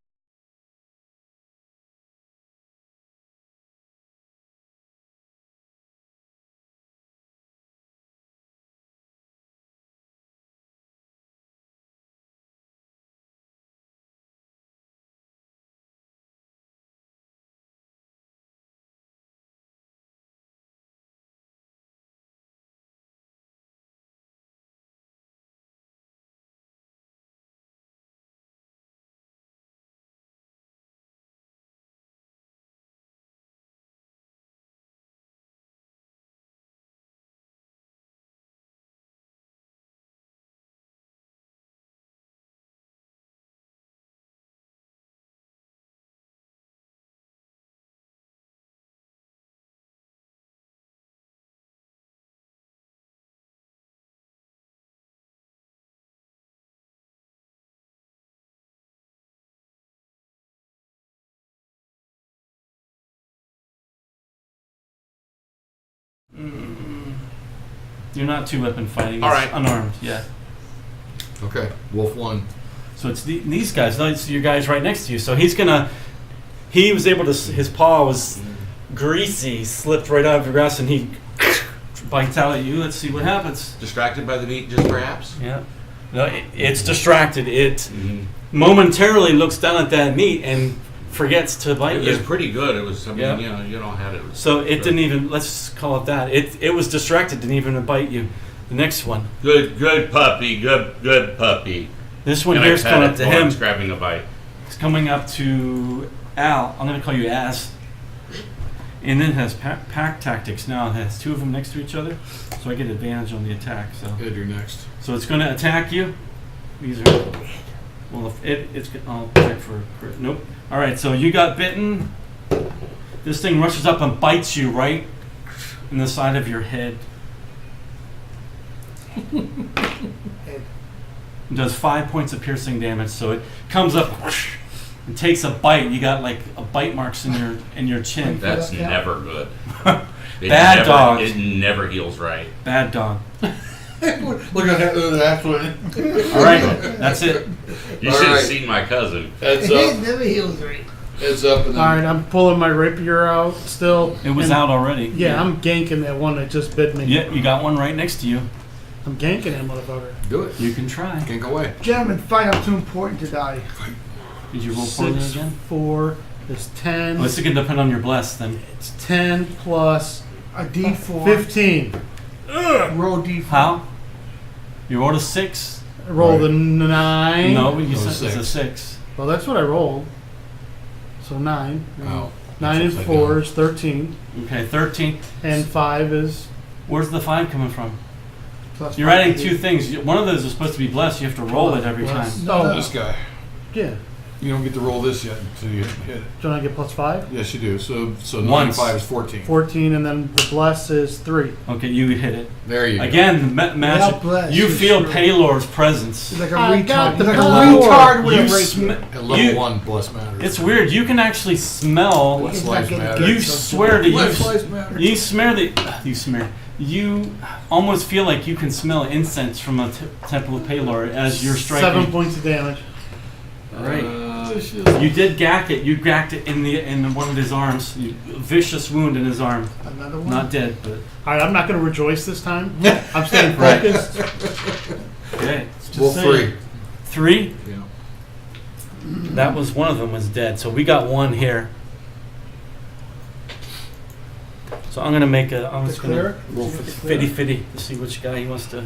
You're not two weapon fighting. It's All right. unarmed. Yeah. Okay. Wolf 1. So it's these guys. No, it's your guys right next to you. So he's gonna. He was able to. His paw was greasy, slipped right out of the grass, and he bites out at you. Let's see what happens. distracted by the meat, just perhaps. Yeah. No, it's distracted. It momentarily looks down at that meat and forgets to bite It was you. pretty good. It was. I mean, Yeah. you know, had it. So it didn't even. Let's call it that. It was distracted. Didn't even bite you. The next one. Good puppy. Good puppy. This one And here's I coming pat up to it while him. it's grabbing a bite. It's coming up to Al. I'm going to call you Az. And then it has pack tactics now. It has two of them next to each other, so I get advantage on the attack. Ed, you're next. So it's going to attack you. These are. Well, if it's. I'll check for crit. Nope. All right. So you got bitten. This thing rushes up and bites you right in the side of your head. Ed. It does 5 points of piercing damage. So it comes up and takes a bite. You got like a bite marks in your chin. That's Yeah. never good. Bad dog. It never heals right. Bad dog. Look at that one. All right, that's it. You All should have right. seen my cousin. Heads It up. never heals right. Heads up. And then Alright, I'm pulling my rapier out still. It was and- out already. Yeah, I'm ganking that one that just bit me. Yeah, you got one right next to you. I'm ganking that motherfucker. do it. You can try. Can't go away. Gentlemen, find out too important to die. Did you roll poorly 6, again? 4 is 10. Well, it's going to depend on your bless then. It's 10 plus A D4. 15. Roll D4. How? You rolled a 6? I rolled Right. a 9. No, you No, said it's a 6. 6. Well, that's what I rolled. So 9. Oh. 9 and Upside 4 down. is 13. Okay, 13. And 5 is. Where's the 5 coming from? Plus You're 5 adding D. 2 things. One of those is supposed to be blessed. You have to roll it every time. Plus- No, This guy. Yeah. You don't get to roll this yet until you hit it. Don't I get plus 5? Yes, you do. So 9 and Once. 5 is 14. 14, and then the bless is 3. Okay, you hit it. There you go. Again, magic. bless You is feel true. Paylor's presence. He's like a I got retard. the He's like a power. retard with You a rapier. sm- At level you- 1, bless matters. It's weird. You can actually smell. He's Bless not lives getting matter. You good, swear to Bless lives matter. you smear the you smear. You almost feel like you can smell incense from a temple of Paylor as you're striking. 7 points of damage. Right. Shit. You did gack it. You gacked it in one of his arms. A vicious wound in his arm. Another one. Not dead, but Alright, I'm not going to rejoice this time. I'm staying Right. focused. okay. Wolf saying. 3. Yeah. That was one of them was dead. So we got one here. So I'm gonna make a. I'm The just gonna cleric? roll Did you for get the fitty cleric? fitty to see which guy he wants to.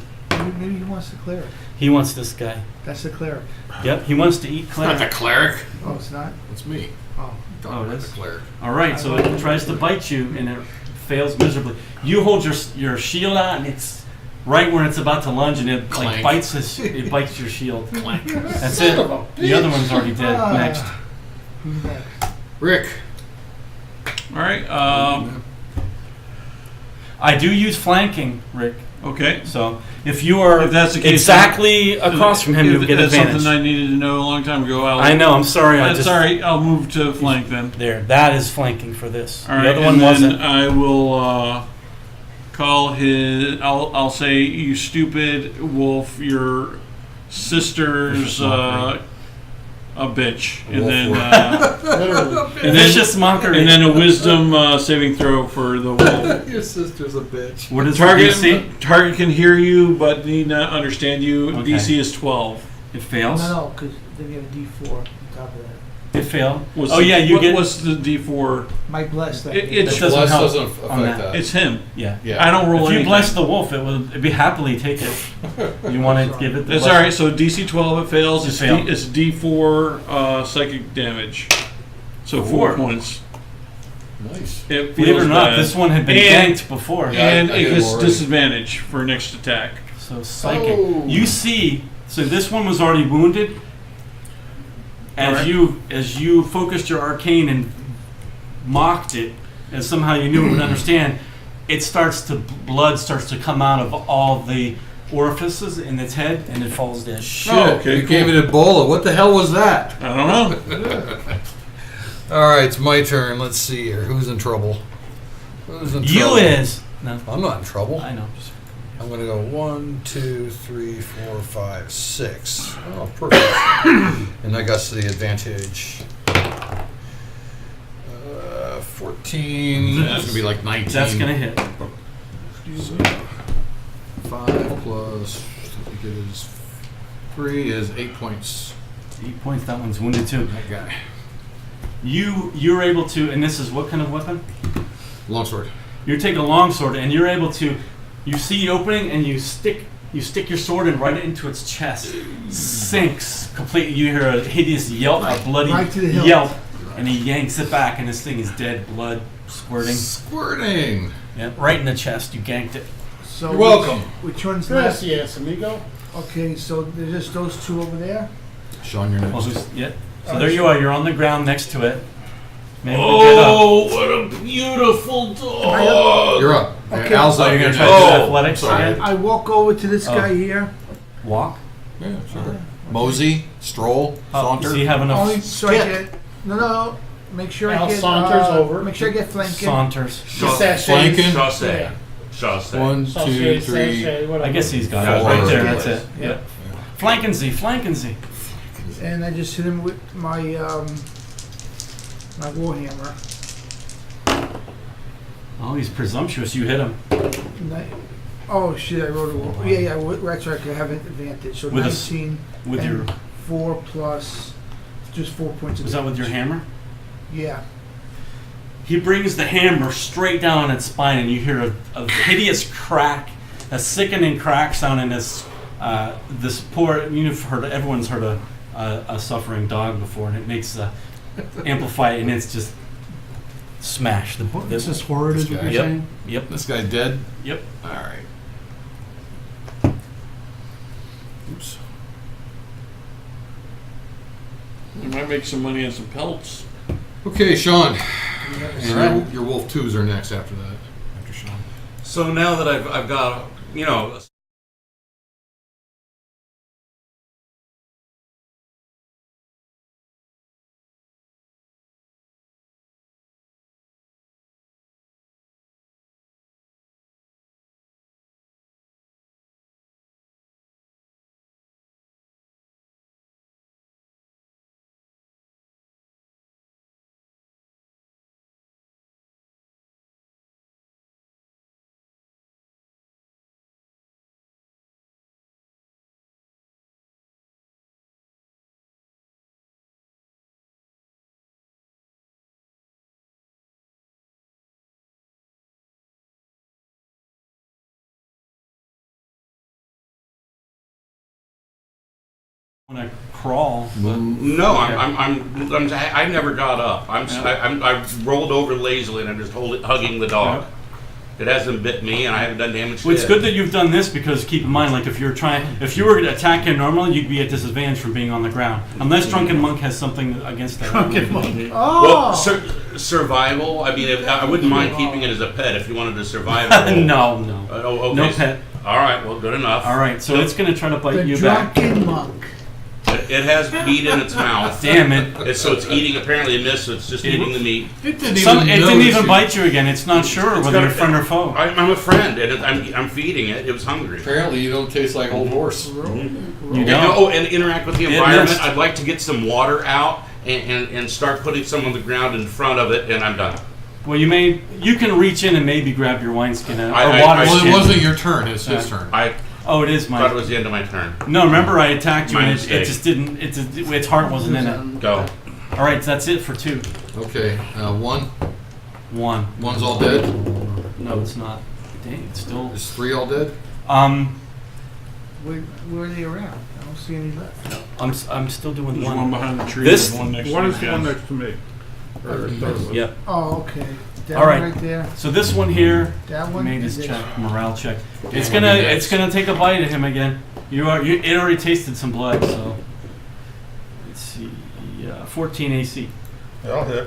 Maybe he wants the cleric. He wants this guy. That's the cleric. Yep. He wants to eat Not the cleric. cleric. Oh, it's not? It's me. Oh. Oh, it Not is? the cleric. All right. So it tries to bite you and it fails miserably. You hold your shield out and it's right where it's about to lunge and it like Clank. it bites your shield. Clank. That's it. The other one's already dead. Ah. Next. Who's next? Rick. All right. I do use flanking, Rick. Okay. So if you are If that's the case, exactly across from him, If you'll get that's advantage. something I needed to know a long time ago. I know. I'm sorry. I That's just all right. I'll move to flank then. there. That is flanking for this. All the right. other And one then wasn't. I will call his. I'll say, you stupid wolf. Your sister's a bitch, and Wolf then Literally. and then Vicious mockery. and then a wisdom saving throw for the wolf. Your sister's a bitch. what is Target the DC? target can hear you, but need not understand you. Okay. DC is 12. It fails. No, because then you have a D4 on top of that. It failed. What's Oh the- yeah, you get. What's the D4? My bless that. It's It doesn't Bless help doesn't on affect that. that. It's him. Yeah. Yeah. I don't roll If you anything. bless the wolf, it'd be happily take it. You want to give it. The That's bless- all right. So DC 12, it fails. It It's, failed. it's D4 psychic damage. So 4 points. Nice. It Believe it or feels not, bad. this one had been And- ganked before. Yeah. and I it get gets worried. disadvantage for next attack. So psychic. Oh. You see, so this one was already wounded. As Alright. you focused your arcane and mocked it, as somehow you knew it would understand, blood starts to come out of all the orifices in its head, and it falls dead. Shit. okay, You cool. gave it Ebola. What the hell was that? I don't know. All right, it's my turn. Let's see here. Who's in trouble? Who's in You trouble? is no, I'm not in trouble. I know. I'm gonna go 1, 2, 3, 4, 5, 6. Oh, perfect. And I got the advantage. 14. That's gonna be like 19. That's gonna hit. So, 5 plus, I think it is 3 is 8 points. 8 points. That one's wounded too. That guy. You're able to, and this is what kind of weapon? Longsword. You take a longsword, and you're able to. You see the opening, and you stick your sword and right into its chest. Sinks completely. You hear a hideous yelp, a bloody right to the hilt. yelp, and he yanks it back, and this thing is dead, blood squirting. Squirting. Yeah, right in the chest. You ganked it. So You're welcome. Which one's left? Gracias, amigo. Okay, so there's just those two over there. Sean, you're Well, next. yeah. So there you are. You're on the ground next to it. Maybe we get up. Oh, what a beautiful dog! You're up. Okay. Al's Oh, up. you're gonna You're try next. to do Oh, athletics sorry. again? I walk over to this Oh. guy here. Walk. Yeah, sure. Mosey, stroll, saunter. So you have enough Only so I get. No. Make sure I Al get. saunters over. Make sure I get flanking. saunters. Chasse. Flanking. Chasse. Yeah. shall I say? 1, 2, 3. I guess he's got it Four. right there. That's it. Yeah. Yep. Flanken-Z. And I just hit him with my my warhammer. Oh, he's presumptuous. You hit him Oh shit! I rolled a war. Yeah. That's right. I have an advantage. So With a 19 with and your. 4 plus just 4 points. Of Was that with your hammer? Yeah. He brings the hammer straight down on its spine, and you hear a hideous crack, a sickening crack sound, and this poor. Everyone's heard a suffering dog before, and it makes amplify, and it's just smash. This is horrid, is what you're Yep. saying? Yep. This guy dead? Yep. All right. Oops. You might make some money on some pelts. Okay, Sean. And Alright. your Wolf 2s are next after that. After Sean. So now that I've got, you know, When I crawl, no, I never got up. I rolled over lazily and I'm just hugging the dog. It hasn't bit me, and I haven't done damage to well, it's it. good that you've done this because keep in mind, like if you were to attack him normally, you'd be at disadvantage from being on the ground, unless Drunken Monk has something against that. Well, survival. I mean, I wouldn't mind keeping it as a pet if you wanted to survive. No. Okay. No pet. All right. Well, good enough. All right, so it's going to try to bite The you back. drunken monk. It has meat in its mouth. Damn it! So it's eating. Apparently, a miss. So it's just eating the meat. It didn't It didn't notice even you. bite you again. It's not sure It's whether got- you're friend or foe. I'm a friend, and I'm feeding it. It was hungry. Apparently, you don't taste like old horse. You And, don't. and interact with the It environment. missed. I'd like to get some water out and start putting some on the ground in front of it, and I'm done. Well, you can reach in and maybe grab your wineskin or I- water I- Well, skin. it wasn't your turn. It's his Yeah. turn. I Oh, it is thought mine. it was the end of my turn. No, remember I attacked you My and it mistake. just didn't. Its heart wasn't in it. Go. All right, so that's it for 2. Okay, 1. 1. 1's all dead. No, it's not. Dang, it's still. Is 3 all dead? Where are they around? I don't see any left. I'm still doing There's 1. one behind the tree. This- There's one next One to is the the one fence. next to me. Or Yep. Oh, okay. That All one right. right there. So this one here That one. made and his this check, one. morale check. Okay, It's what gonna do you it's guys? gonna take a bite at him again. It already tasted some blood, so let's see. 14 AC. I'll hit.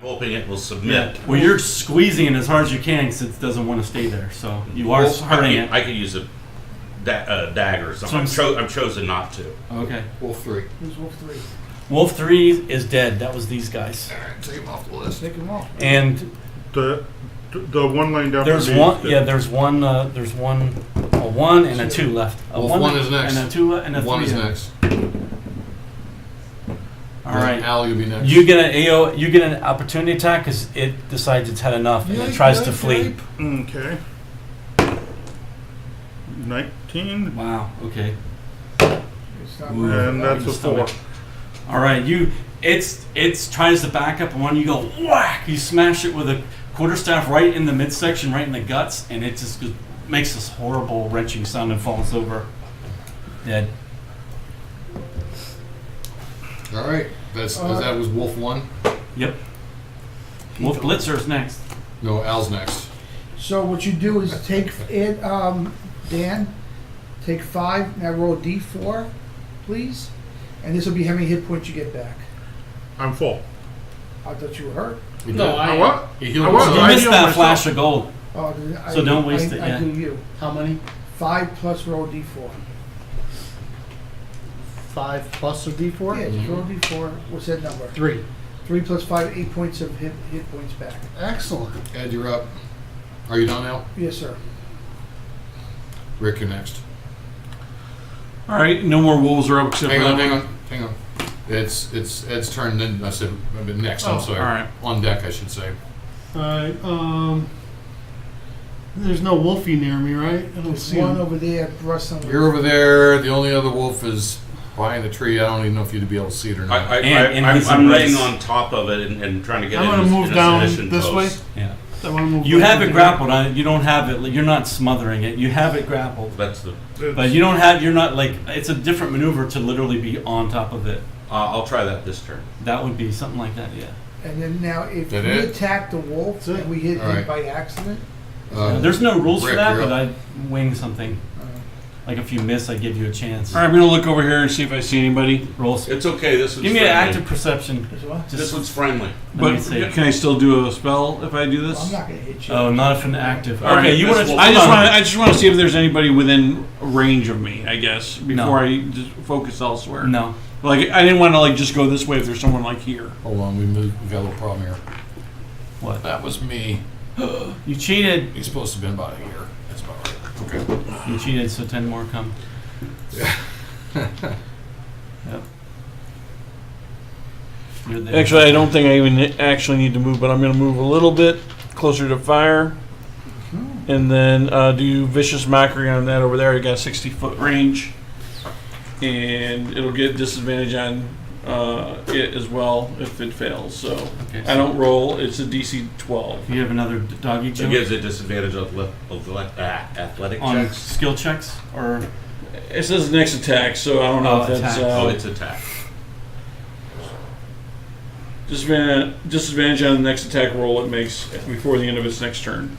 Hoping it will submit. Well, you're squeezing it as hard as you can because it doesn't want to stay there. So you are hurting it. I could use a dagger or something. I'm chosen not to. Okay. Wolf 3. Who's Wolf 3? Wolf 3 is dead. That was these guys. Alright, take him off the list. Take him off. And The one line down. there's from me one. is dead. Yeah, there's one. There's one. A 1 and a 2 left. A Wolf 1 is next. And a 2 and a 3. 1 is next. All right. Al, you'll be next. You get an AO. You get an opportunity attack because it decides it's had enough and it tries to flee. Okay. 19. Wow. Okay. It's not Ooh. And that's a 4. All right. It's tries to back up and you go whack. You smash it with a quarterstaff right in the midsection, right in the guts, and it just makes this horrible wrenching sound and falls over dead. Alright, that was Wolf 1. Yep. Wolf Blitzer's next. No, Al's next. So what you do is take it, Dan, take 5, now roll a d4, please. And this will be how many hit points you get back. I'm full. I thought you were hurt. He No, did. I- what? He healed I was. You himself. I missed heal that myself. flash of gold. Oh, So don't waste it, I yeah. do you. How many? 5 plus roll a d4. 5 plus a d4? Yeah, just roll a d4. What's that number? 3. 3 plus 5, 8 points of hit points back. Excellent. Ed, you're up. Are you done, Al? Yes, sir. Rick, you're next. All right, no more wolves are up except Hang for on, that hang one. on, hang on. It's Ed's turn, then I said next, Oh, I'm sorry. all right. On deck, I should say. Alright, there's no wolfie near me, right? I don't There's see one him. over there, Russ. You're over there, the only other wolf is behind the tree. I don't even know if you'd be able to see it or not. I'm laying on top of it and trying to get I'm in gonna his- move in his down position this way. post. Yeah. I wanna move You back have it into grappled on it. You don't have it. You're not smothering it. You have it grappled. That's the. But you don't have. You're not like. It's a different maneuver to literally be on top of it. I'll try that this turn. That would be something like that. Yeah. And then now, if That we it? attack the wolf That's it. and we hit All him right. by accident, There's no rules for Rick, that, you're but up. I wing something. Like if you miss, I give you a chance. All right, I'm gonna look over here and see if I see anybody. Roll. It's okay. This one's Give me an friendly. active perception. is what? This Just, one's friendly. let me But see. can I still do a spell if I do Well, this? I'm not going to hit you. Oh, not if an active. All right, Okay, you want to. I just want to see if there's anybody within range of me. I guess before I just focus elsewhere. No. Like I didn't want to like just go this way if there's someone like here. Hold on, we got a little problem here. What? That was me. You cheated. He's supposed to have been by here. That's about right. Okay. You cheated, so 10 more come. Yep. You're there. Actually, I don't think I even actually need to move, but I'm going to move a little bit closer to fire, and then do vicious mockery on that over there. I got 60-foot range, and it'll get disadvantage on it as well if it fails. So Okay, I don't roll. It's a DC 12. You have another doggy It joke gives it disadvantage of athletic on checks. skill checks, or It says next attack, so I don't know Oh, if that's attack. It's attack. disadvantage on the next attack roll it makes before the end of its next turn.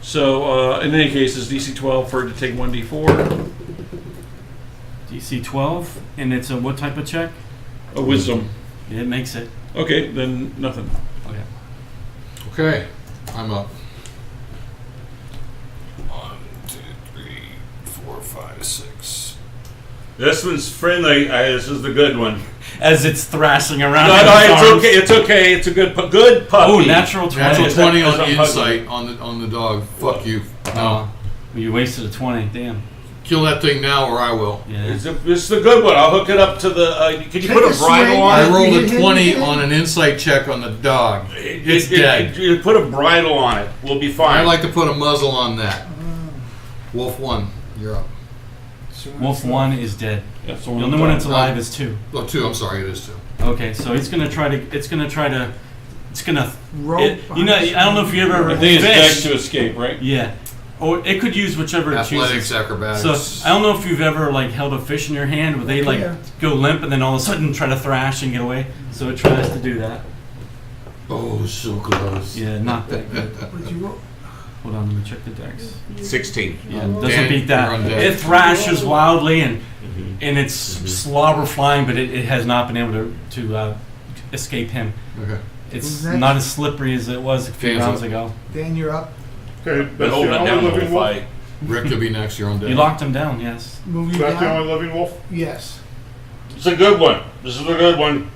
So in any case, it's DC 12 for it to take 1d4. DC 12, and it's a what type of check? A wisdom. It makes it. Okay, then nothing. Okay. Okay, I'm up. 1, 2, 3, 4, 5, 6. This one's friendly. This is the good one. As it's thrashing around. No, in no, its it's arms. okay. It's okay. It's a good puppy. Oh, natural 20. Natural As a- 20 as on a insight on the dog. Fuck you. No. You wasted a 20. Damn. Kill that thing now or I will. Yeah. It's the good one. I'll hook it up to the. Can you put a Take a bridle swing. on I it? rolled You a hit him 20 again? on an insight check on the dog. It's You- dead. You put a bridle on it. We'll be fine. I'd like to put a muzzle on that. Wolf 1, you're up. Wolf 1 is dead. That's The only one that's alive is 2. Oh, 2, I'm sorry, it is 2. Okay, so it's gonna try to. It's gonna. Rope. You know, I don't know if you ever I think it's dex fished. to escape, right? Yeah, or it could use whichever it Athletics, chooses. acrobatics. So I don't know if you've ever like held a fish in your hand where they like Yeah. go limp and then all of a sudden try to thrash and get away. So it tries to do that. Oh, so close. Yeah, not that good. What did you roll? Hold on, let me check the dex. 16. Yeah, doesn't Dan, beat that. you're on deck. It thrashes wildly and it's slobber flying, but it has not been able to escape him. Okay. It's Who's next? not as slippery as it was a few Dan's rounds up. ago. Dan, you're up. Okay, Been that's holding the it only down the whole living wolf. fight. Rick, you'll be next. You're on deck. You locked him down, yes. Move you That's the down. only living wolf. Yes. It's a good one. This is a good one.